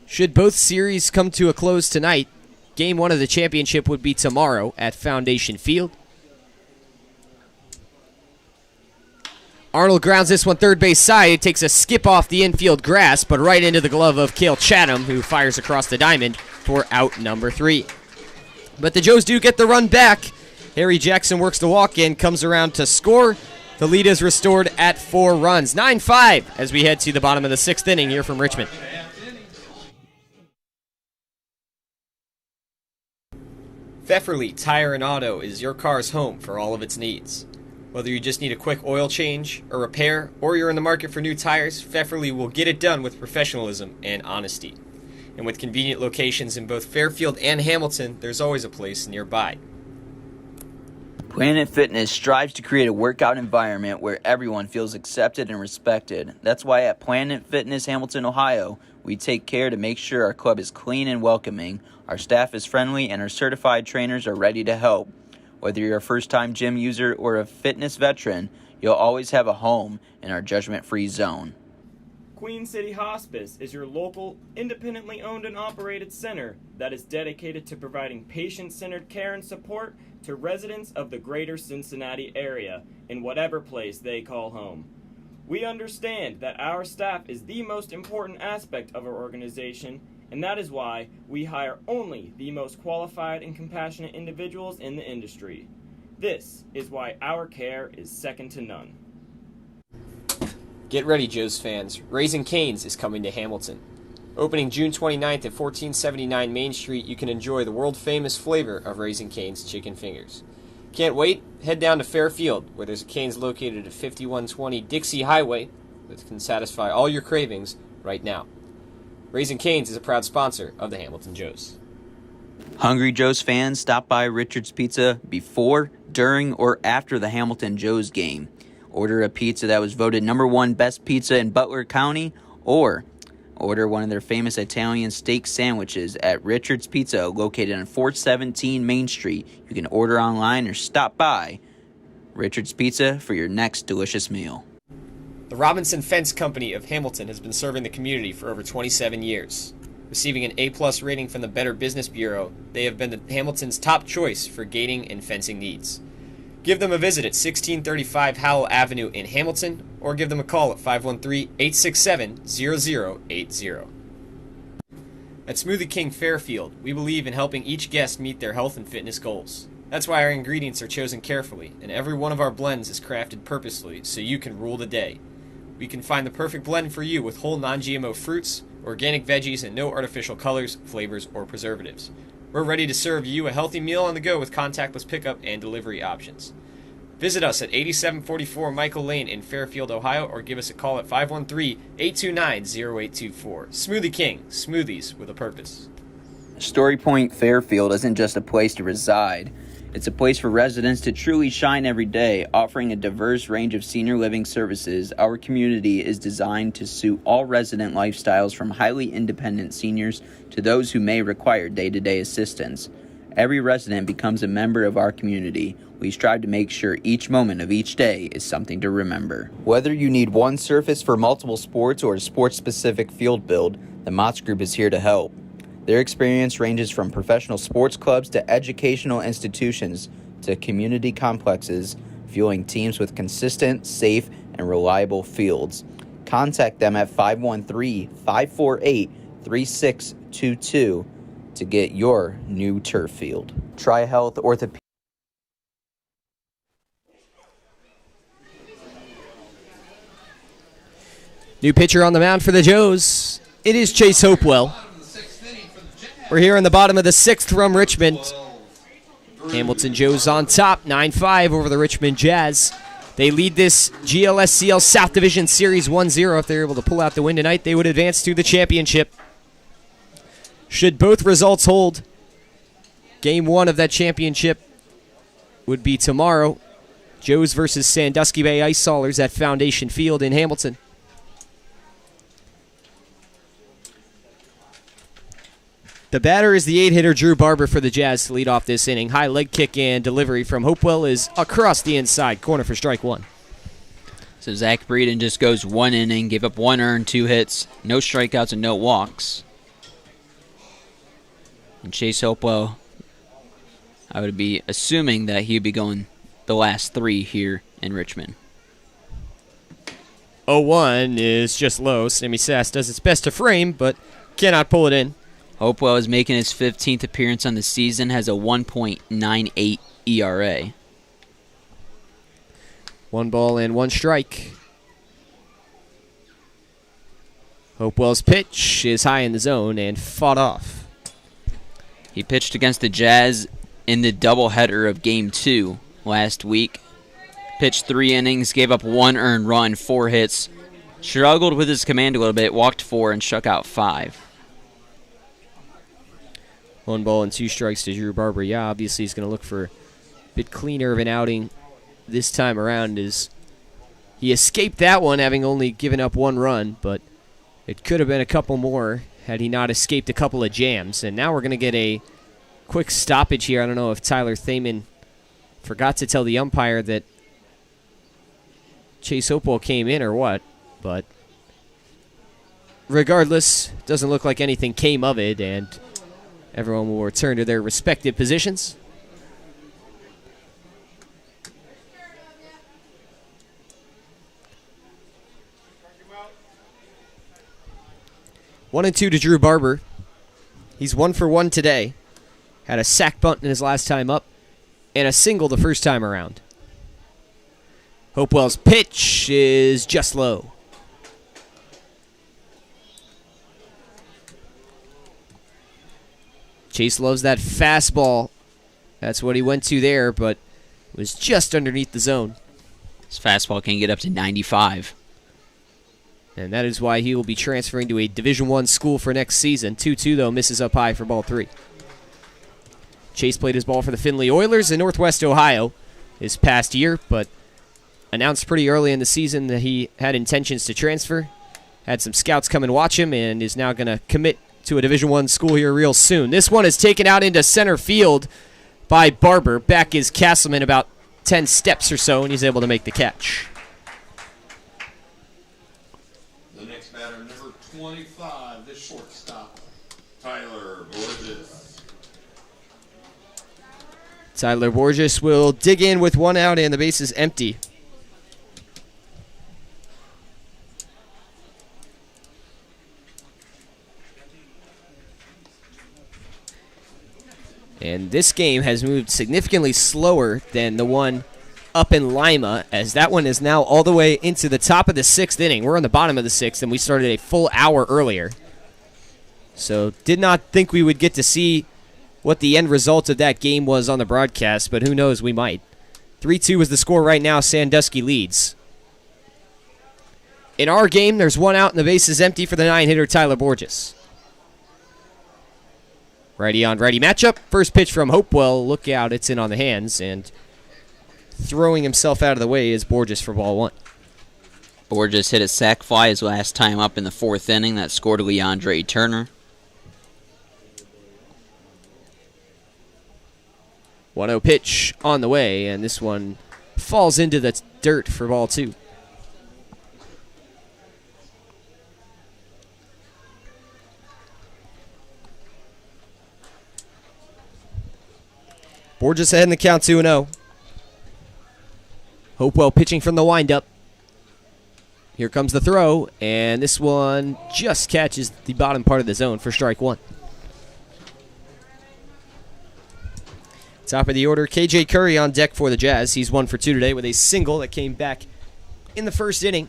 Should both series come to a close tonight, Game 1 of the championship would be tomorrow at Foundation Field. Arnold grounds this one third base side. It takes a skip off the infield grass, but right into the glove of Cale Chatham, who fires across the diamond for out number 3. But the Joes do get the run back. Harry Jackson works the walk in, comes around to score. The lead is restored at 4 runs. 9-5 as we head to the bottom of the 6th inning here from Richmond. Pfefferly Tire and Auto is your car's home for all of its needs. Whether you just need a quick oil change, a repair, or you're in the market for new tires, Pfefferly will get it done with professionalism and honesty. And with convenient locations in both Fairfield and Hamilton, there's always a place nearby. Planet Fitness strives to create a workout environment where everyone feels accepted and respected. That's why at Planet Fitness Hamilton, Ohio, we take care to make sure our club is clean and welcoming, our staff is friendly, and our certified trainers are ready to help. Whether you're a first-time gym user or a fitness veteran, you'll always have a home in our judgment-free zone. Queen City Hospice is your local, independently owned and operated center that is dedicated to providing patient-centered care and support to residents of the greater Cincinnati area in whatever place they call home. We understand that our staff is the most important aspect of our organization, and that is why we hire only the most qualified and compassionate individuals in the industry. This is why our care is second to none. Get ready, Joes fans. Raising Cane's is coming to Hamilton. Opening June 29th at 1479 Main Street, you can enjoy the world-famous flavor of Raising Cane's chicken fingers. Can't wait? Head down to Fairfield, where there's a Cane's located at 5120 Dixie Highway that can satisfy all your cravings right now. Raising Cane's is a proud sponsor of the Hamilton Joes. Hungry Joes fans, stop by Richard's Pizza before, during, or after the Hamilton Joes game. Order a pizza that was voted #1 best pizza in Butler County, or order one of their famous Italian steak sandwiches at Richard's Pizza, located on 417 Main Street. You can order online or stop by Richard's Pizza for your next delicious meal. The Robinson Fence Company of Hamilton has been serving the community for over 27 years. Receiving an A+ rating from the Better Business Bureau, they have been Hamilton's top choice for gating and fencing needs. Give them a visit at 1635 Howell Avenue in Hamilton, or give them a call at 513-867-0080. At Smoothie King Fairfield, we believe in helping each guest meet their health and fitness goals. That's why our ingredients are chosen carefully, and every one of our blends is crafted purposely so you can rule the day. We can find the perfect blend for you with whole non-GMO fruits, organic veggies, and no artificial colors, flavors, or preservatives. We're ready to serve you a healthy meal on the go with contactless pickup and delivery options. Visit us at 8744 Michael Lane in Fairfield, Ohio, or give us a call at 513-829-0824. Smoothie King, smoothies with a purpose. Story Point Fairfield isn't just a place to reside. It's a place for residents to truly shine every day, offering a diverse range of senior living services. Our community is designed to suit all resident lifestyles, from highly independent seniors to those who may require day-to-day assistance. Every resident becomes a member of our community. We strive to make sure each moment of each day is something to remember. Whether you need one surface for multiple sports or a sports-specific field build, the Motts Group is here to help. Their experience ranges from professional sports clubs to educational institutions to community complexes, fueling teams with consistent, safe, and reliable fields. Contact them at 513-548-3622 to get your new turf field. Tri-Health Orthopedic. New pitcher on the mound for the Joes. It is Chase Hopewell. We're here in the bottom of the 6th from Richmond. Hamilton Joes on top, 9-5 over the Richmond Jazz. They lead this GLSCL South Division Series 1-0. If they're able to pull out the win tonight, they would advance to the championship. Should both results hold, Game 1 of that championship would be tomorrow. Joes versus Sandusky Bay Ice Haulers at Foundation Field in Hamilton. The batter is the 8-hitter Drew Barber for the Jazz to lead off this inning. High leg kick and delivery from Hopewell is across the inside corner for strike one. So Zach Breeden just goes 1 inning, gave up 1 earned, 2 hits, no strikeouts, and no walks. And Chase Hopewell, I would be assuming that he'd be going the last 3 here in Richmond. 0-1 is just low. Sammy Sass does its best to frame, but cannot pull it in. Hopewell is making his 15th appearance on the season, has a 1.98 ERA. 1 ball and 1 strike. Hopewell's pitch is high in the zone and fought off. He pitched against the Jazz in the doubleheader of Game 2 last week. Pitched 3 innings, gave up 1 earned run, 4 hits. Struggled with his command a little bit, walked 4 and struck out 5. 1 ball and 2 strikes to Drew Barber. Yeah, obviously he's going to look for a bit cleaner of an outing this time around. As he escaped that one, having only given up 1 run, but it could have been a couple more had he not escaped a couple of jams. And now we're going to get a quick stoppage here. I don't know if Tyler Thaman forgot to tell the umpire that Chase Hopewell came in or what, but regardless, doesn't look like anything came of it, and everyone will return to their respective positions. One and 2 to Drew Barber. He's 1 for 1 today. Had a sac bunt in his last time up and a single the first time around. Hopewell's pitch is just low. Chase loves that fastball. That's what he went to there, but it was just underneath the zone. His fastball can get up to 95. And that is why he will be transferring to a Division I school for next season. 2-2, though, misses up high for ball 3. Chase played his ball for the Findlay Oilers in Northwest Ohio this past year, but announced pretty early in the season that he had intentions to transfer. Had some scouts come and watch him, and is now going to commit to a Division I school here real soon. This one is taken out into center field by Barber. Back is Castleman about 10 steps or so, and he's able to make the catch. The next batter, number 25, the shortstop, Tyler Borges. Tyler Borges will dig in with 1 out and the base is empty. And this game has moved significantly slower than the one up in Lima, as that one is now all the way into the top of the 6th inning. We're on the bottom of the 6th, and we started a full hour earlier. So did not think we would get to see what the end result of that game was on the broadcast, but who knows, we might. 3-2 is the score right now. Sandusky leads. In our game, there's one out and the base is empty for the 9-hitter Tyler Borges. Righty on righty matchup. First pitch from Hopewell. Look out, it's in on the hands, and throwing himself out of the way is Borges for ball 1. Borges hit a sac fly his last time up in the 4th inning. That scored Leandre Turner. 1-0 pitch on the way, and this one falls into the dirt for ball 2. Borges ahead in the count 2-0. Hopewell pitching from the windup. Here comes the throw, and this one just catches the bottom part of the zone for strike 1. Top of the order, KJ Curry on deck for the Jazz. He's 1 for 2 today with a single that came back in the 1st inning.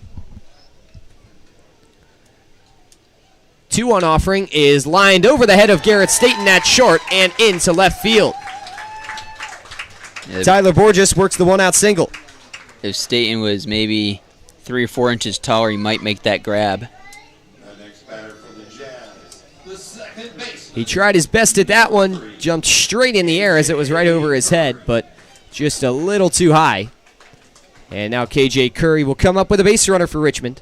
2-1 offering is lined over the head of Garrett Staten at short and into left field. Tyler Borges works the 1-out single. If Staten was maybe 3 or 4 inches taller, he might make that grab. The next batter for the Jazz, the second baseman. He tried his best at that one, jumped straight in the air as it was right over his head, but just a little too high. And now KJ Curry will come up with a base runner for Richmond.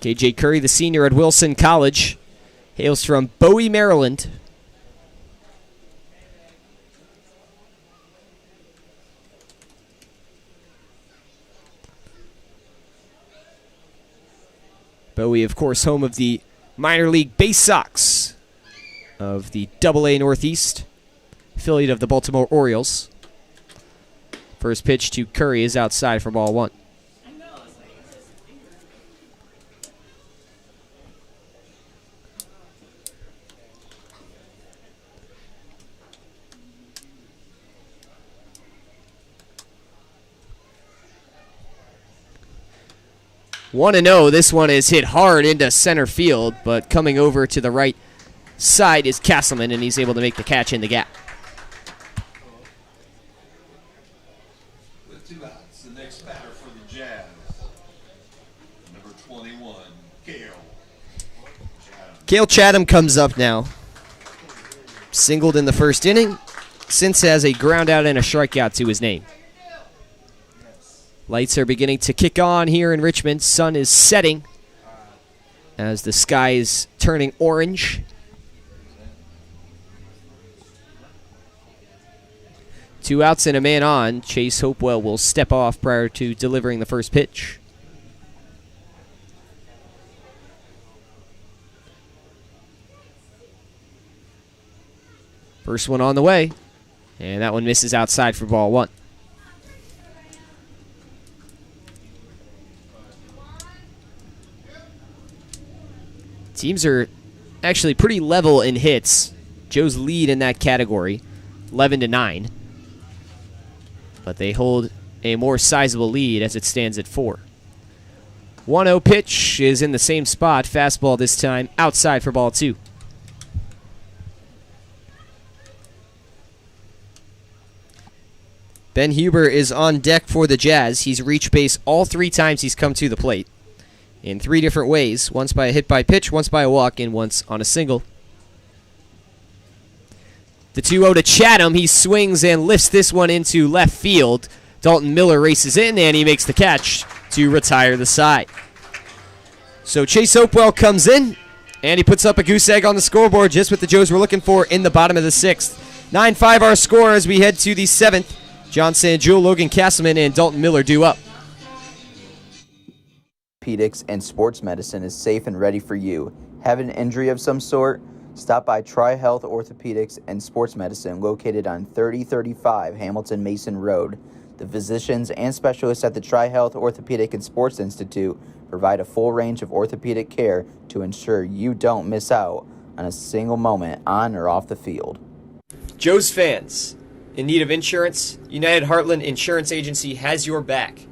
KJ Curry, the senior at Wilson College, hails from Bowie, Maryland. Bowie, of course, home of the minor league Base Sox of the AA Northeast, affiliate of the Baltimore Orioles. First pitch to Curry is outside for ball 1. One and 0. This one is hit hard into center field, but coming over to the right side is Castleman, and he's able to make the catch in the gap. With 2 outs, the next batter for the Jazz, number 21, Cale Chatham. Cale Chatham comes up now. Singled in the 1st inning. Since has a ground out and a strikeout to his name. Lights are beginning to kick on here in Richmond. Sun is setting as the sky is turning orange. 2 outs and a man on. Chase Hopewell will step off prior to delivering the first pitch. First one on the way, and that one misses outside for ball 1. Teams are actually pretty level in hits. Joe's lead in that category, 11-9. But they hold a more sizable lead as it stands at 4. 1-0 pitch is in the same spot. Fastball this time outside for ball 2. Ben Huber is on deck for the Jazz. He's reached base all 3 times he's come to the plate. In 3 different ways. Once by a hit by pitch, once by a walk, and once on a single. The 2-0 to Chatham. He swings and lifts this one into left field. Dalton Miller races in, and he makes the catch to retire the side. So Chase Hopewell comes in, and he puts up a goose egg on the scoreboard, just what the Joes were looking for in the bottom of the 6th. 9-5 our score as we head to the 7th. John Sanjul, Logan Castleman, and Dalton Miller due up. Orthopedics and sports medicine is safe and ready for you. Have an injury of some sort? Stop by Tri-Health Orthopedics and Sports Medicine located on 3035 Hamilton Mason Road. The physicians and specialists at the Tri-Health Orthopedic and Sports Institute provide a full range of orthopedic care to ensure you don't miss out on a single moment on or off the field. Joe's fans, in need of insurance, United Heartland Insurance Agency has your back.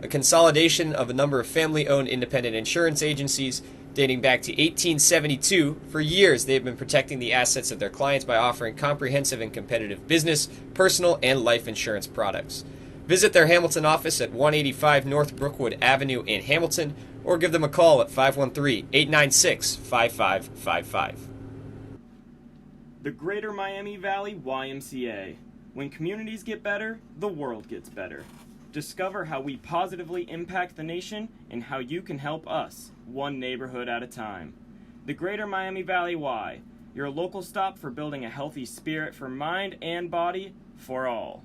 A consolidation of a number of family-owned independent insurance agencies dating back to 1872. For years, they've been protecting the assets of their clients by offering comprehensive and competitive business, personal, and life insurance products. Visit their Hamilton office at 185 North Brookwood Avenue in Hamilton, or give them a call at 513-896-5555. The Greater Miami Valley YMCA. When communities get better, the world gets better. Discover how we positively impact the nation and how you can help us, one neighborhood at a time. The Greater Miami Valley Y, your local stop for building a healthy spirit for mind and body for all.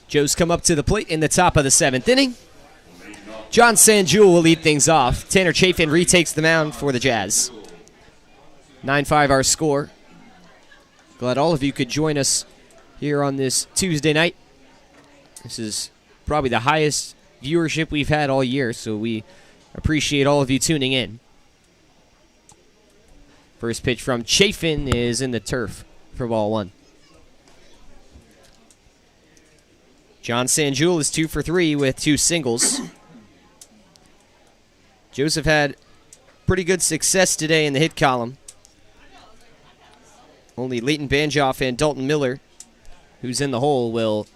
Joe's come up to the plate in the top of the 7th inning. John Sanjul will lead things off. Tanner Chafin retakes the mound for the Jazz. 9-5 our score. Glad all of you could join us here on this Tuesday night. This is probably the highest viewership we've had all year, so we appreciate all of you tuning in. First pitch from Chafin is in the turf for ball 1. John Sanjul is 2 for 3 with 2 singles. Joseph had pretty good success today in the hit column. Only Leighton Banjoff and Dalton Miller, who's in the hole, will,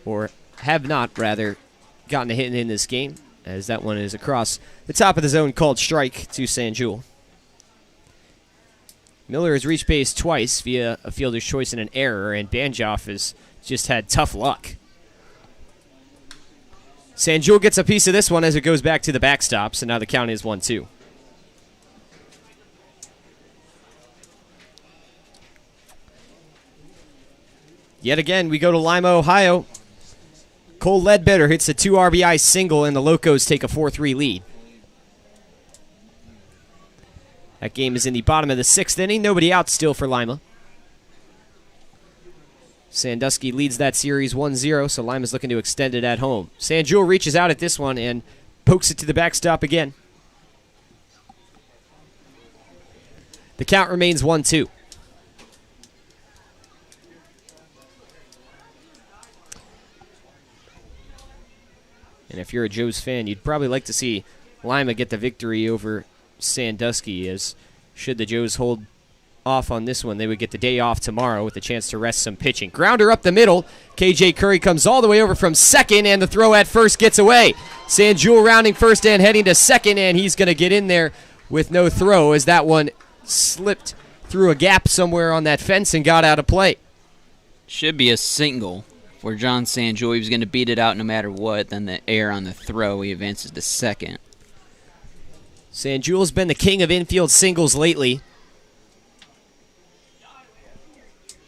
or have not, rather, gotten a hit in this game, as that one is across the top of the zone, called strike to Sanjul. Miller has reached base twice via a fielder's choice and an error, and Banjoff has just had tough luck. Sanjul gets a piece of this one as it goes back to the backstop, so now the count is 1-2. Yet again, we go to Lima, Ohio. Cole Ledbetter hits a 2 RBI single, and the Locos take a 4-3 lead. That game is in the bottom of the 6th inning. Nobody out still for Lima. Sandusky leads that series 1-0, so Lima's looking to extend it at home. Sanjul reaches out at this one and pokes it to the backstop again. The count remains 1-2. And if you're a Joe's fan, you'd probably like to see Lima get the victory over Sandusky, as should the Joes hold off on this one, they would get the day off tomorrow with a chance to rest some pitching. Grounder up the middle. KJ Curry comes all the way over from second, and the throw at first gets away. Sanjul rounding first and heading to second, and he's going to get in there with no throw as that one slipped through a gap somewhere on that fence and got out of play. Should be a single for John Sanjul. He was going to beat it out no matter what. Then the error on the throw, he advances to second. Sanjul's been the king of infield singles lately.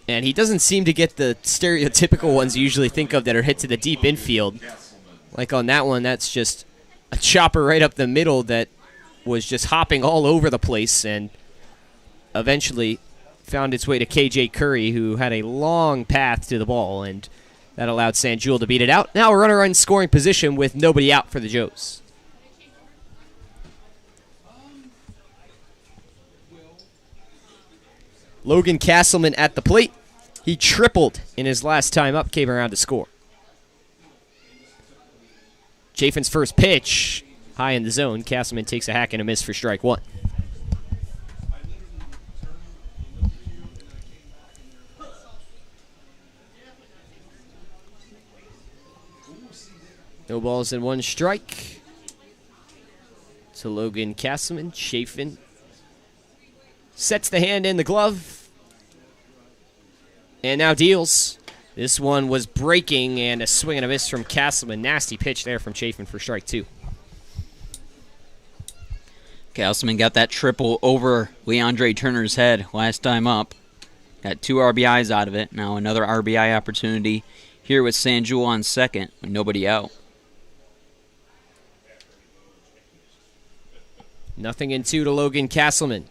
And he doesn't seem to get the stereotypical ones you usually think of that are hit to the deep infield. Like on that one, that's just a chopper right up the middle that was just hopping all over the place and eventually found its way to KJ Curry, who had a long path to the ball, and that allowed Sanjul to beat it out. Now a runner in scoring position with nobody out for the Joes. Logan Castleman at the plate. He tripled in his last time up, came around to score. Chafin's first pitch, high in the zone. Castleman takes a hack and a miss for strike 1. No balls and 1 strike to Logan Castleman. Chafin Sets the hand in the glove. And now deals. This one was breaking, and a swing and a miss from Castleman. Nasty pitch there from Chafin for strike 2. Castleman got that triple over Leandre Turner's head last time up. Got 2 RBIs out of it. Now another RBI opportunity here with Sanjul on second with nobody out. 0-2 to Logan Castleman.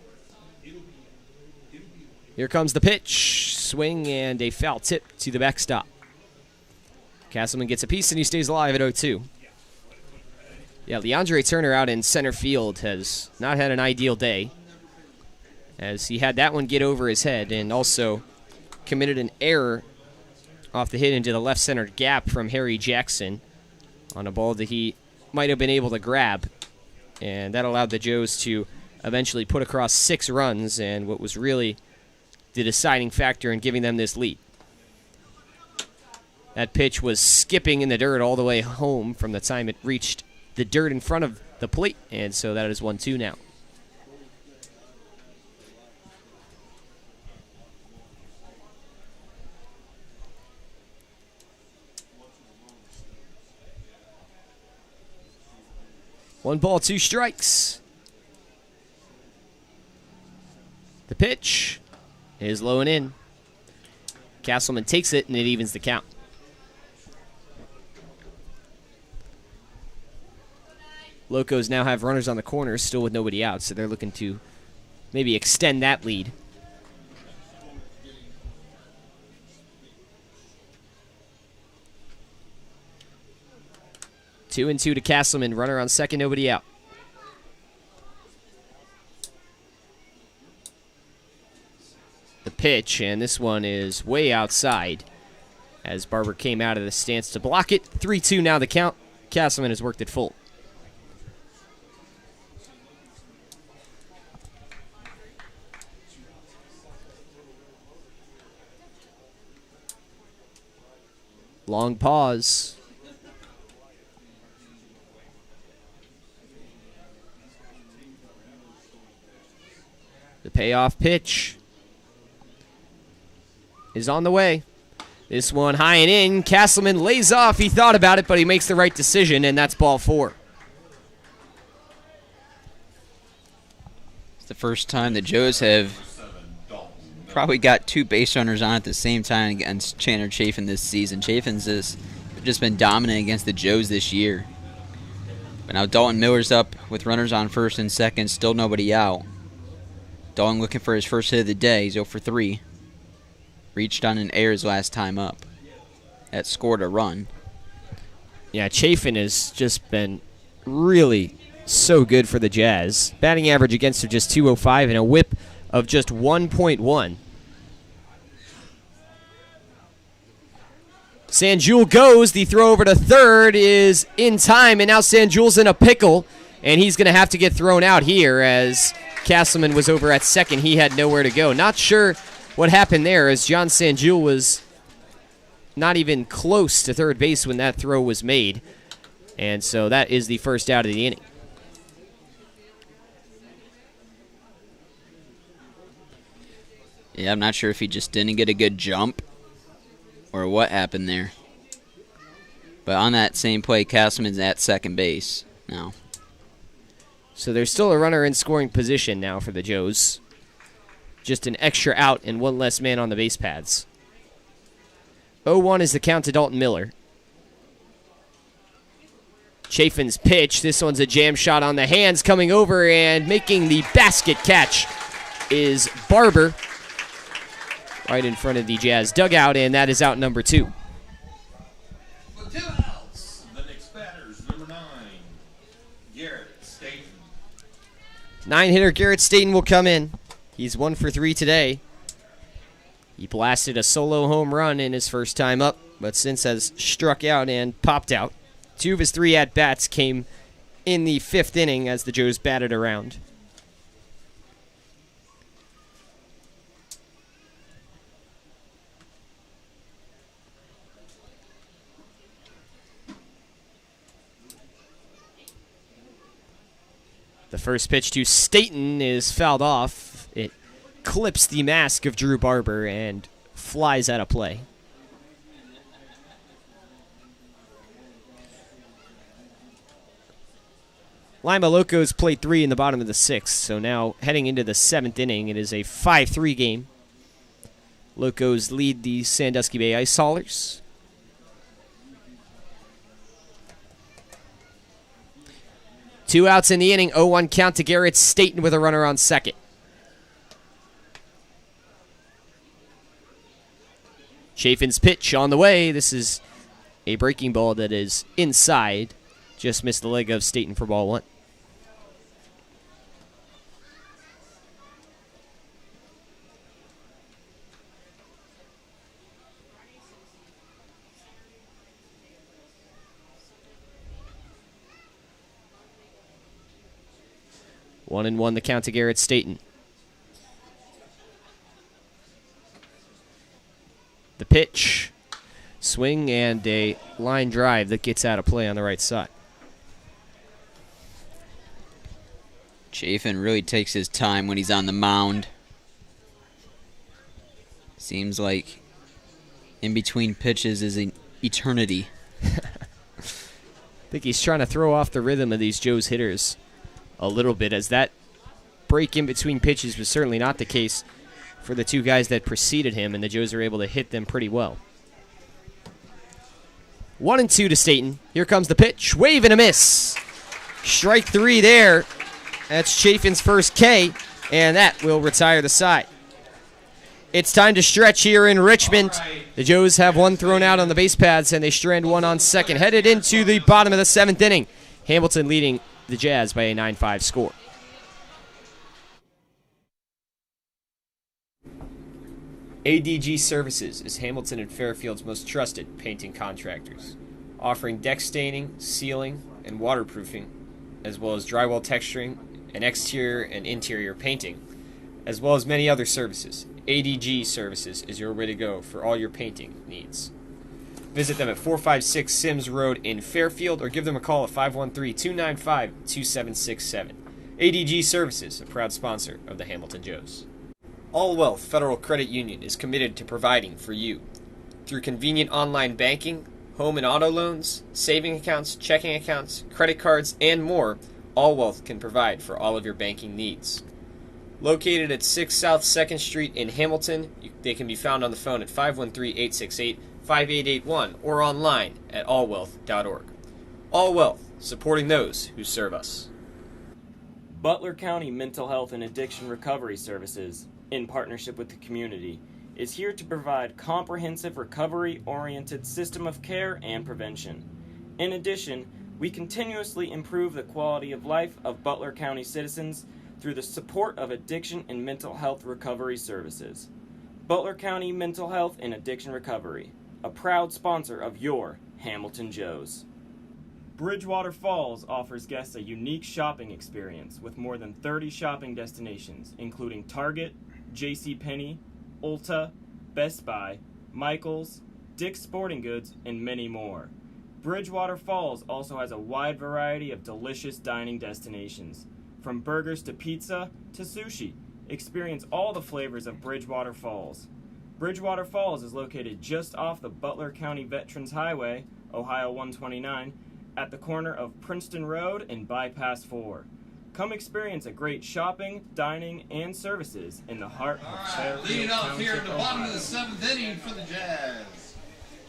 Here comes the pitch. Swing and a foul tip to the backstop. Castleman gets a piece and he stays alive at 0-2. Yeah, Leandre Turner out in center field has not had an ideal day, as he had that one get over his head and also committed an error off the hit into the left center gap from Harry Jackson on a ball that he might have been able to grab. And that allowed the Joes to eventually put across 6 runs, and what was really the deciding factor in giving them this lead. That pitch was skipping in the dirt all the way home from the time it reached the dirt in front of the plate, and so that is 1-2 now. One ball, 2 strikes. The pitch is low and in. Castleman takes it, and it evens the count. Locos now have runners on the corners, still with nobody out, so they're looking to maybe extend that lead. Two and 2 to Castleman, runner on second, nobody out. The pitch, and this one is way outside as Barber came out of the stance to block it. 3-2 now the count. Castleman has worked it full. Long pause. The payoff pitch is on the way. This one high and in. Castleman lays off. He thought about it, but he makes the right decision, and that's ball 4. It's the first time the Joes have probably got 2 base runners on at the same time against Chandler Chafin this season. Chafin's just been dominant against the Joes this year. But now Dalton Miller's up with runners on first and second, still nobody out. Dalton looking for his first hit of the day. He's 0 for 3. Reached on an error his last time up. That scored a run. Yeah, Chafin has just been really so good for the Jazz. Batting average against him just .205 and a whip of just 1.1. Sanjul goes. The throw over to third is in time, and now Sanjul's in a pickle, and he's going to have to get thrown out here as Castleman was over at second. He had nowhere to go. Not sure what happened there, as John Sanjul was not even close to third base when that throw was made. And so that is the first out of the inning. Yeah, I'm not sure if he just didn't get a good jump or what happened there. But on that same play, Castleman's at second base now. So there's still a runner in scoring position now for the Joes. Just an extra out and one less man on the base paths. 0-1 is the count to Dalton Miller. Chafin's pitch. This one's a jam shot on the hands, coming over and making the basket catch is Barber. Right in front of the Jazz dugout, and that is out number 2. For 2 outs, the next batter's number 9, Garrett Staten. 9-hitter Garrett Staten will come in. He's 1 for 3 today. He blasted a solo home run in his first time up, but since has struck out and popped out. 2 of his 3 at-bats came in the 5th inning as the Joes batted around. The first pitch to Staten is fouled off. It clips the mask of Drew Barber and flies out of play. Lima Locos played 3 in the bottom of the 6th, so now heading into the 7th inning, it is a 5-3 game. Locos lead the Sandusky Bay Ice Haulers. Two outs in the inning, 0-1 count to Garrett Staten with a runner on second. Chafin's pitch on the way. This is a breaking ball that is inside. Just missed the leg of Staten for ball 1. One and one the count to Garrett Staten. The pitch, swing, and a line drive that gets out of play on the right side. Chafin really takes his time when he's on the mound. Seems like in between pitches is an eternity. I think he's trying to throw off the rhythm of these Joe's hitters a little bit, as that break in between pitches was certainly not the case for the two guys that preceded him, and the Joes are able to hit them pretty well. 1-2 to Staten. Here comes the pitch. Wave and a miss. Strike 3 there. That's Chafin's first K, and that will retire the side. It's time to stretch here in Richmond. The Joes have one thrown out on the base paths, and they strand one on second. Headed into the bottom of the 7th inning. Hamilton leading the Jazz by a 9-5 score. ADG Services is Hamilton and Fairfield's most trusted painting contractors, offering deck staining, sealing, and waterproofing, as well as drywall texturing and exterior and interior painting, as well as many other services. ADG Services is your way to go for all your painting needs. Visit them at 456 Sims Road in Fairfield, or give them a call at 513-295-2767. ADG Services, a proud sponsor of the Hamilton Joes. All Wealth Federal Credit Union is committed to providing for you. Through convenient online banking, home and auto loans, saving accounts, checking accounts, credit cards, and more, All Wealth can provide for all of your banking needs. Located at 6 South 2nd Street in Hamilton, they can be found on the phone at 513-868-5881 or online at allwealth.org. All Wealth, supporting those who serve us. Butler County Mental Health and Addiction Recovery Services, in partnership with the community, is here to provide comprehensive recovery-oriented system of care and prevention. In addition, we continuously improve the quality of life of Butler County citizens through the support of addiction and mental health recovery services. Butler County Mental Health and Addiction Recovery, a proud sponsor of your Hamilton Joes. Bridgewater Falls offers guests a unique shopping experience with more than 30 shopping destinations, including Target, JCPenney, Ulta, Best Buy, Michaels, Dick's Sporting Goods, and many more. Bridgewater Falls also has a wide variety of delicious dining destinations. From burgers to pizza to sushi, experience all the flavors of Bridgewater Falls. Bridgewater Falls is located just off the Butler County Veterans Highway, Ohio 129, at the corner of Princeton Road and Bypass 4. Come experience a great shopping, dining, and services in the heart of Fairfield Leading off Township, here in the bottom of Ohio. the 7th inning for the Jazz.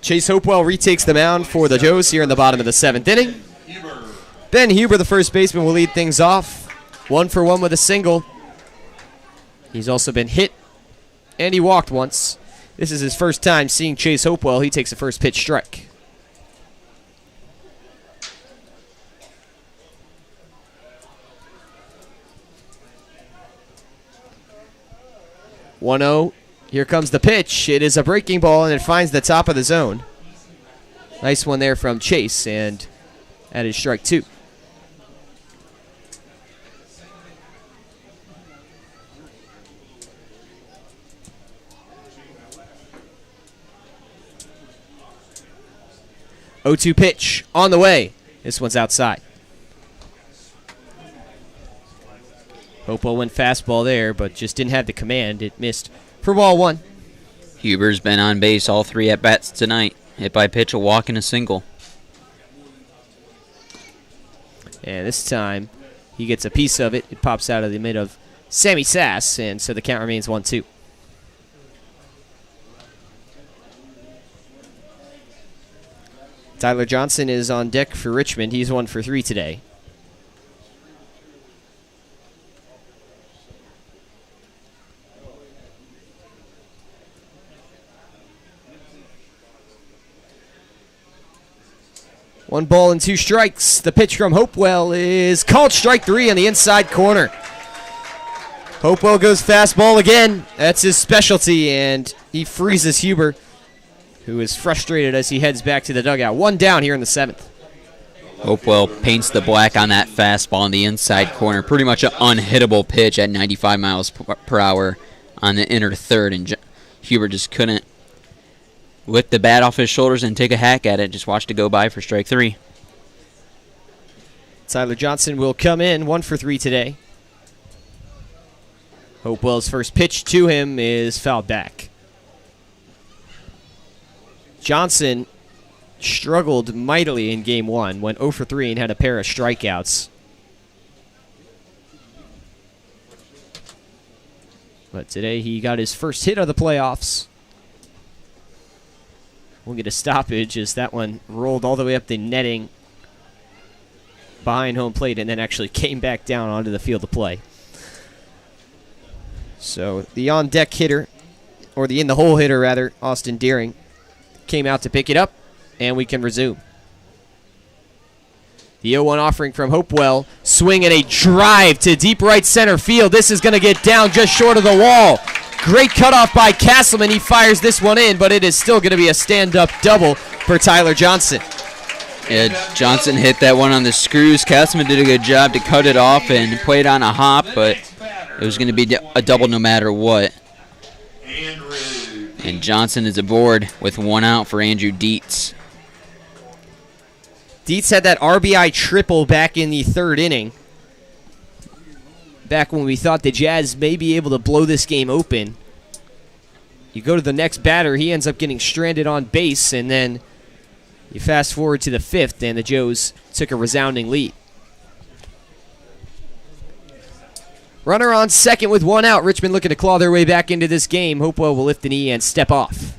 Chase Hopewell retakes the mound for the Joes here in the bottom of the 7th inning. Huber. Ben Huber, the first baseman, will lead things off. 1 for 1 with a single. He's also been hit, and he walked once. This is his first time seeing Chase Hopewell. He takes a first pitch strike. One 0. Here comes the pitch. It is a breaking ball, and it finds the top of the zone. Nice one there from Chase, and that is strike 2. O2 pitch on the way. This one's outside. Hopewell went fastball there, but just didn't have the command. It missed for ball 1. Huber's been on base all 3 at-bats tonight. Hit by pitch, a walk, and a single. And this time, he gets a piece of it. It pops out of the mid of Sammy Sass, and so the count remains 1-2. Tyler Johnson is on deck for Richmond. He's 1 for 3 today. One ball and 2 strikes. The pitch from Hopewell is called strike 3 on the inside corner. Hopewell goes fastball again. That's his specialty, and he freezes Huber, who is frustrated as he heads back to the dugout. 1 down here in the 7th. Hopewell paints the black on that fastball on the inside corner. Pretty much an unhittable pitch at 95 miles per hour on the inner third, and Huber just couldn't lift the bat off his shoulders and take a hack at it. Just watched it go by for strike 3. Tyler Johnson will come in 1 for 3 today. Hopewell's first pitch to him is fouled back. Johnson struggled mightily in game 1, went 0 for 3 and had a pair of strikeouts. But today he got his first hit of the playoffs. We'll get a stoppage as that one rolled all the way up the netting behind home plate and then actually came back down onto the field of play. So the on-deck hitter, or the in-the-hole hitter rather, Austin Deering, came out to pick it up, and we can resume. The 0-1 offering from Hopewell, swing and a drive to deep right center field. This is going to get down just short of the wall. Great cutoff by Castleman. He fires this one in, but it is still going to be a stand-up double for Tyler Johnson. Yeah, Johnson hit that one on the screws. Castleman did a good job to cut it off and play it on a hop, but it was going to be a double no matter what. And Johnson is aboard with 1 out for Andrew Dietz. Dietz had that RBI triple back in the 3rd inning. Back when we thought the Jazz may be able to blow this game open. You go to the next batter, he ends up getting stranded on base, and then you fast forward to the 5th, and the Joes took a resounding lead. Runner on second with 1 out. Richmond looking to claw their way back into this game. Hopewell will lift the knee and step off.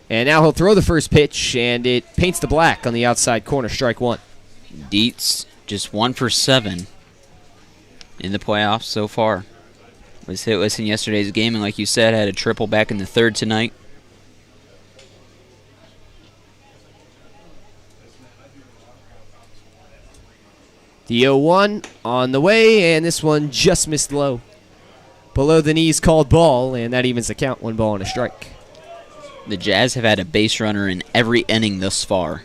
And now he'll throw the first pitch, and it paints the black on the outside corner, strike 1. Dietz just 1 for 7 in the playoffs so far. Was hitless in yesterday's game, and like you said, had a triple back in the 3rd tonight. The 0-1 on the way, and this one just missed low. Below the knees called ball, and that evens the count. 1 ball and a strike. The Jazz have had a base runner in every inning thus far.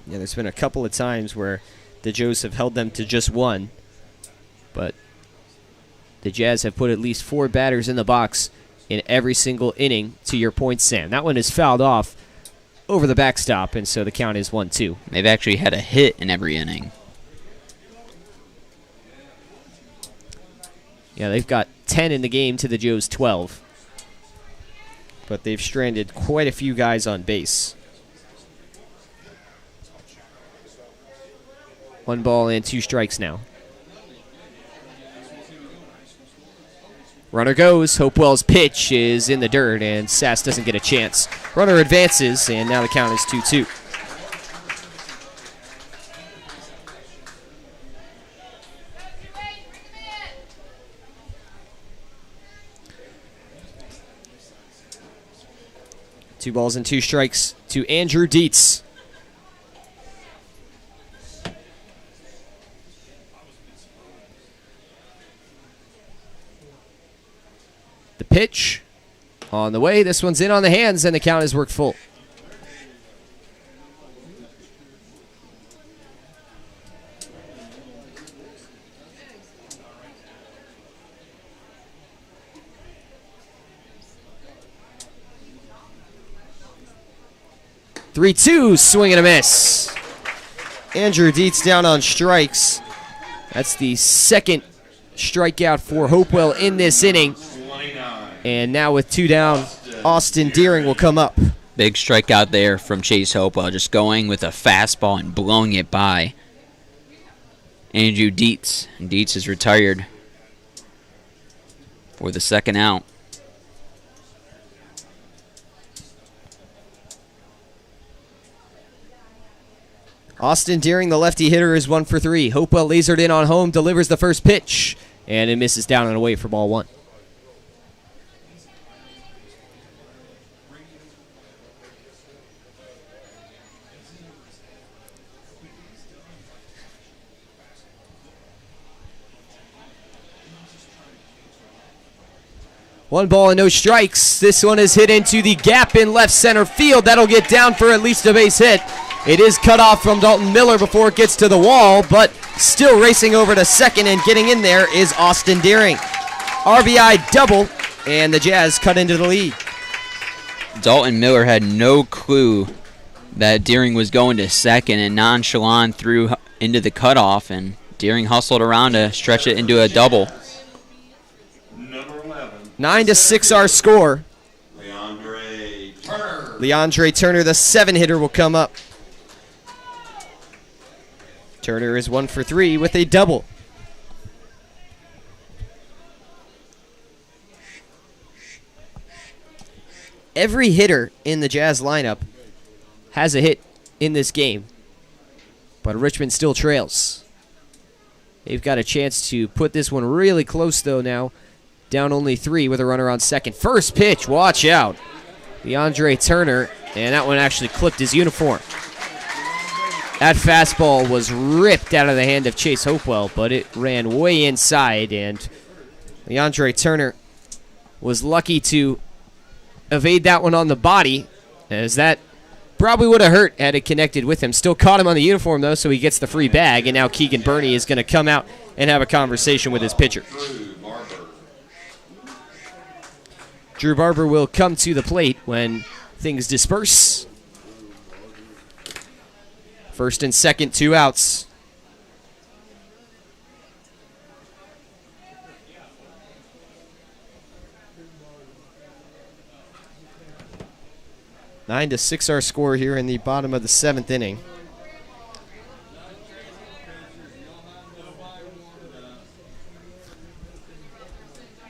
Yeah, there's been a couple of times where the Joes have held them to just 1, but the Jazz have put at least 4 batters in the box in every single inning, to your point, Sam. That one is fouled off over the backstop, and so the count is 1-2. They've actually had a hit in every inning. Yeah, they've got 10 in the game to the Joes' 12. But they've stranded quite a few guys on base. 1 ball and 2 strikes now. Runner goes. Hopewell's pitch is in the dirt, and Sass doesn't get a chance. Runner advances, and now the count is 2-2. Two balls and 2 strikes to Andrew Dietz. The pitch on the way. This one's in on the hands, and the count is worked full. 3-2, swing and a miss. Andrew Dietz down on strikes. That's the second strikeout for Hopewell in this inning. And now with 2 down, Austin Deering will come up. Big strikeout there from Chase Hopewell, just going with a fastball and blowing it by Andrew Dietz. And Dietz is retired for the second out. Austin Deering, the lefty hitter, is 1 for 3. Hopewell lasered in on home, delivers the first pitch, and it misses down and away for ball 1. One ball and no strikes. This one is hit into the gap in left center field. That'll get down for at least a base hit. It is cut off from Dalton Miller before it gets to the wall, but still racing over to second and getting in there is Austin Deering. RBI double, and the Jazz cut into the lead. Dalton Miller had no clue that Deering was going to second and nonchalant threw into the cutoff, and Deering hustled around to stretch it into a double. 9-6 our score. Leandre Turner, the 7 hitter, will come up. Turner is 1 for 3 with a double. Every hitter in the Jazz lineup has a hit in this game, but Richmond still trails. They've got a chance to put this one really close, though, now. Down only 3 with a runner on second. First pitch, watch out. Leandre Turner, and that one actually clipped his uniform. That fastball was ripped out of the hand of Chase Hopewell, but it ran way inside, and Leandre Turner was lucky to evade that one on the body, as that probably would have hurt had it connected with him. Still caught him on the uniform, though, so he gets the free bag, and now Keegan Burney is going to come out and have a conversation with his pitcher. Drew Barber will come to the plate when things disperse. First and second, 2 outs. Nine to 6 our score here in the bottom of the 7th inning.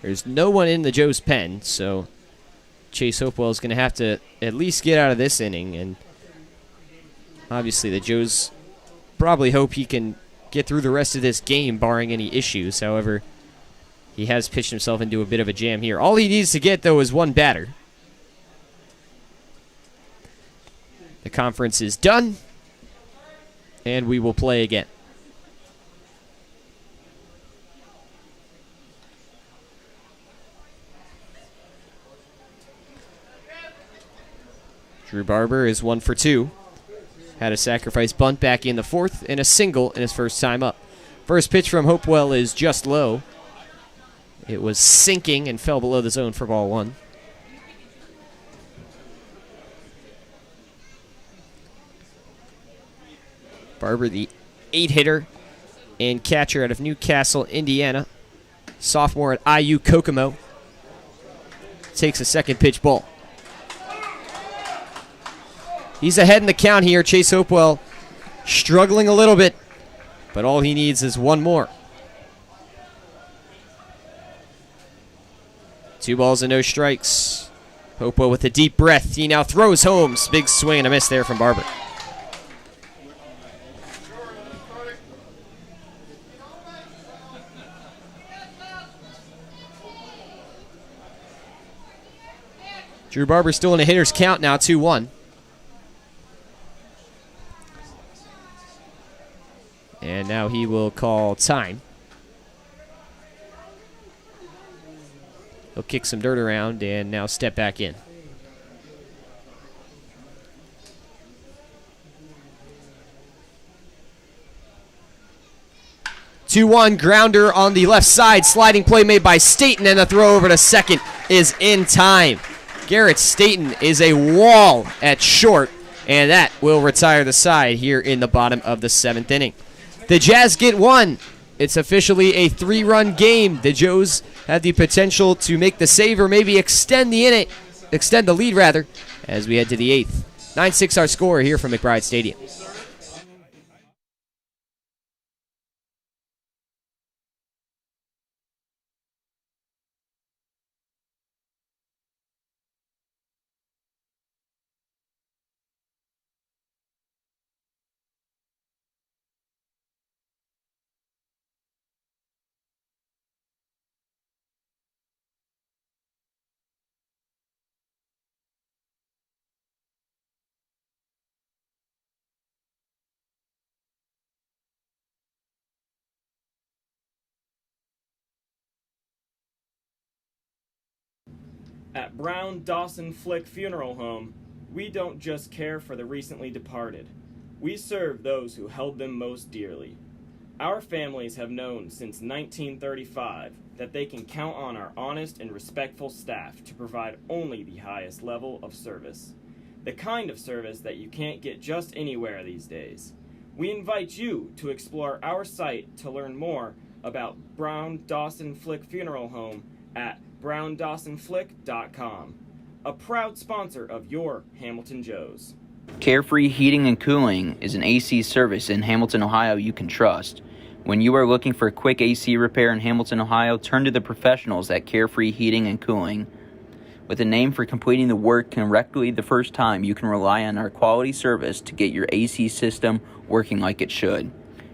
There's no one in the Joe's pen, so Chase Hopewell is going to have to at least get out of this inning. And obviously the Joes probably hope he can get through the rest of this game, barring any issues. However, he has pitched himself into a bit of a jam here. All he needs to get, though, is 1 batter. The conference is done, and we will play again. Drew Barber is 1 for 2. Had a sacrifice bunt back in the 4th and a single in his first time up. First pitch from Hopewell is just low. It was sinking and fell below the zone for ball 1. Barber, the 8 hitter and catcher out of Newcastle, Indiana. Sophomore at IU Kokomo. Takes a second pitch ball. He's ahead in the count here. Chase Hopewell struggling a little bit, but all he needs is 1 more. 2 balls and no strikes. Hopewell with a deep breath. He now throws home. Big swing and a miss there from Barber. Drew Barber still in a hitter's count now, 2-1. And now he will call time. He'll kick some dirt around and now step back in. Two-one grounder on the left side. Sliding play made by Staten, and the throw over to second is in time. Garrett Staten is a wall at short, And that will retire the side here in the bottom of the 7th inning. The Jazz get one. It's officially a 3-run game. The Joes have the potential to make the save or maybe extend the lead rather, as we head to the 8th. 9-6 our score here from McBride Stadium. At Brown Dawson Flick Funeral Home, we don't just care for the recently departed. We serve those who held them most dearly. Our families have known since 1935 that they can count on our honest and respectful staff to provide only the highest level of service. The kind of service that you can't get just anywhere these days. We invite you to explore our site to learn more about Brown Dawson Flick Funeral Home at browndawsonflick.com, a proud sponsor of your Hamilton Joes. Carefree Heating and Cooling is an AC service in Hamilton, Ohio you can trust. When you are looking for a quick AC repair in Hamilton, Ohio, turn to the professionals at Carefree Heating and Cooling. With a name for completing the work correctly the first time, you can rely on our quality service to get your AC system working like it should.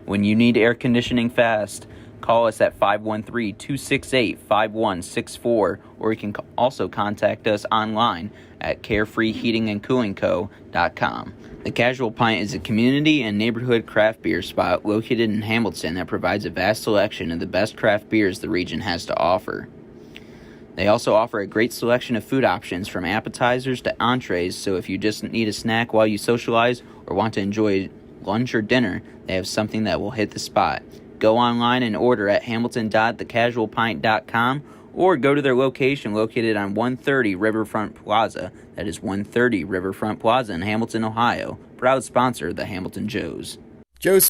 When you need air conditioning fast, call us at 513-268-5164, or you can also contact us online at carefreeheatingandcoolingco.com. The Casual Pint is a community and neighborhood craft beer spot located in Hamilton that provides a vast selection of the best craft beers the region has to offer. They also offer a great selection of food options from appetizers to entrees, so if you just need a snack while you socialize or want to enjoy lunch or dinner, they have something that will hit the spot. Go online and order at hamilton.thecasualpint.com or go to their location located on 130 Riverfront Plaza. That is 130 Riverfront Plaza in Hamilton, Ohio. Proud sponsor of the Hamilton Joes. Joe's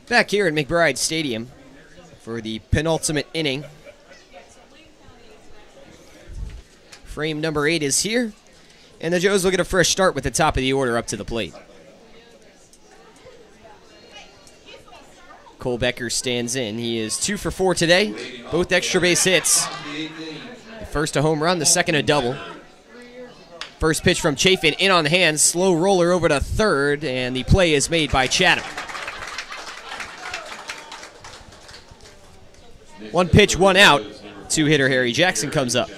Back here at McBride Stadium for the penultimate inning. Frame number 8 is here, and the Joes will get a fresh start with the top of the order up to the plate. Cole Becker stands in. He is 2 for 4 today, both extra base hits. The first a home run, the second a double. First pitch from Chafin in on the hands, slow roller over to third, and the play is made by Chatham. 1 pitch, 1 out. 2-hitter Harry Jackson comes up.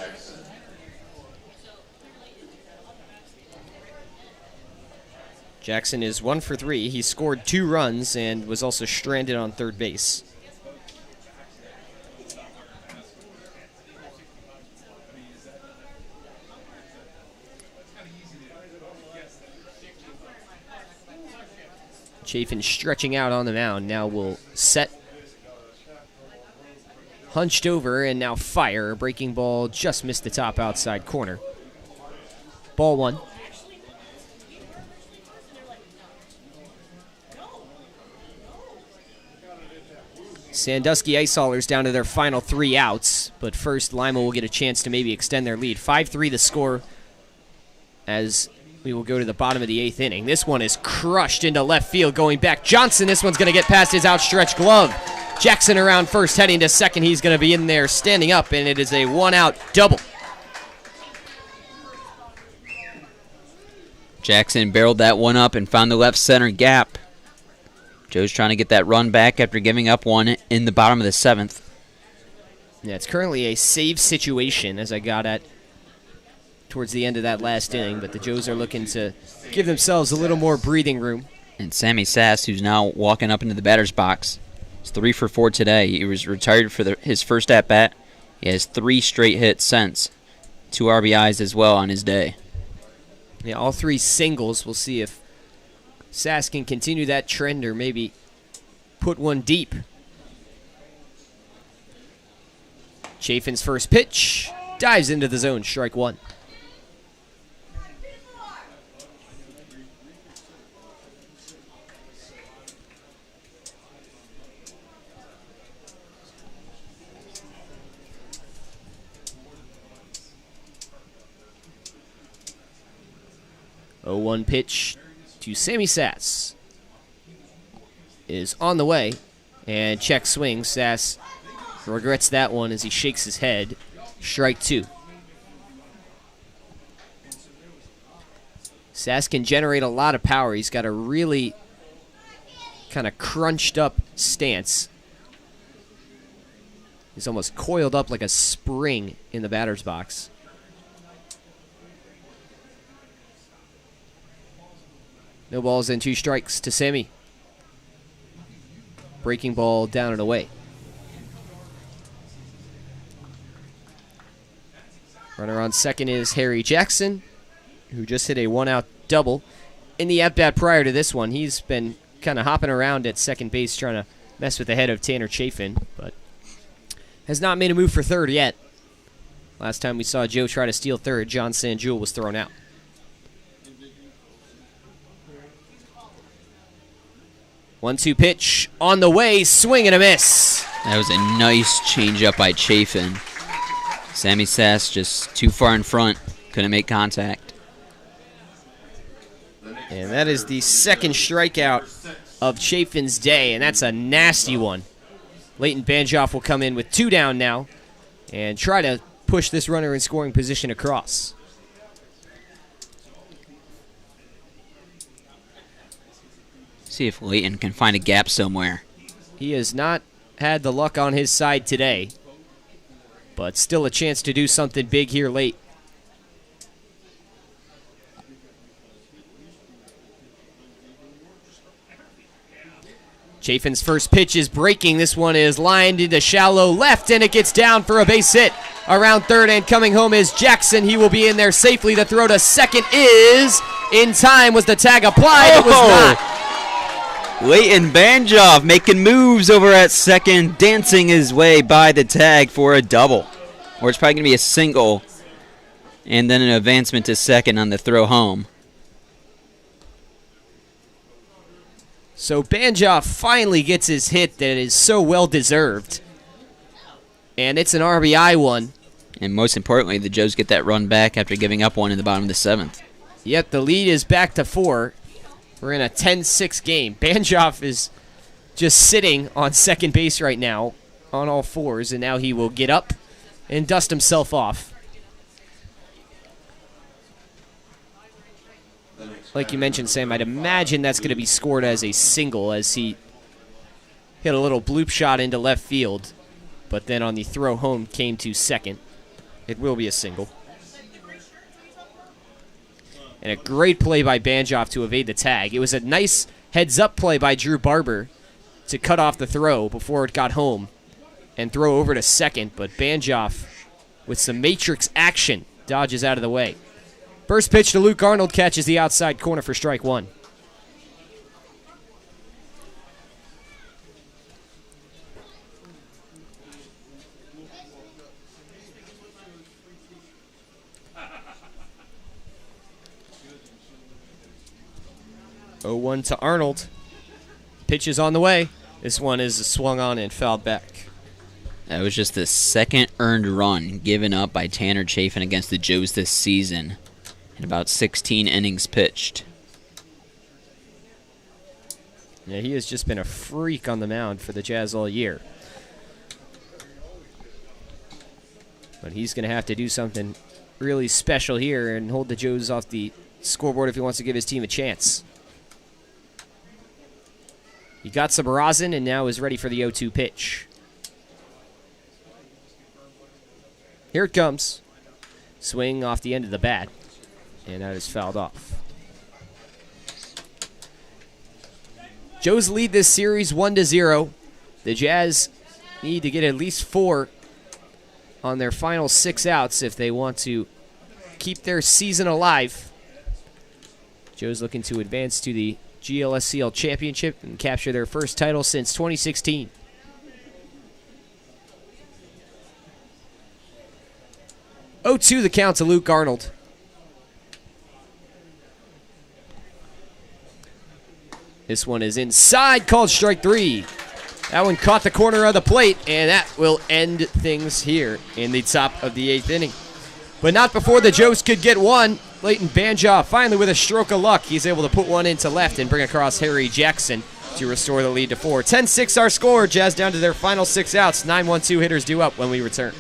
Jackson is 1 for 3. He scored 2 runs and was also stranded on third base. Chafin stretching out on the mound. Now will set. Hunched over and now fire. A breaking ball just missed the top outside corner. Ball 1. Sandusky Ice Haulers down to their final 3 outs, but first Lima will get a chance to maybe extend their lead. 5-3 the score as we will go to the bottom of the 8th inning. This one is crushed into left field going back. Johnson, this one's going to get past his outstretched glove. Jackson around first, heading to second. He's going to be in there standing up, and it is a 1-out double. Jackson barreled that one up and found the left center gap. Joe's trying to get that run back after giving up one in the bottom of the 7th. Yeah, it's currently a save situation, as I got at towards the end of that last inning, but the Joes are looking to give themselves a little more breathing room. And Sammy Sass, who's now walking up into the batter's box, is 3 for 4 today. He was retired for his first at-bat. He has 3 straight hits since. 2 RBIs as well on his day. Yeah, all 3 singles. We'll see if Sass can continue that trend or maybe put one deep. Chafin's first pitch dives into the zone, strike one. Oh, 1 pitch to Sammy Sass is on the way, and check swing. Sass regrets that one as he shakes his head. Strike two. Sass can generate a lot of power. He's got a really kind of crunched up stance. He's almost coiled up like a spring in the batter's box. No balls and 2 strikes to Sammy. Breaking ball down and away. Runner on second is Harry Jackson, who just hit a 1-out double. In the at-bat prior to this one, he's been kind of hopping around at second base trying to mess with the head of Tanner Chafin, but has not made a move for third yet. Last time we saw Joe try to steal third, John Sanjul was thrown out. 1-2 pitch on the way, swing and a miss. That was a nice changeup by Chafin. Sammy Sass just too far in front, couldn't make contact. And that is the second strikeout of Chafin's day, and that's a nasty one. Leighton Banjoff will come in with 2 down now and try to push this runner in scoring position across. See if Leighton can find a gap somewhere. He has not had the luck on his side today, but still a chance to do something big here late. Chafin's first pitch is breaking. This one is lined into shallow left, and it gets down for a base hit. Around third, and coming home is Jackson. He will be in there safely. The throw to second is in time. Was the tag applied? It was not. Leighton Banjoff making moves over at second, dancing his way by the tag for a double. Or it's probably going to be a single, and then an advancement to second on the throw home. So Banjoff finally gets his hit that is so well-deserved. And it's an RBI one. And most importantly, the Joes get that run back after giving up one in the bottom of the 7th. Yep, the lead is back to 4. We're in a 10-6 game. Banjoff is just sitting on second base right now on all fours, and now he will get up and dust himself off. Like you mentioned, Sam, I'd imagine that's going to be scored as a single as he hit a little bloop shot into left field, but then on the throw home came to second. It will be a single. And a great play by Banjoff to evade the tag. It was a nice heads-up play by Drew Barber to cut off the throw before it got home and throw over to second, but Banjoff, with some matrix action, dodges out of the way. First pitch to Luke Arnold, catches the outside corner for strike one. Oh, 1 to Arnold. Pitch is on the way. This one is swung on and fouled back. That was just the second earned run given up by Tanner Chafin against the Joes this season in about 16 innings pitched. Yeah, he has just been a freak on the mound for the Jazz all year. But he's going to have to do something really special here and hold the Joes off the scoreboard if he wants to give his team a chance. He got some rosin and now is ready for the 0-2 pitch. Here it comes. Swing off the end of the bat. And that is fouled off. Joes lead this series 1-0. The Jazz need to get at least 4 on their final 6 outs if they want to keep their season alive. Joes looking to advance to the GLSCL Championship and capture their first title since 2016. 0-2 the count to Luke Arnold. This one is inside, called strike 3. That one caught the corner of the plate, and that will end things here in the top of the 8th inning. But not before the Joes could get one. Leighton Banjaw finally with a stroke of luck. He's able to put one into left and bring across Harry Jackson to restore the lead to 4. 10-6 our score. Jazz down to their final 6 outs. 9-1-2 hitters due up when we return.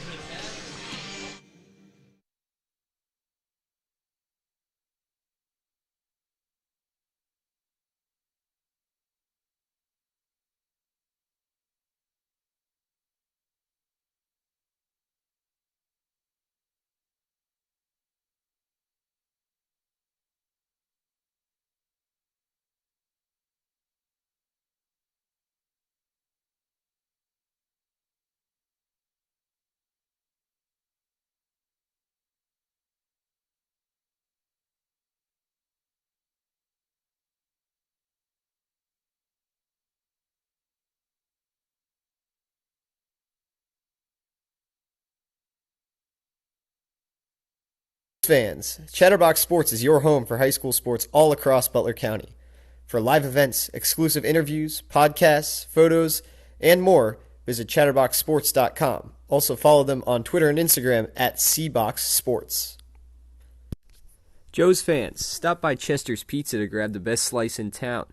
Fans, Chatterbox Sports is your home for high school sports all across Butler County. For live events, exclusive interviews, podcasts, photos, and more, visit chatterboxsports.com. Also follow them on Twitter and Instagram at CBoxSports. Joe's fans, stop by Chester's Pizza to grab the best slice in town.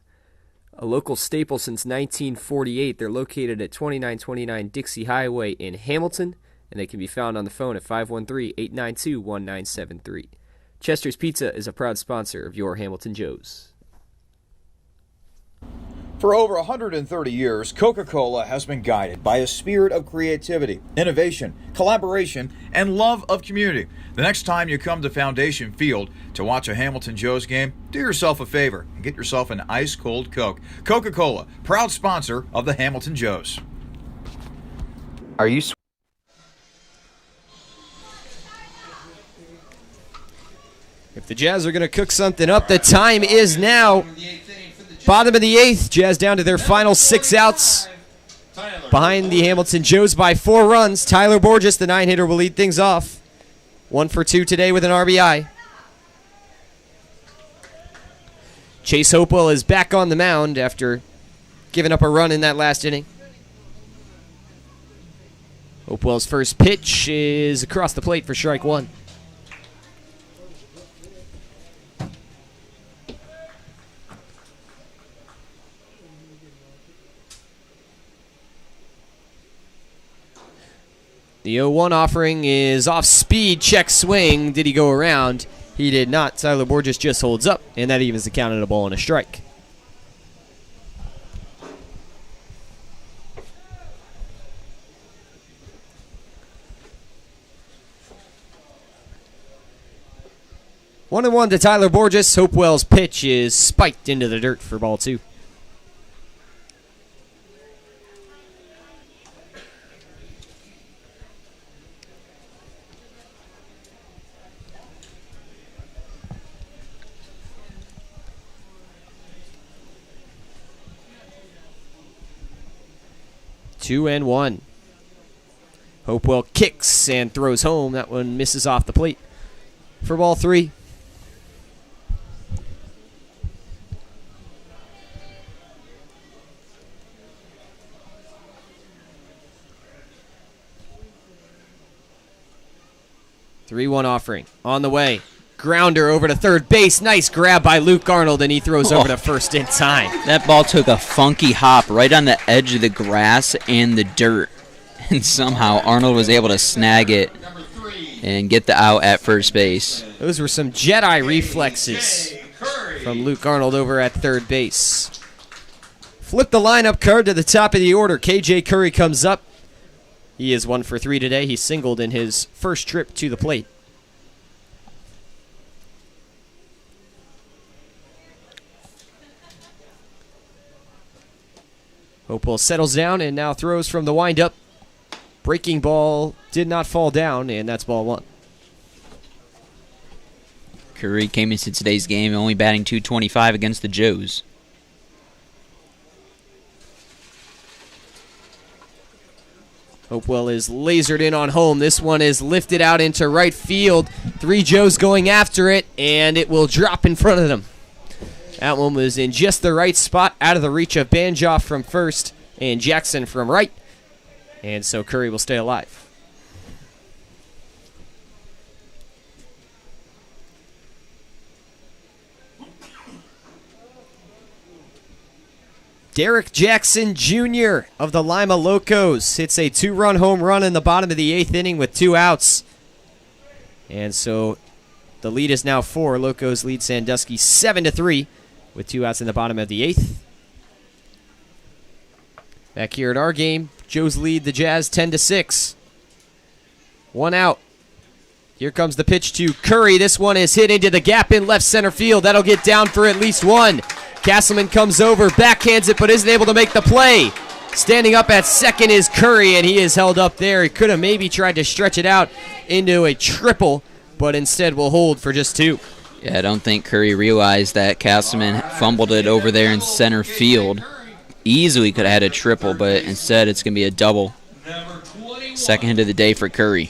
A local staple since 1948, they're located at 2929 Dixie Highway in Hamilton, and they can be found on the phone at 513-892-1973. Chester's Pizza is a proud sponsor of your Hamilton Joes. For over 130 years, Coca-Cola has been guided by a spirit of creativity, innovation, collaboration, and love of community. The next time you come to Foundation Field to watch a Hamilton Joes game, do yourself a favor and get yourself an ice-cold Coke. Coca-Cola, proud sponsor of the Hamilton Joes. Are you If the Jazz are going to cook something up, the time is now. Bottom of the 8th, Jazz down to their final 6 outs. Behind the Hamilton Joes by 4 runs. Tyler Borges, the 9-hitter, will lead things off. 1 for 2 today with an RBI. Chase Hopewell is back on the mound after giving up a run in that last inning. Hopewell's first pitch is across the plate for strike 1. The 0-1 offering is off speed, check swing. Did he go around? He did not. Tyler Borges just holds up, and that evens the count at a ball and a strike. One and one to Tyler Borges. Hopewell's pitch is spiked into the dirt for ball 2. Two and one. Hopewell kicks and throws home. That one misses off the plate for ball 3. Three-one offering on the way. Grounder over to third base. Nice grab by Luke Arnold, and he throws over to first in time. That ball took a funky hop right on the edge of the grass and the dirt. And somehow Arnold was able to snag it and get the out at first base. Those were some Jedi reflexes from Luke Arnold over at third base. Flip the lineup card to the top of the order. KJ Curry comes up. He is 1 for 3 today. He singled in his first trip to the plate. Hopewell settles down and now throws from the windup. Breaking ball did not fall down, and that's ball 1. Curry came into today's game only batting .225 against the Joes. Hopewell is lasered in on home. This one is lifted out into right field. 3 Joes going after it, and it will drop in front of them. That one was in just the right spot, out of the reach of Banjoff from first and Jackson from right. And so Curry will stay alive. Derek Jackson Jr. of the Lima Locos hits a 2-run home run in the bottom of the 8th inning with 2 outs. And so the lead is now 4. Locos lead Sandusky 7-3 with 2 outs in the bottom of the 8th. Back here at our game, Joes lead the Jazz 10-6. 1 out. Here comes the pitch to Curry. This one is hit into the gap in left center field. That'll get down for at least 1. Castleman comes over, backhands it, but isn't able to make the play. Standing up at second is Curry, and he is held up there. He could have maybe tried to stretch it out into a triple, but instead will hold for just 2. Yeah, I don't think Curry realized that Castleman fumbled it over there in center field. Easily could have had a triple, but instead it's going to be a double. Second hit of the day for Curry.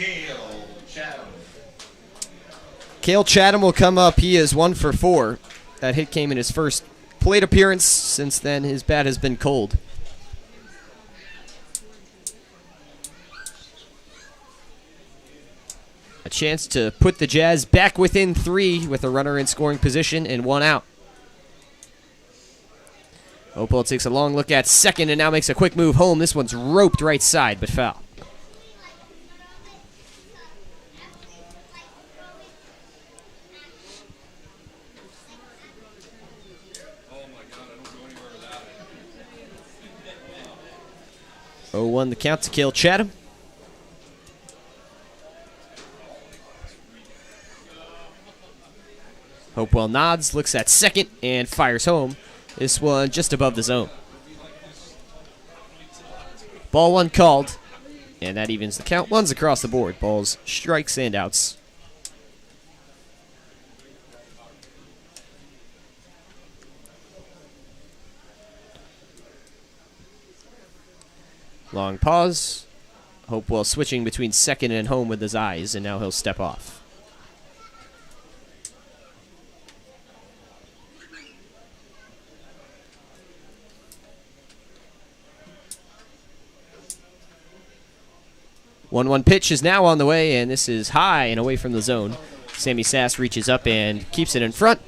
Cale Chatham will come up. He is 1 for 4. That hit came in his first plate appearance. Since then, his bat has been cold. A chance to put the Jazz back within 3 with a runner in scoring position and 1 out. Hopewell takes a long look at second and now makes a quick move home. This one's roped right side, but foul. Oh, 1 the count to Cale Chatham. Hopewell nods, looks at second, and fires home. This one just above the zone. Ball 1 called, and that evens the count. 1's across the board. Balls, strikes, and outs. Long pause. Hopewell switching between second and home with his eyes, and now he'll step off. One pitch is now on the way, and this is high and away from the zone. Sammy Sass reaches up and keeps it in front.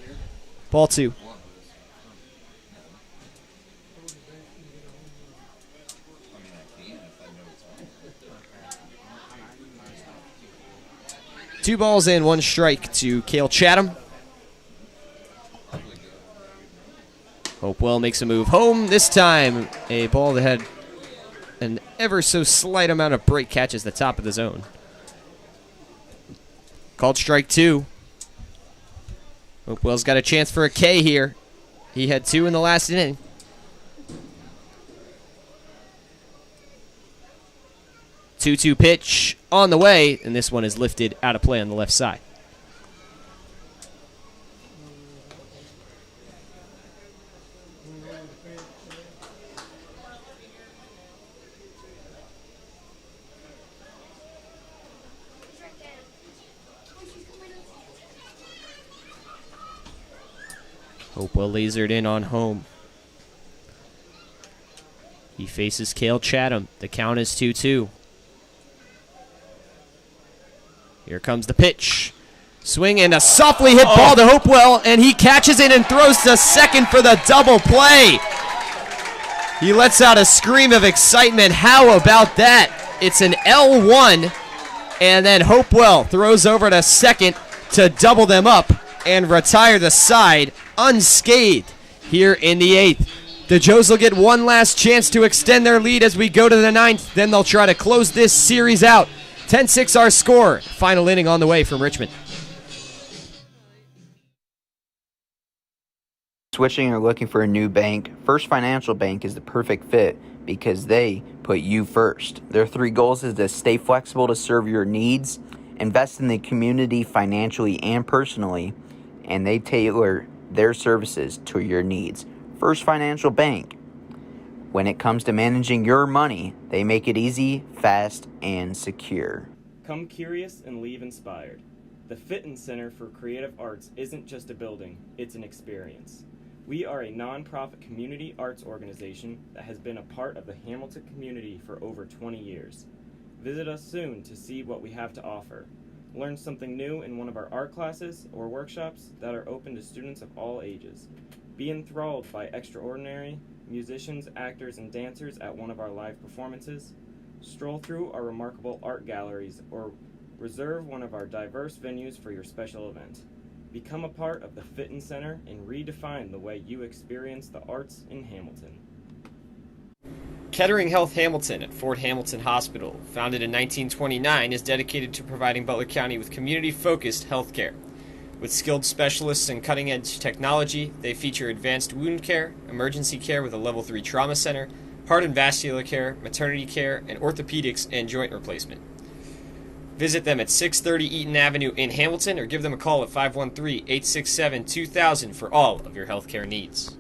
Ball 2. Two balls and 1 strike to Cale Chatham. Hopewell makes a move home. This time, a ball that had an ever so slight amount of break catches the top of the zone. Called strike 2. Hopewell's got a chance for a K here. He had 2 in the last inning. Two-two pitch on the way, and this one is lifted out of play on the left side. Hopewell lasered in on home. He faces Cale Chatham. The count is 2-2. Here comes the pitch. Swing and a softly hit ball to Hopewell, and he catches it and throws to second for the double play. He lets out a scream of excitement. How about that? It's an L1, and then Hopewell throws over to second to double them up and retire the side unscathed here in the 8th. The Joes will get one last chance to extend their lead as we go to the 9th. Then they'll try to close this series out. 10-6 our score. Final inning on the way from Richmond. Switching or looking for a new bank, First Financial Bank is the perfect fit because they put you first. Their 3 goals is to stay flexible to serve your needs, invest in the community financially and personally, and they tailor their services to your needs. First Financial Bank. When it comes to managing your money, they make it easy, fast, and secure. Come curious and leave inspired. The Fitton Center for Creative Arts isn't just a building, it's an experience. We are a nonprofit community arts organization that has been a part of the Hamilton community for over 20 years. Visit us soon to see what we have to offer. Learn something new in one of our art classes or workshops that are open to students of all ages. Be enthralled by extraordinary musicians, actors, and dancers at one of our live performances. Stroll through our remarkable art galleries or reserve one of our diverse venues for your special event. Become a part of the Fitton Center and redefine the way you experience the arts in Hamilton. Kettering Health Hamilton at Fort Hamilton Hospital, founded in 1929, is dedicated to providing Butler County with community-focused health care. With skilled specialists and cutting-edge technology, they feature advanced wound care, emergency care with a Level 3 trauma center, heart and vascular care, maternity care, and orthopedics and joint replacement. Visit them at 630 Eaton Avenue in Hamilton or give them a call at 513-867-2000 for all of your healthcare needs.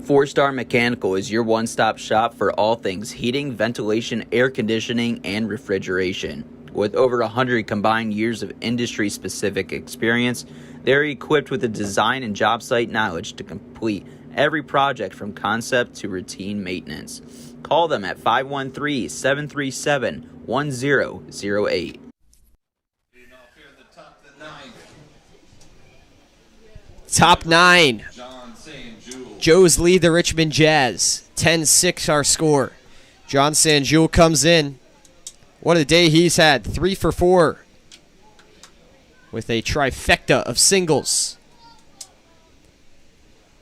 4-Star Mechanical is your one-stop shop for all things heating, ventilation, air conditioning, and refrigeration. With over 100 combined years of industry-specific experience, they're equipped with the design and job site knowledge to complete every project from concept to routine maintenance. Call them at 513-737-1008. Top 9. Joes lead the Richmond Jazz. 10-6 our score. John Sanjul comes in. What a day he's had. 3 for 4 with a trifecta of singles.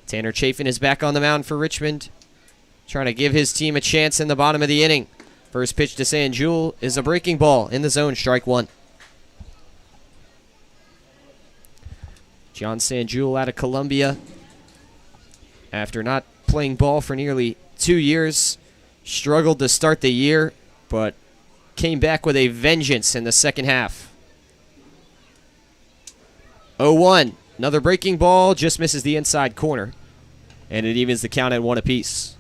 Tanner Chafin is back on the mound for Richmond, trying to give his team a chance in the bottom of the inning. First pitch to Sanjul is a breaking ball in the zone, strike 1. John Sanjul out of Columbia, after not playing ball for nearly 2 years, struggled to start the year, but came back with a vengeance in the second half. 0-1. Another breaking ball, just misses the inside corner, and it evens the count at 1 apiece.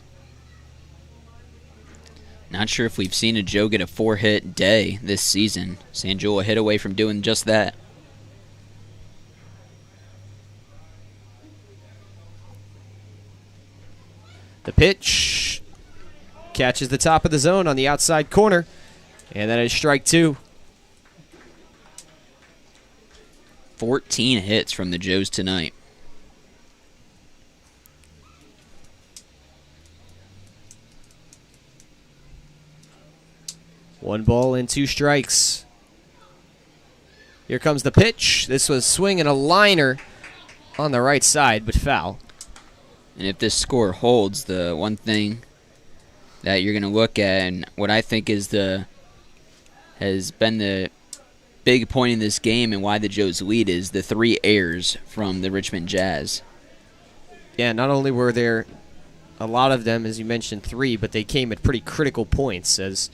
Not sure if we've seen a Joe get a 4-hit day this season. Sanjul a hit away from doing just that. The pitch catches the top of the zone on the outside corner, and that is strike 2. 14 hits from the Joes tonight. One ball and 2 strikes. Here comes the pitch. This was swinging a liner on the right side, but foul. And if this score holds, the one thing that you're going to look at, and what I think has been the big point in this game and why the Joes lead, is the 3 errors from the Richmond Jazz. Yeah, not only were there a lot of them, as you mentioned, 3, but they came at pretty critical points as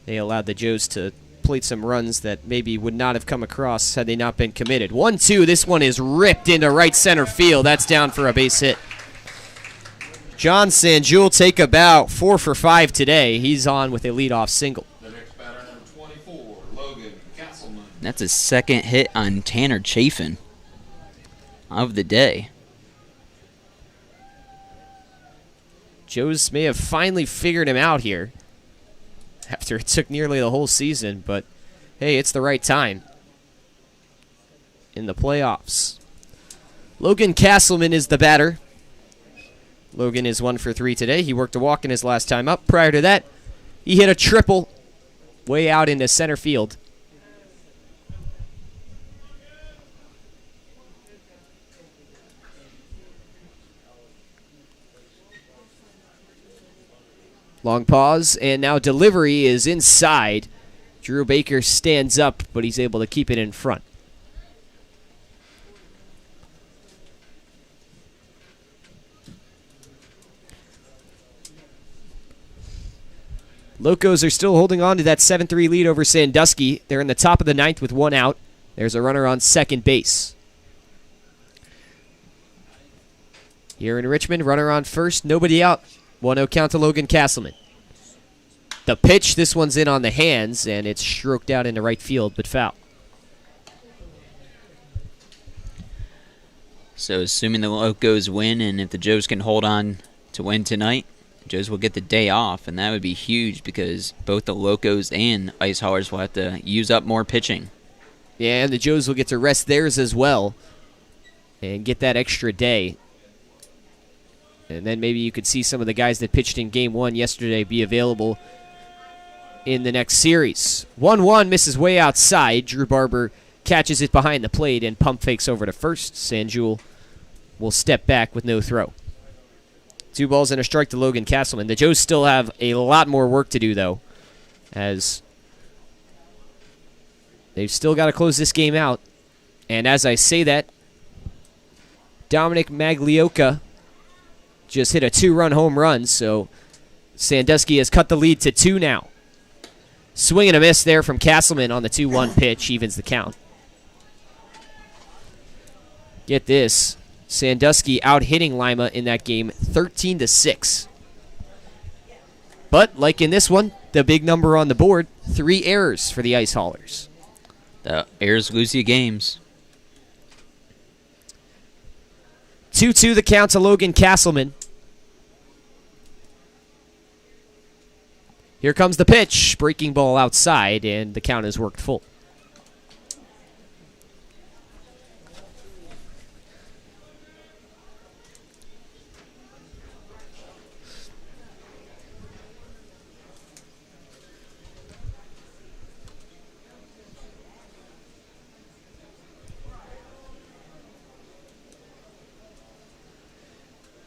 they allowed the Joes to plate some runs that maybe would not have come across had they not been committed. 1-2, this one is ripped into right center field. That's down for a base hit. John Sanjul take about 4 for 5 today. He's on with a leadoff single. The next batter, number 24, Logan Castleman. That's a second hit on Tanner Chafin of the day. Joes may have finally figured him out here after it took nearly the whole season, but hey, it's the right time in the playoffs. Logan Castleman is the batter. Logan is 1 for 3 today. He worked a walk in his last time up. Prior to that, he hit a triple way out into center field. Long pause, and now delivery is inside. Drew Baker stands up, but he's able to keep it in front. Locos are still holding on to that 7-3 lead over Sandusky. They're in the top of the 9th with 1 out. There's a runner on second base. Here in Richmond, runner on first, nobody out 1-0 count to Logan Castleman. The pitch, this one's in on the hands, and it's stroked out into right field, but foul. So assuming the Locos win, and if the Joes can hold on to win tonight, the Joes will get the day off, and that would be huge because both the Locos and Ice Haulers will have to use up more pitching. Yeah, and the Joes will get to rest theirs as well and get that extra day. And then maybe you could see some of the guys that pitched in Game 1 yesterday be available in the next series. 1-1 misses way outside. Drew Barber catches it behind the plate and pump fakes over to first. Sanjul will step back with no throw. 2 balls and a strike to Logan Castleman. The Joes still have a lot more work to do, though, as they've still got to close this game out. And as I say that, Dominic Maglioka just hit a 2-run home run, so Sandusky has cut the lead to 2 now. Swing and a miss there from Castleman on the 2-1 pitch, evens the count. Get this, Sandusky out-hitting Lima in that game 13-6. But, like in this one, the big number on the board, 3 errors for the Ice Haulers. The errors lose you games. 2-2 the count to Logan Castleman. Here comes the pitch. Breaking ball outside, and the count has worked full.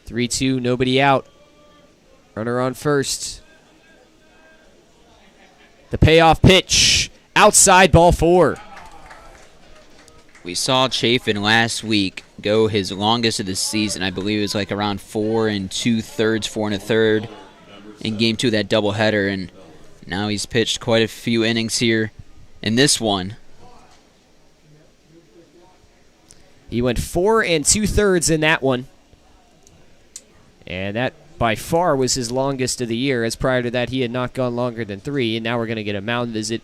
Three-two, nobody out. Runner on first. The payoff pitch. Outside, ball 4. We saw Chafin last week go his longest of the season. I believe it was like around 4 2/3, 4 1/3 in Game 2 of that doubleheader. And now he's pitched quite a few innings here in this one. He went 4 2/3 in that one. And that, by far, was his longest of the year, as prior to that he had not gone longer than 3. And now we're going to get a mound visit.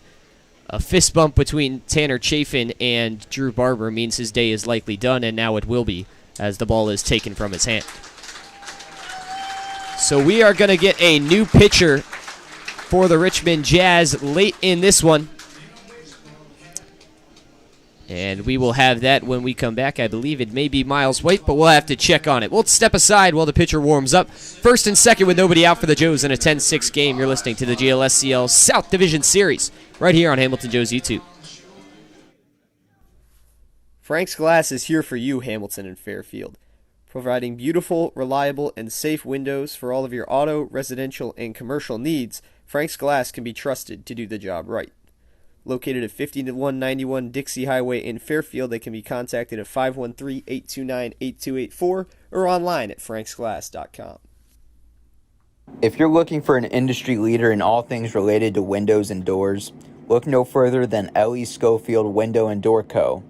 A fist bump between Tanner Chafin and Drew Barber means his day is likely done, and now it will be, as the ball is taken from his hand. So we are going to get a new pitcher for the Richmond Jazz late in this one. And we will have that when we come back. I believe it may be Miles White, but we'll have to check on it. We'll step aside while the pitcher warms up. First and second with nobody out for the Joes in a 10-6 game. You're listening to the GLSCL South Division Series right here on Hamilton Joe's YouTube. Frank's Glass is here for you, Hamilton and Fairfield, providing beautiful, reliable, and safe windows for all of your auto, residential, and commercial needs. Frank's Glass can be trusted to do the job right. Located at 5191 Dixie Highway in Fairfield, they can be contacted at 513-829-8284 or online at franksglass.com. If you're looking for an industry leader in all things related to windows and doors, look no further than L.E. Schofield Window and Door Co.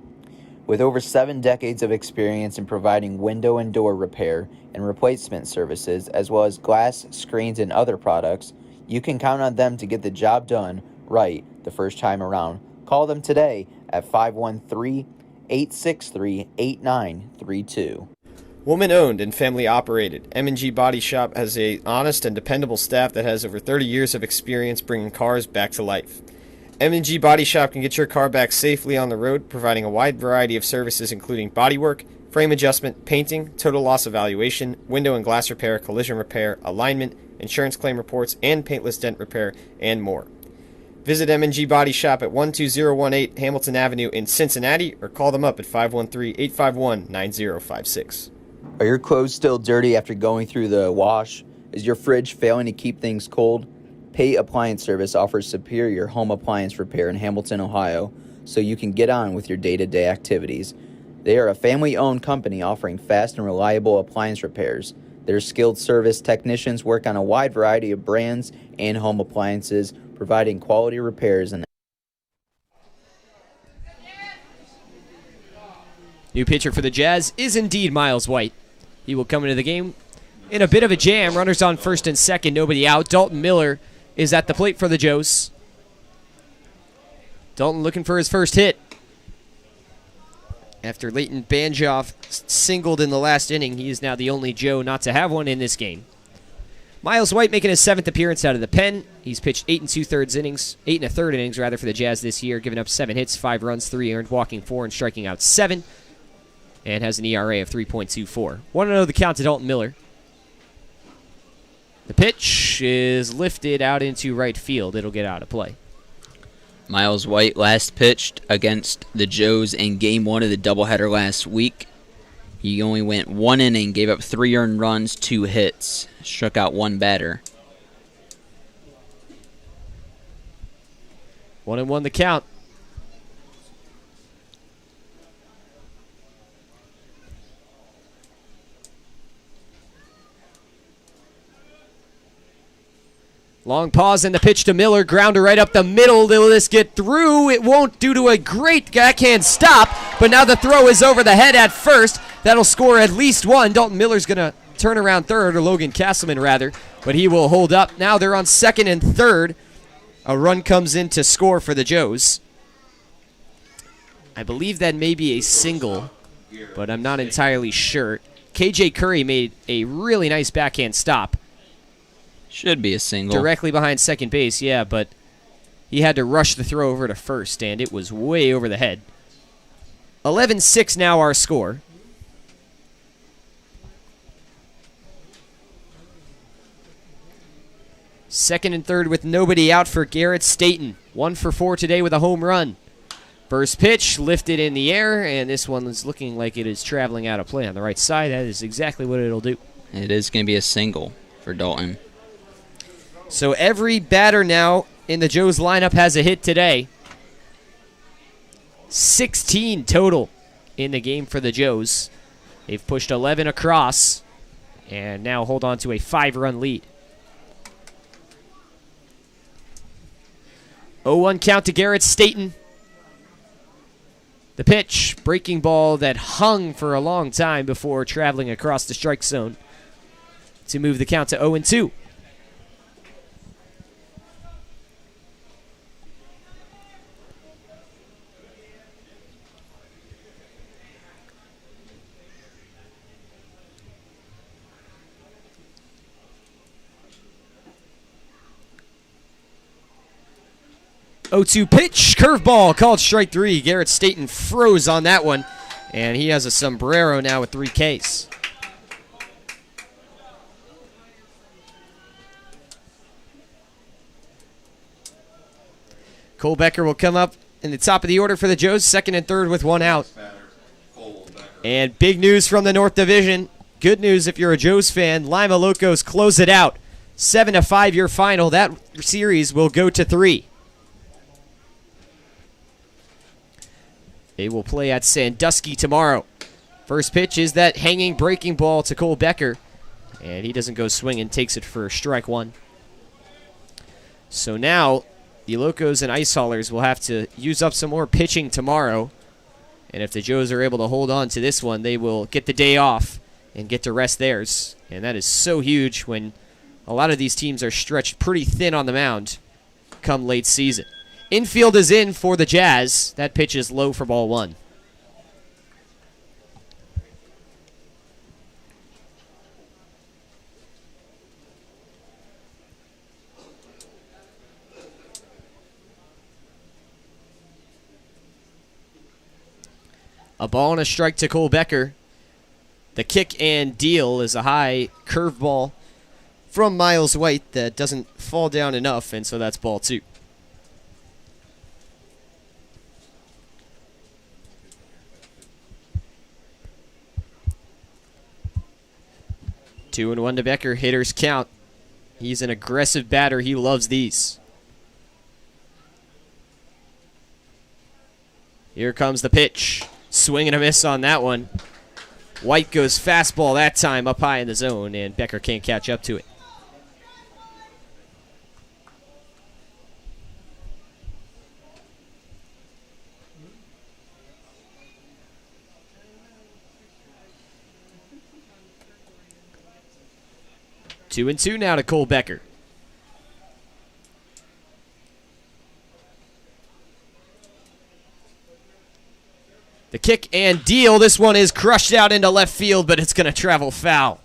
With over 7 decades of experience in providing window and door repair and replacement services, as well as glass, screens, and other products, you can count on them to get the job done right the first time around. Call them today at 513-863-8932. Woman-owned and family-operated, M&G Body Shop has a honest and dependable staff that has over 30 years of experience bringing cars back to life. M&G Body Shop can get your car back safely on the road, providing a wide variety of services including bodywork, frame adjustment, painting, total loss evaluation, window and glass repair, collision repair, alignment, insurance claim reports, and paintless dent repair, and more. Visit M&G Body Shop at 12018 Hamilton Avenue in Cincinnati or call them up at 513-851-9056. Are your clothes still dirty after going through the wash? Is your fridge failing to keep things cold? Pay Appliance Service offers superior home appliance repair in Hamilton, Ohio, so you can get on with your day-to-day activities. They are a family-owned company offering fast and reliable appliance repairs. Their skilled service technicians work on a wide variety of brands and home appliances, providing quality repairs. And new pitcher for the Jazz is indeed Miles White. He will come into the game in a bit of a jam. Runners on first and second, nobody out. Dalton Miller is at the plate for the Joes. Dalton looking for his first hit. After Leighton Banjoff singled in the last inning, he is now the only Joe not to have one in this game. Miles White making his 7th appearance out of the pen. He's pitched 8 2/3 innings, 8 1/3 innings rather for the Jazz this year, giving up 7 hits, 5 runs, 3 earned, walking 4, and striking out 7, and has an ERA of 3.24. 1-0 the count to Dalton Miller. The pitch is lifted out into right field. It'll get out of play. Miles White last pitched against the Joes in Game 1 of the doubleheader last week. He only went 1 inning, gave up 3 earned runs, 2 hits, struck out 1 batter. 1-1 the count. Long pause and the pitch to Miller. Grounder right up the middle. Will this get through? It won't due to a great backhand stop, but now the throw is over the head at first. That'll score at least 1. Dalton Miller's going to turn around third, or Logan Castleman rather, but he will hold up. Now they're on second and third. A run comes in to score for the Joes. I believe that may be a single, but I'm not entirely sure. KJ Curry made a really nice backhand stop. Should be a single. Directly behind second base, yeah, but he had to rush the throw over to first, and it was way over the head. 11-6 now our score. Second and third with nobody out for Garrett Staten. 1 for 4 today with a home run. First pitch lifted in the air, and this one is looking like it is traveling out of play on the right side. That is exactly what it'll do. It is going to be a single for Dalton. So every batter now in the Joes lineup has a hit today. 16 total in the game for the Joes. They've pushed 11 across and now hold on to a 5-run lead. 0-1 count to Garrett Staten. The pitch, breaking ball that hung for a long time before traveling across the strike zone to move the count to 0-2. Oh-2 pitch, curveball, called strike 3. Garrett Staten froze on that one, and he has a sombrero now with 3 Ks. Cole Becker will come up in the top of the order for the Joes, second and third with 1 out. And big news from the North Division. Good news if you're a Joes fan. Lima Locos close it out. 7-5 your final. That series will go to 3. They will play at Sandusky tomorrow. First pitch is that hanging breaking ball to Cole Becker, and he doesn't go swinging, takes it for strike 1. So now the Locos and Ice Haulers will have to use up some more pitching tomorrow, and if the Joes are able to hold on to this one, they will get the day off and get to rest theirs, and that is so huge when a lot of these teams are stretched pretty thin on the mound come late season. Infield is in for the Jazz. That pitch is low for ball 1. A ball and a strike to Cole Becker. The kick and deal is a high curveball from Miles White that doesn't fall down enough, and so that's ball 2. 2-1 to Becker. Hitters count. He's an aggressive batter. He loves these. Here comes the pitch. Swing and a miss on that one. White goes fastball that time up high in the zone, and Becker can't catch up to it. 2-2 now to Cole Becker. The kick and deal. This one is crushed out into left field, but it's going to travel foul.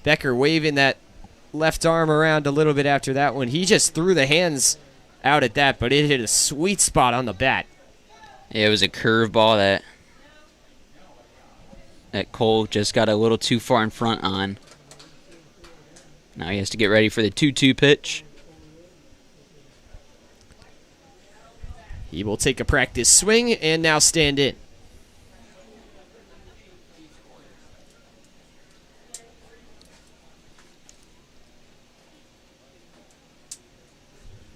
Becker waving that left arm around a little bit after that one. He just threw the hands out at that, but it hit a sweet spot on the bat. Yeah, it was a curveball that Cole just got a little too far in front on. Now he has to get ready for the 2-2 pitch. He will take a practice swing and now stand in.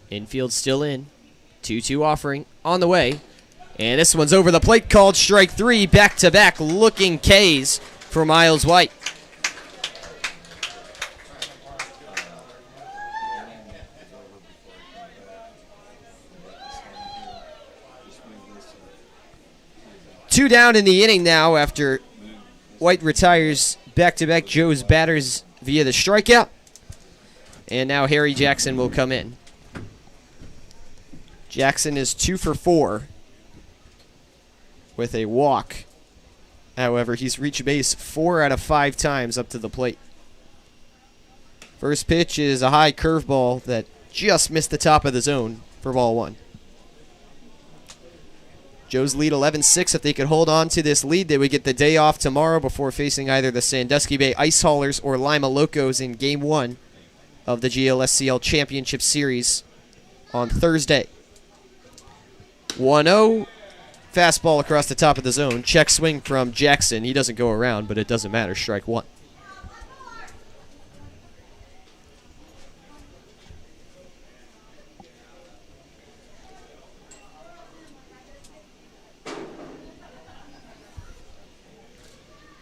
Infield still in. 2-2 offering on the way. And this one's over the plate, called strike 3. Back-to-back looking Ks for Miles White. Two down in the inning now after White retires back-to-back Joe's batters via the strikeout. And now Harry Jackson will come in. Jackson is 2 for 4 with a walk. However, he's reached base 4 out of 5 times up to the plate. First pitch is a high curveball that just missed the top of the zone for ball 1. Joe's lead 11-6. If they could hold on to this lead, they would get the day off tomorrow before facing either the Sandusky Bay Ice Haulers or Lima Locos in Game 1 of the GLSCL Championship Series on Thursday. 1-0. Fastball across the top of the zone. Check swing from Jackson. He doesn't go around, but it doesn't matter. Strike 1.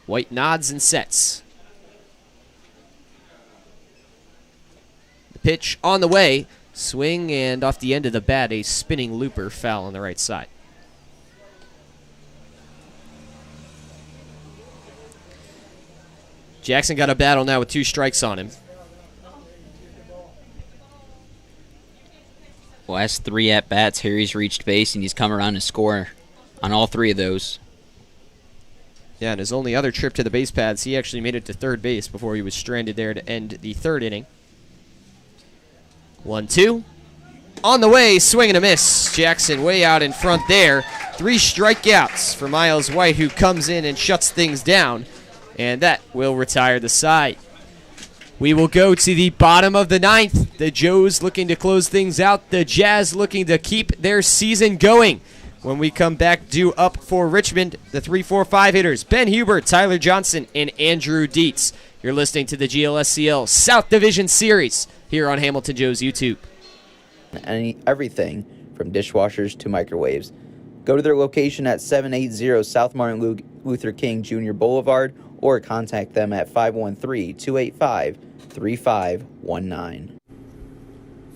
White nods and sets. The pitch on the way. Swing and off the end of the bat, a spinning looper, foul on the right side. Jackson got a battle now with 2 strikes on him. Last 3 at-bats, Harry's reached base, and he's come around to score on all 3 of those. Yeah, and his only other trip to the base paths, he actually made it to third base before he was stranded there to end the 3rd inning. 1-2. On the way, swing and a miss. Jackson way out in front there. 3 strikeouts for Miles White, who comes in and shuts things down. And that will retire the side. We will go to the bottom of the 9th. The Joes looking to close things out. The Jazz looking to keep their season going. When we come back, due up for Richmond, the 3-4-5 hitters, Ben Hubert, Tyler Johnson, and Andrew Dietz. You're listening to the GLSCL South Division Series here on Hamilton Joe's YouTube. Everything from dishwashers to microwaves. Go to their location at 780 South Martin Luther King Jr. Boulevard or contact them at 513-285-3519.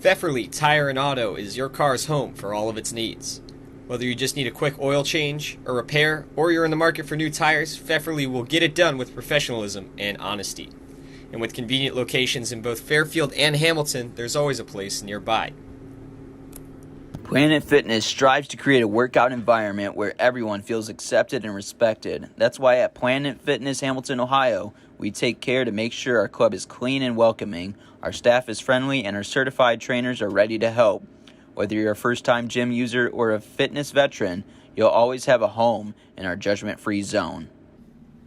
Pfefferly Tire and Auto is your car's home for all of its needs. Whether you just need a quick oil change, a repair, or you're in the market for new tires, Pfefferly will get it done with professionalism and honesty. And with convenient locations in both Fairfield and Hamilton, there's always a place nearby. Planet Fitness strives to create a workout environment where everyone feels accepted and respected. That's why at Planet Fitness Hamilton, Ohio, we take care to make sure our club is clean and welcoming, our staff is friendly, and our certified trainers are ready to help. Whether you're a first-time gym user or a fitness veteran, you'll always have a home in our judgment-free zone.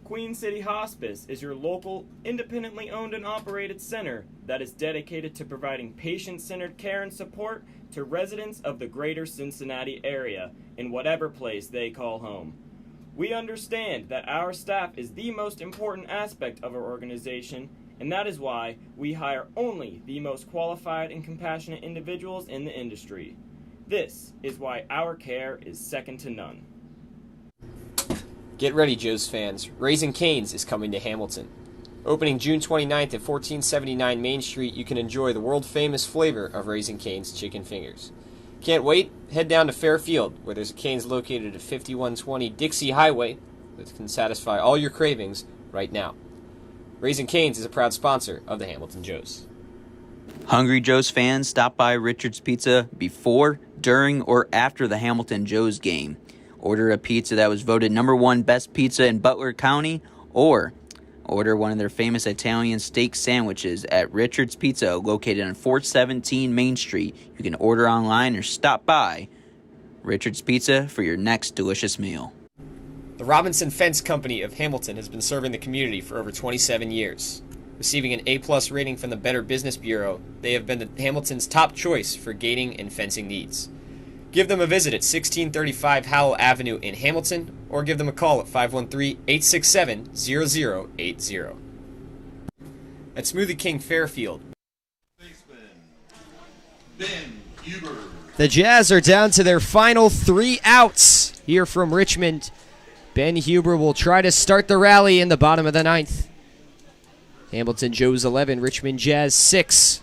Queen City Hospice is your local, independently owned and operated center that is dedicated to providing patient-centered care and support to residents of the greater Cincinnati area in whatever place they call home. We understand that our staff is the most important aspect of our organization, and that is why we hire only the most qualified and compassionate individuals in the industry. This is why our care is second to none. Get ready, Joe's fans. Raising Cane's is coming to Hamilton. Opening June 29th at 1479 Main Street, you can enjoy the world-famous flavor of Raising Cane's chicken fingers. Can't wait? Head down to Fairfield, where there's a Cane's located at 5120 Dixie Highway that can satisfy all your cravings right now. Raising Cane's is a proud sponsor of the Hamilton Joes. Hungry Joe's fans, stop by Richard's Pizza before, during, or after the Hamilton Joes game. Order a pizza that was voted #1 best pizza in Butler County, or order one of their famous Italian steak sandwiches at Richard's Pizza, located on 417 Main Street. You can order online or stop by Richard's Pizza for your next delicious meal. The Robinson Fence Company of Hamilton has been serving the community for over 27 years. Receiving an A+ rating from the Better Business Bureau, they have been Hamilton's top choice for gating and fencing needs. Give them a visit at 1635 Howell Avenue in Hamilton, or give them a call at 513-867-0080. At Smoothie King Fairfield, Ben Huber. the Jazz are down to their final 3 outs here from Richmond. Ben Huber will try to start the rally in the bottom of the 9th. Hamilton Joes 11, Richmond Jazz 6.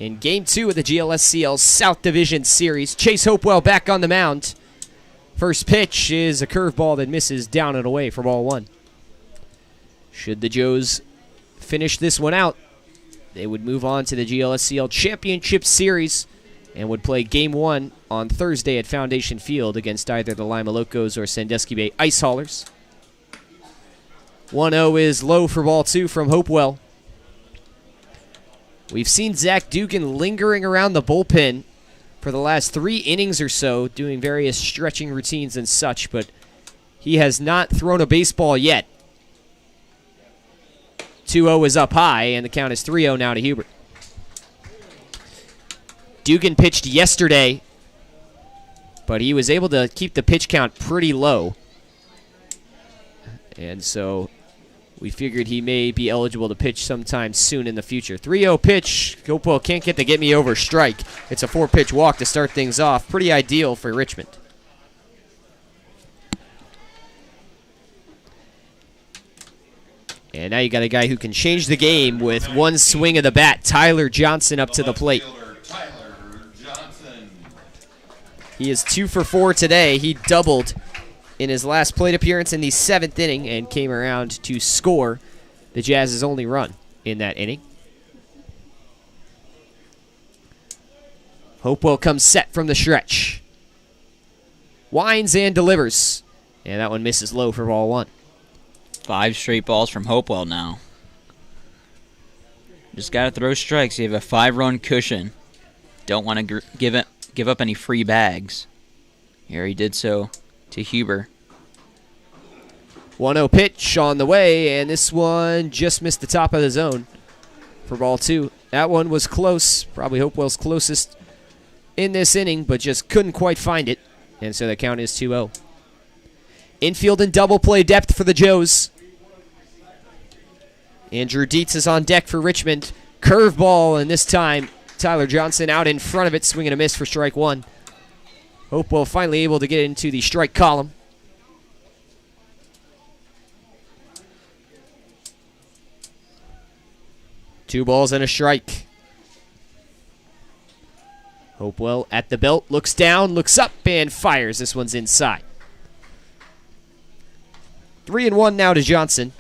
In Game 2 of the GLSCL South Division Series, Chase Hopewell back on the mound. First pitch is a curveball that misses down and away for ball 1. Should the Joes finish this one out, they would move on to the GLSCL Championship Series and would play Game 1 on Thursday at Foundation Field against either the Lima Locos or Sandusky Bay Ice Haulers. 1-0 is low for ball 2 from Hopewell. We've seen Zach Dugan lingering around the bullpen for the last 3 innings or so, doing various stretching routines and such, but he has not thrown a baseball yet. 2-0 is up high, and the count is 3-0 now to Hubert. Dugan pitched yesterday, but he was able to keep the pitch count pretty low. And so we figured he may be eligible to pitch sometime soon in the future. 3-0 pitch. Hopewell can't get the get me over strike. It's a 4-pitch walk to start things off. Pretty ideal for Richmond. And now you got a guy who can change the game with one swing of the bat. Tyler Johnson up to the plate. He is 2 for 4 today. He doubled in his last plate appearance in the 7th inning and came around to score the Jazz's only run in that inning. Hopewell comes set from the stretch. Winds and delivers. And that one misses low for ball 1. 5 straight balls from Hopewell now. Just got to throw strikes. You have a 5-run cushion. Don't want to give up any free bags. Here he did so to Huber. 1-0 pitch on the way, and this one just missed the top of the zone for ball 2. That one was close, probably Hopewell's closest in this inning, but just couldn't quite find it, and so the count is 2-0. Infield and double play depth for the Joes. Andrew Dietz is on deck for Richmond. Curveball, and this time Tyler Johnson out in front of it, swinging a miss for strike 1. Hopewell finally able to get into the strike column. Two balls and a strike. Hopewell at the belt, looks down, looks up, and fires. This one's inside. 3-1 now to Johnson.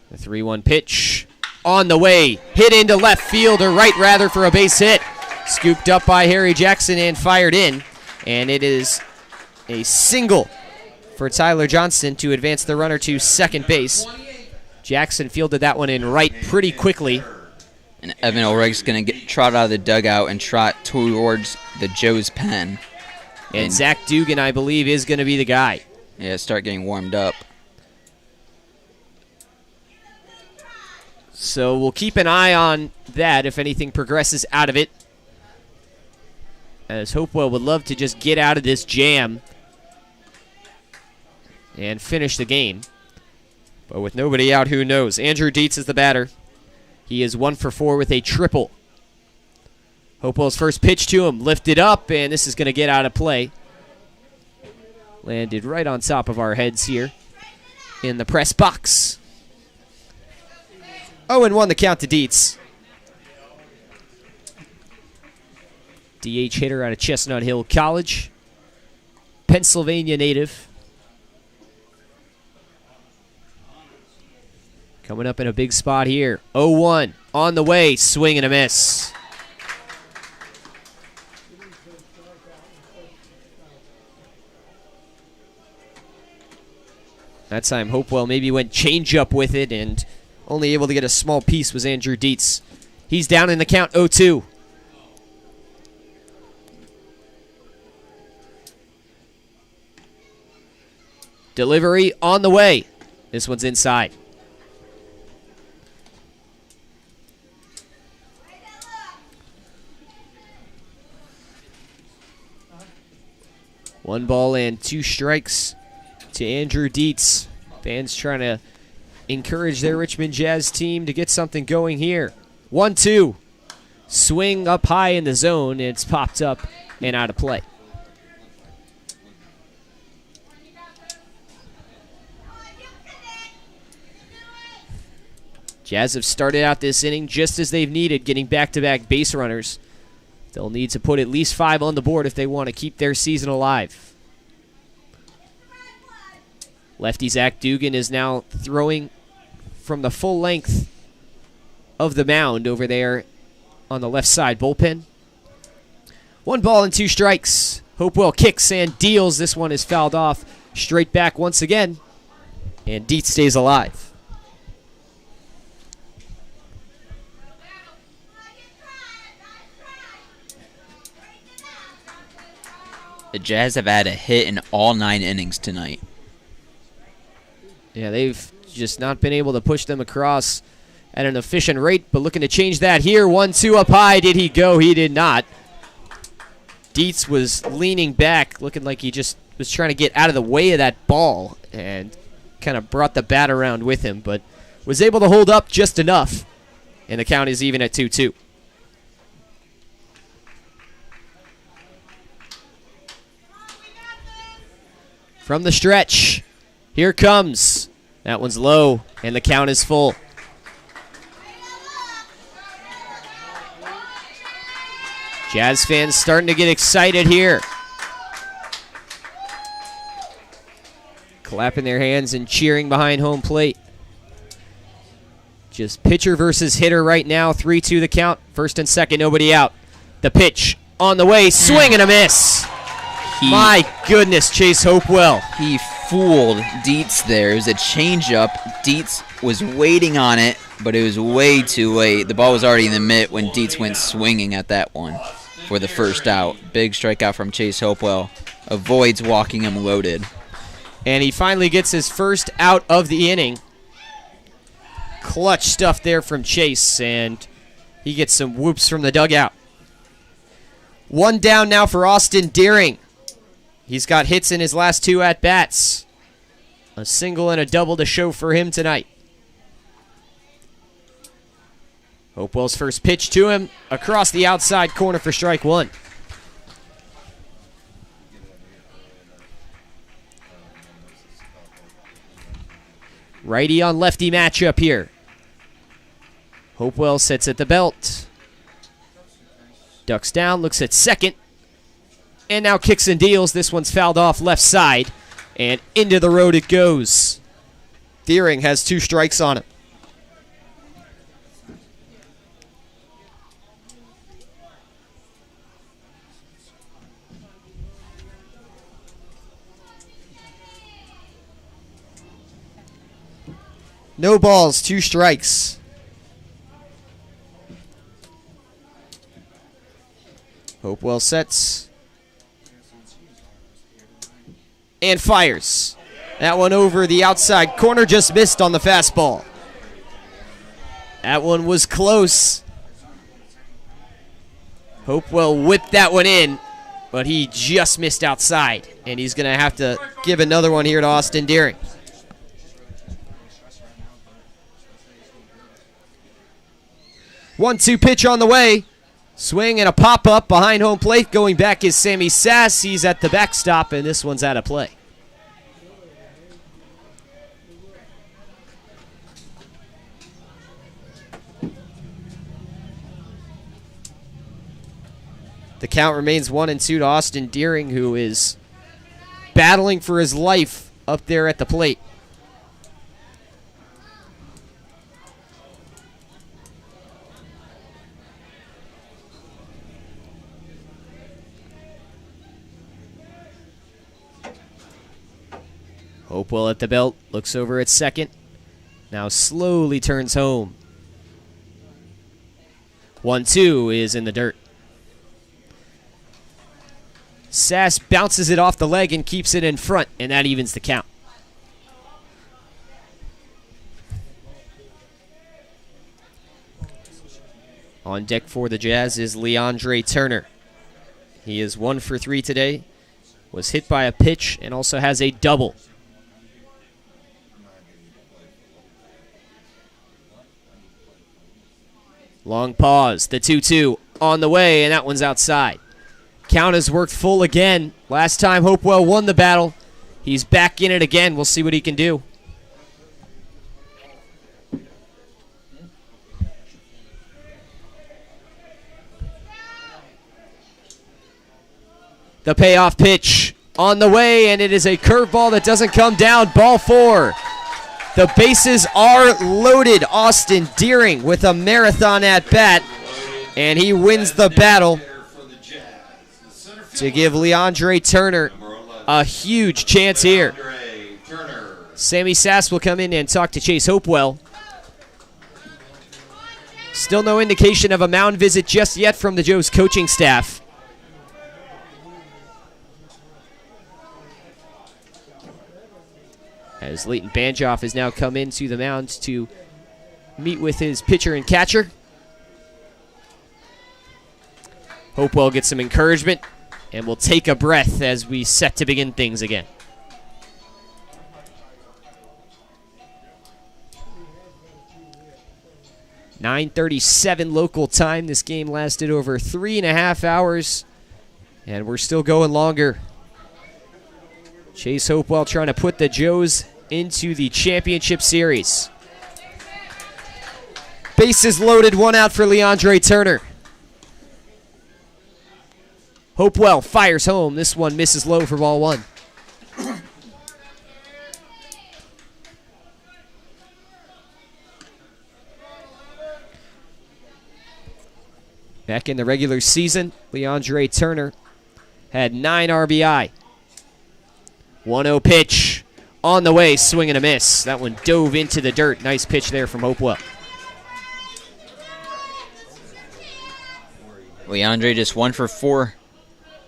The 3-1 pitch on the way. Hit into left field, or right rather, for a base hit. Scooped up by Harry Jackson and fired in. And it is a single for Tyler Johnson to advance the runner to second base. Jackson fielded that one in right pretty quickly. And Evan Ulrich's going to trot out of the dugout and trot towards the Joe's pen. And Zach Dugan, I believe, is going to be the guy. Yeah, start getting warmed up. So we'll keep an eye on that if anything progresses out of it, as Hopewell would love to just get out of this jam and finish the game. But with nobody out, who knows? Andrew Dietz is the batter. He is 1 for 4 with a triple. Hopewell's first pitch to him, lifted up, and this is going to get out of play. Landed right on top of our heads here in the press box. 0-1 the count to Dietz. DH hitter out of Chestnut Hill College. Pennsylvania native. Coming up in a big spot here. 0-1 on the way. Swing and a miss. That time Hopewell maybe went change-up with it, and only able to get a small piece was Andrew Dietz. He's down in the count, 0-2. Delivery on the way. This one's inside. One ball and 2 strikes to Andrew Dietz. Fans trying to encourage their Richmond Jazz team to get something going here. 1-2. Swing up high in the zone. It's popped up and out of play. Jazz have started out this inning just as they've needed, getting back-to-back base runners. They'll need to put at least 5 on the board if they want to keep their season alive. Lefty Zach Dugan is now throwing from the full length of the mound over there on the left side bullpen. 1 ball and 2 strikes. Hopewell kicks and deals. This one is fouled off straight back once again. And Dietz stays alive. The Jazz have had a hit in all 9 innings tonight. Yeah, they've just not been able to push them across at an efficient rate, but looking to change that here. 1-2 up high. Did he go? He did not. Dietz was leaning back, looking like he just was trying to get out of the way of that ball and kind of brought the bat around with him, but was able to hold up just enough, and the count is even at 2-2. From the stretch, here comes. That one's low, and the count is full. Jazz fans starting to get excited here. Clapping their hands and cheering behind home plate. Just pitcher versus hitter right now. 3-2 the count. First and second, nobody out. The pitch on the way. Swing and a miss. My goodness, Chase Hopewell. He fooled Dietz there. It was a changeup. Dietz was waiting on it, but it was way too late. The ball was already in the mitt when Dietz went swinging at that one for the first out. Big strikeout from Chase Hopewell. Avoids walking him loaded. And he finally gets his first out of the inning. Clutch stuff there from Chase, and he gets some whoops from the dugout. 1 down now for Austin Deering. He's got hits in his last 2 at-bats. A single and a double to show for him tonight. Hopewell's first pitch to him across the outside corner for strike 1. Righty on lefty matchup here. Hopewell sits at the belt. Ducks down, looks at second. And now kicks and deals. This one's fouled off left side. And into the road it goes. Deering has 2 strikes on him. No balls, 2 strikes. Hopewell sets. And fires. That one over the outside corner, just missed on the fastball. That one was close. Hopewell whipped that one in, but he just missed outside. And he's going to have to give another one here to Austin Deering. One-two pitch on the way. Swing and a pop-up behind home plate. Going back is Sammy Sass. He's at the backstop, and this one's out of play. The count remains 1-2 to Austin Deering, who is battling for his life up there at the plate. Hopewell at the belt, looks over at second. Now slowly turns home. 1-2 is in the dirt. Sass bounces it off the leg and keeps it in front, and that evens the count. On deck for the Jazz is Leandre Turner. He is 1 for 3 today, was hit by a pitch, and also has a double. Long pause, the 2-2 on the way, and that one's outside. Count has worked full again. Last time Hopewell won the battle. He's back in it again. We'll see what he can do. The payoff pitch on the way, and it is a curveball that doesn't come down. Ball 4. The bases are loaded. Austin Deering with a marathon at bat, and he wins the battle to give Leandre Turner a huge chance here. Sammy Sass will come in and talk to Chase Hopewell. Still no indication of a mound visit just yet from the Joes coaching staff. As Leighton Banjoff has now come into the mound to meet with his pitcher and catcher. Hopewell gets some encouragement and will take a breath as we set to begin things again. .9:37 local time. This game lasted over 3.5 hours, and we're still going longer. Chase Hopewell trying to put the Joes into the championship series. Bases loaded, 1 out for Leandre Turner. Hopewell fires home. This one misses low for ball 1. Back in the regular season, Leandre Turner had 9 RBI. 1-0 pitch on the way, swing and a miss. That one dove into the dirt. Nice pitch there from Hopewell. Leandre just 1 for 4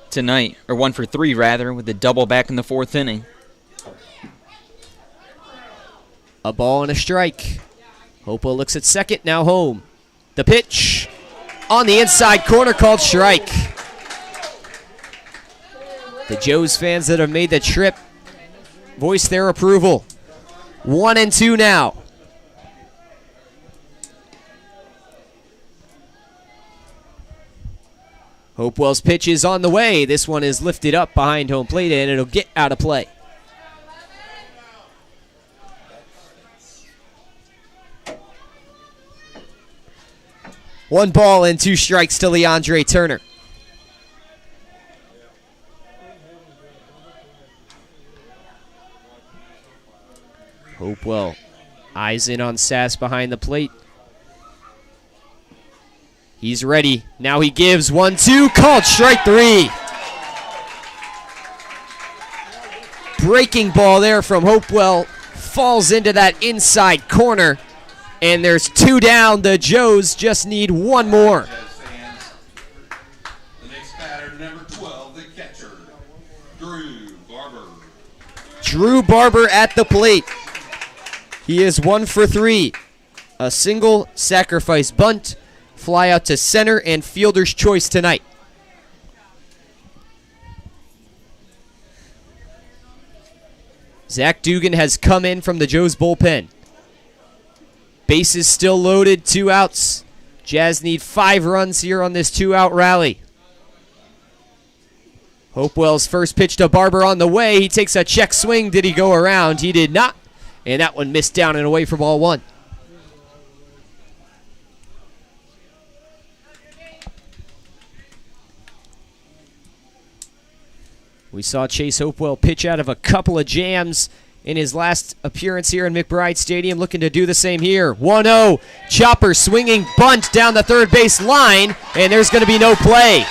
tonight, or 1 for 3 rather, with a double back in the 4th inning. A ball and a strike. Hopewell looks at second, now home. The pitch on the inside corner, called strike. The Joes fans that have made the trip voice their approval. 1-2 now. Hopewell's pitch is on the way. This one is lifted up behind home plate, and it'll get out of play. One ball and 2 strikes to Leandre Turner. Hopewell eyes in on Sass behind the plate. He's ready. Now he gives 1-2. Called strike 3. Breaking ball there from Hopewell. Falls into that inside corner. And there's 2 down. The Joes just need 1 more. The next batter, number 12, the catcher, Drew Barber. Drew Barber at the plate. He is 1 for 3. A single, sacrifice bunt, fly out to center, and fielder's choice tonight. Zach Dugan has come in from the Joes bullpen. Bases still loaded, 2 outs. Jazz need 5 runs here on this 2-out rally. Hopewell's first pitch to Barber on the way. He takes a check swing. Did he go around? He did not. And that one missed down and away for ball 1. We saw Chase Hopewell pitch out of a couple of jams in his last appearance here in McBride Stadium, looking to do the same here. 1-0, Chopper swinging bunt down the third base line, and there's going to be no play.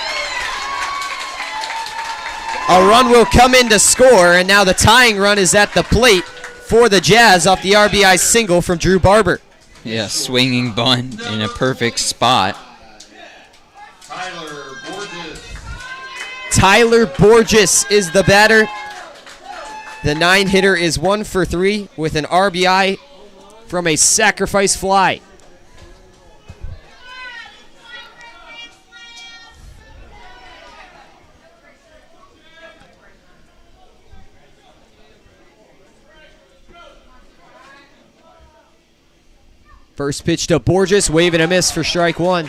A run will come in to score, and now the tying run is at the plate for the Jazz off the RBI single from Drew Barber. Yeah, swinging bunt in a perfect spot. Tyler Borges is the batter. The 9-hitter is 1 for 3 with an RBI from a sacrifice fly. First pitch to Borges, wave and a miss for strike one.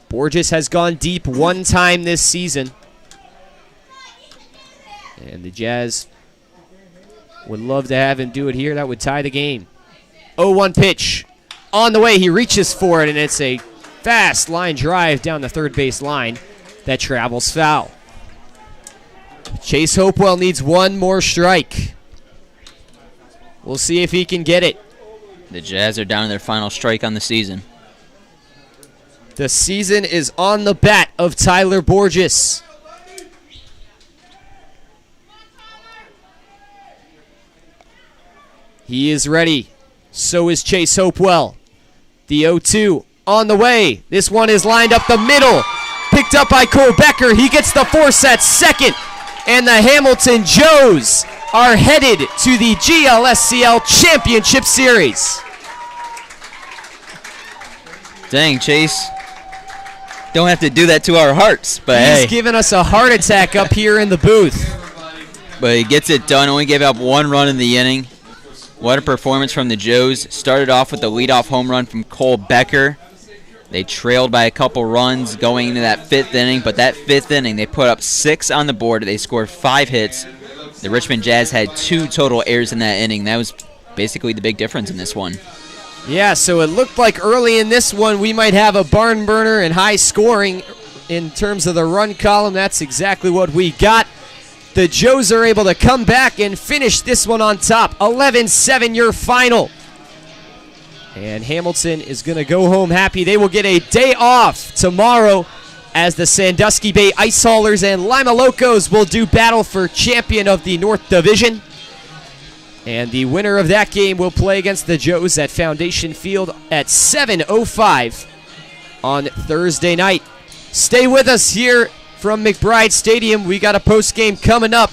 Borges has gone deep one time this season. And the Jazz would love to have him do it here. That would tie the game. 0-1 pitch. On the way, he reaches for it, and it's a fast line drive down the third base line that travels foul. Chase Hopewell needs one more strike. We'll see if he can get it. The Jazz are down to their final strike on the season. The season is on the bat of Tyler Borges. He is ready. So is Chase Hopewell. The 0-2 on the way. This one is lined up the middle. Picked up by Cole Becker. He gets the force at second. And the Hamilton Joes are headed to the GLSCL Championship Series. Dang, Chase. Don't have to do that to our hearts, but He's giving us a heart attack up here in the booth. But he gets it done. Only gave up one run in the inning. What a performance from the Joes. Started off with the leadoff home run from Cole Becker. They trailed by a couple runs going into that fifth inning, but that fifth inning, they put up 6 on the board. They scored 5 hits. The Richmond Jazz had 2 total errors in that inning. That was basically the big difference in this one. Yeah, so it looked like early in this one we might have a barn burner and high scoring in terms of the run column. That's exactly what we got. The Joes are able to come back and finish this one on top. 11-7 your final. And Hamilton is going to go home happy. They will get a day off tomorrow as the Sandusky Bay Ice Haulers and Lima Locos will do battle for champion of the North Division. And the winner of that game will play against the Joes at Foundation Field at 7:05 on Thursday night. Stay with us here from McBride Stadium. We got a post-game coming up.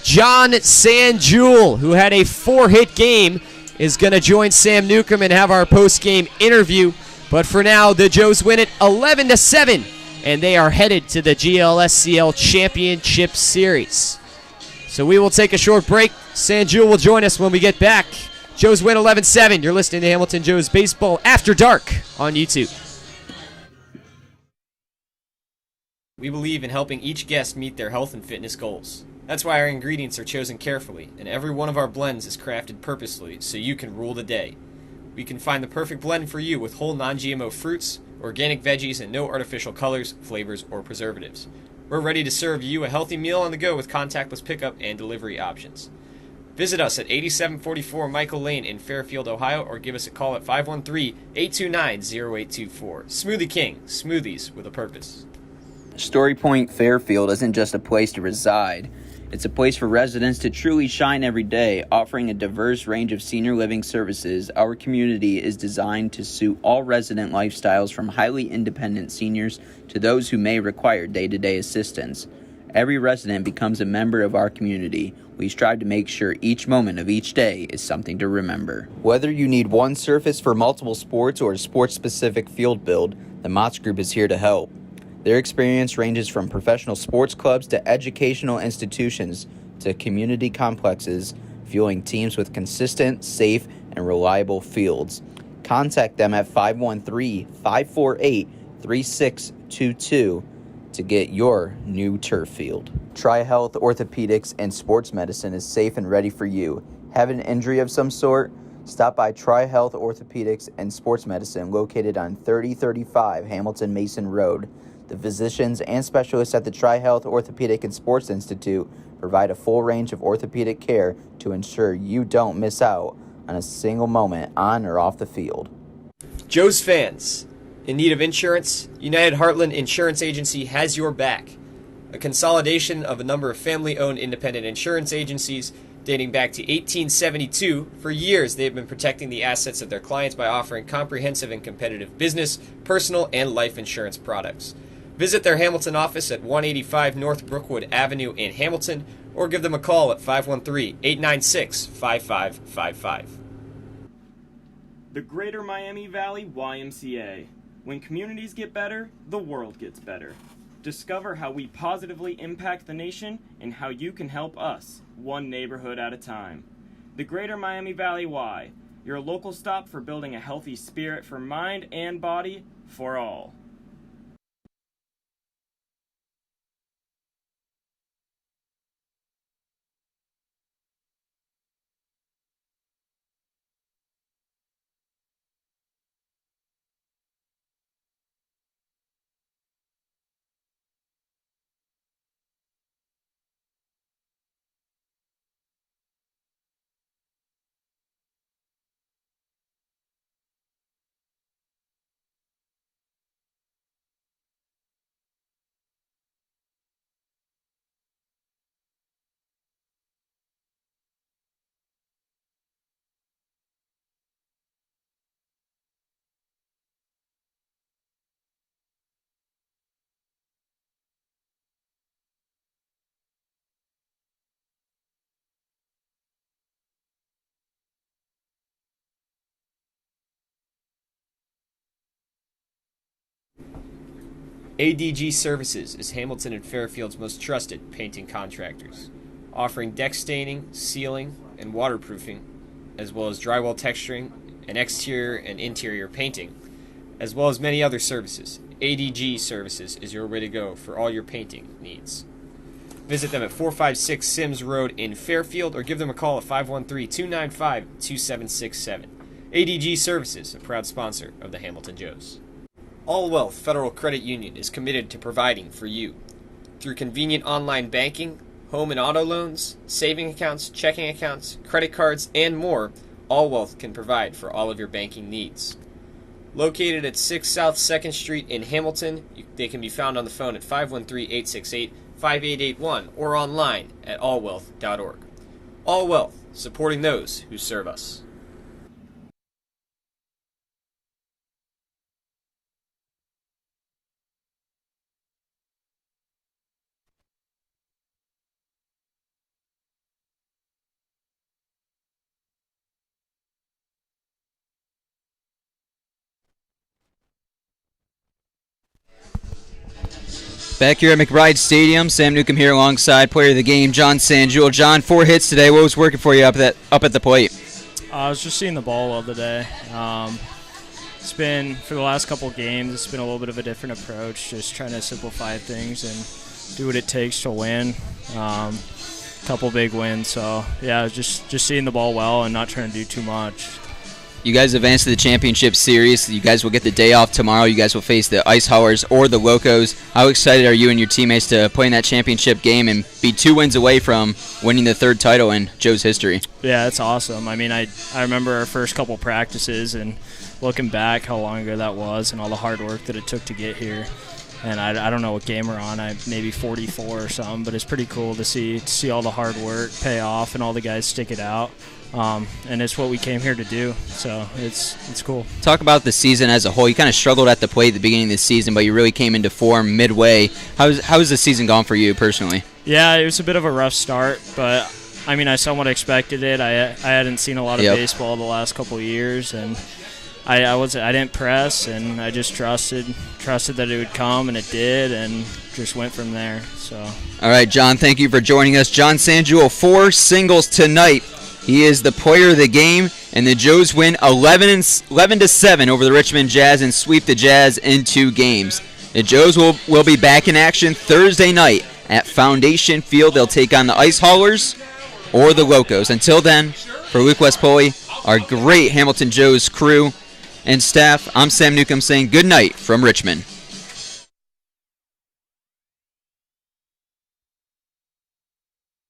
John Sanjul, who had a 4-hit game, is going to join Sam Newcomb and have our post-game interview. But for now, the Joes win it 11-7, and they are headed to the GLSCL Championship Series. So we will take a short break. Sanjul will join us when we get back. Joes win 11-7. You're listening to Hamilton Joes Baseball After Dark on YouTube. We believe in helping each guest meet their health and fitness goals. That's why our ingredients are chosen carefully, and every one of our blends is crafted purposely so you can rule the day. We can find the perfect blend for you with whole non-GMO fruits, organic veggies, and no artificial colors, flavors, or preservatives. We're ready to serve you a healthy meal on the go with contactless pickup and delivery options. Visit us at 8744 Michael Lane in Fairfield, Ohio, or give us a call at 513-829-0824. Smoothie King, smoothies with a purpose. Story Point Fairfield isn't just a place to reside. It's a place for residents to truly shine every day. Offering a diverse range of senior living services, our community is designed to suit all resident lifestyles, from highly independent seniors to those who may require day-to-day assistance. Every resident becomes a member of our community. We strive to make sure each moment of each day is something to remember. Whether you need one surface for multiple sports or a sports-specific field build, the Motts Group is here to help. Their experience ranges from professional sports clubs to educational institutions to community complexes, fueling teams with consistent, safe, and reliable fields. Contact them at 513-548-3622 to get your new turf field. Tri-Health Orthopedics and Sports Medicine is safe and ready for you. Have an injury of some sort? Stop by Tri-Health Orthopedics and Sports Medicine, located on 3035 Hamilton Mason Road. The physicians and specialists at the Tri-Health Orthopedic and Sports Institute provide a full range of orthopedic care to ensure you don't miss out on a single moment on or off the field. Joe's fans, in need of insurance, United Heartland Insurance Agency has your back. A consolidation of a number of family-owned independent insurance agencies dating back to 1872. For years, they have been protecting the assets of their clients by offering comprehensive and competitive business, personal, and life insurance products. Visit their Hamilton office at 185 North Brookwood Avenue in Hamilton, or give them a call at 513-896-5555. The Greater Miami Valley YMCA. When communities get better, the world gets better. Discover how we positively impact the nation and how you can help us, one neighborhood at a time. The Greater Miami Valley Y, your local stop for building a healthy spirit for mind and body for all. ADG Services is Hamilton and Fairfield's most trusted painting contractors, offering deck staining, sealing, and waterproofing, as well as drywall texturing and exterior and interior painting, as well as many other services. ADG Services is your way to go for all your painting needs. Visit them at 456 Sims Road in Fairfield, or give them a call at 513-295-2767. ADG Services, a proud sponsor of the Hamilton Joes. All Wealth Federal Credit Union is committed to providing for you. Through convenient online banking, home and auto loans, saving accounts, checking accounts, credit cards, and more, All Wealth can provide for all of your banking needs. Located at 6 South 2nd Street in Hamilton, they can be found on the phone at 513-868-5881 or online at allwealth.org. All Wealth, supporting those who serve us. Back here at McBride Stadium, Sam Newcomb here alongside player of the game, John Sanjul. John, 4 hits today. What was working for you up at the plate? I was just seeing the ball well today. It's been, for the last couple of games, it's been a little bit of a different approach, just trying to simplify things and do what it takes to win. Couple big wins, so yeah, just seeing the ball well and not trying to do too much. You guys advanced to the championship series. You guys will get the day off tomorrow. You guys will face the Ice Haulers or the Locos. How excited are you and your teammates to play in that championship game and be 2 wins away from winning the 3rd title in Joe's history? Yeah, it's awesome. I mean, I remember our first couple practices and looking back how long ago that was and all the hard work that it took to get here. And I don't know what game we're on. Maybe 44 or something, but it's pretty cool to see all the hard work pay off and all the guys stick it out. And it's what we came here to do, so it's cool. Talk about the season as a whole. You kind of struggled at the plate at the beginning of the season, but you really came into form midway. How's the season gone for you personally? Yeah, it was a bit of a rough start, but I mean, I somewhat expected it. I hadn't seen a lot of baseball the last couple of years, and I didn't press, and I just trusted that it would come, and it did, and just went from there. So. All right, John, thank you for joining us. John Sanjul, 4 singles tonight. He is the player of the game, and the Joes win 11-7 over the Richmond Jazz and sweep the Jazz in 2 games. The Joes will be back in action Thursday night at Foundation Field. They'll take on the Ice Haulers or the Locos. Until then, for Luke Westpoli, our great Hamilton Joes crew and staff, I'm Sam Newcomb saying good night from Richmond.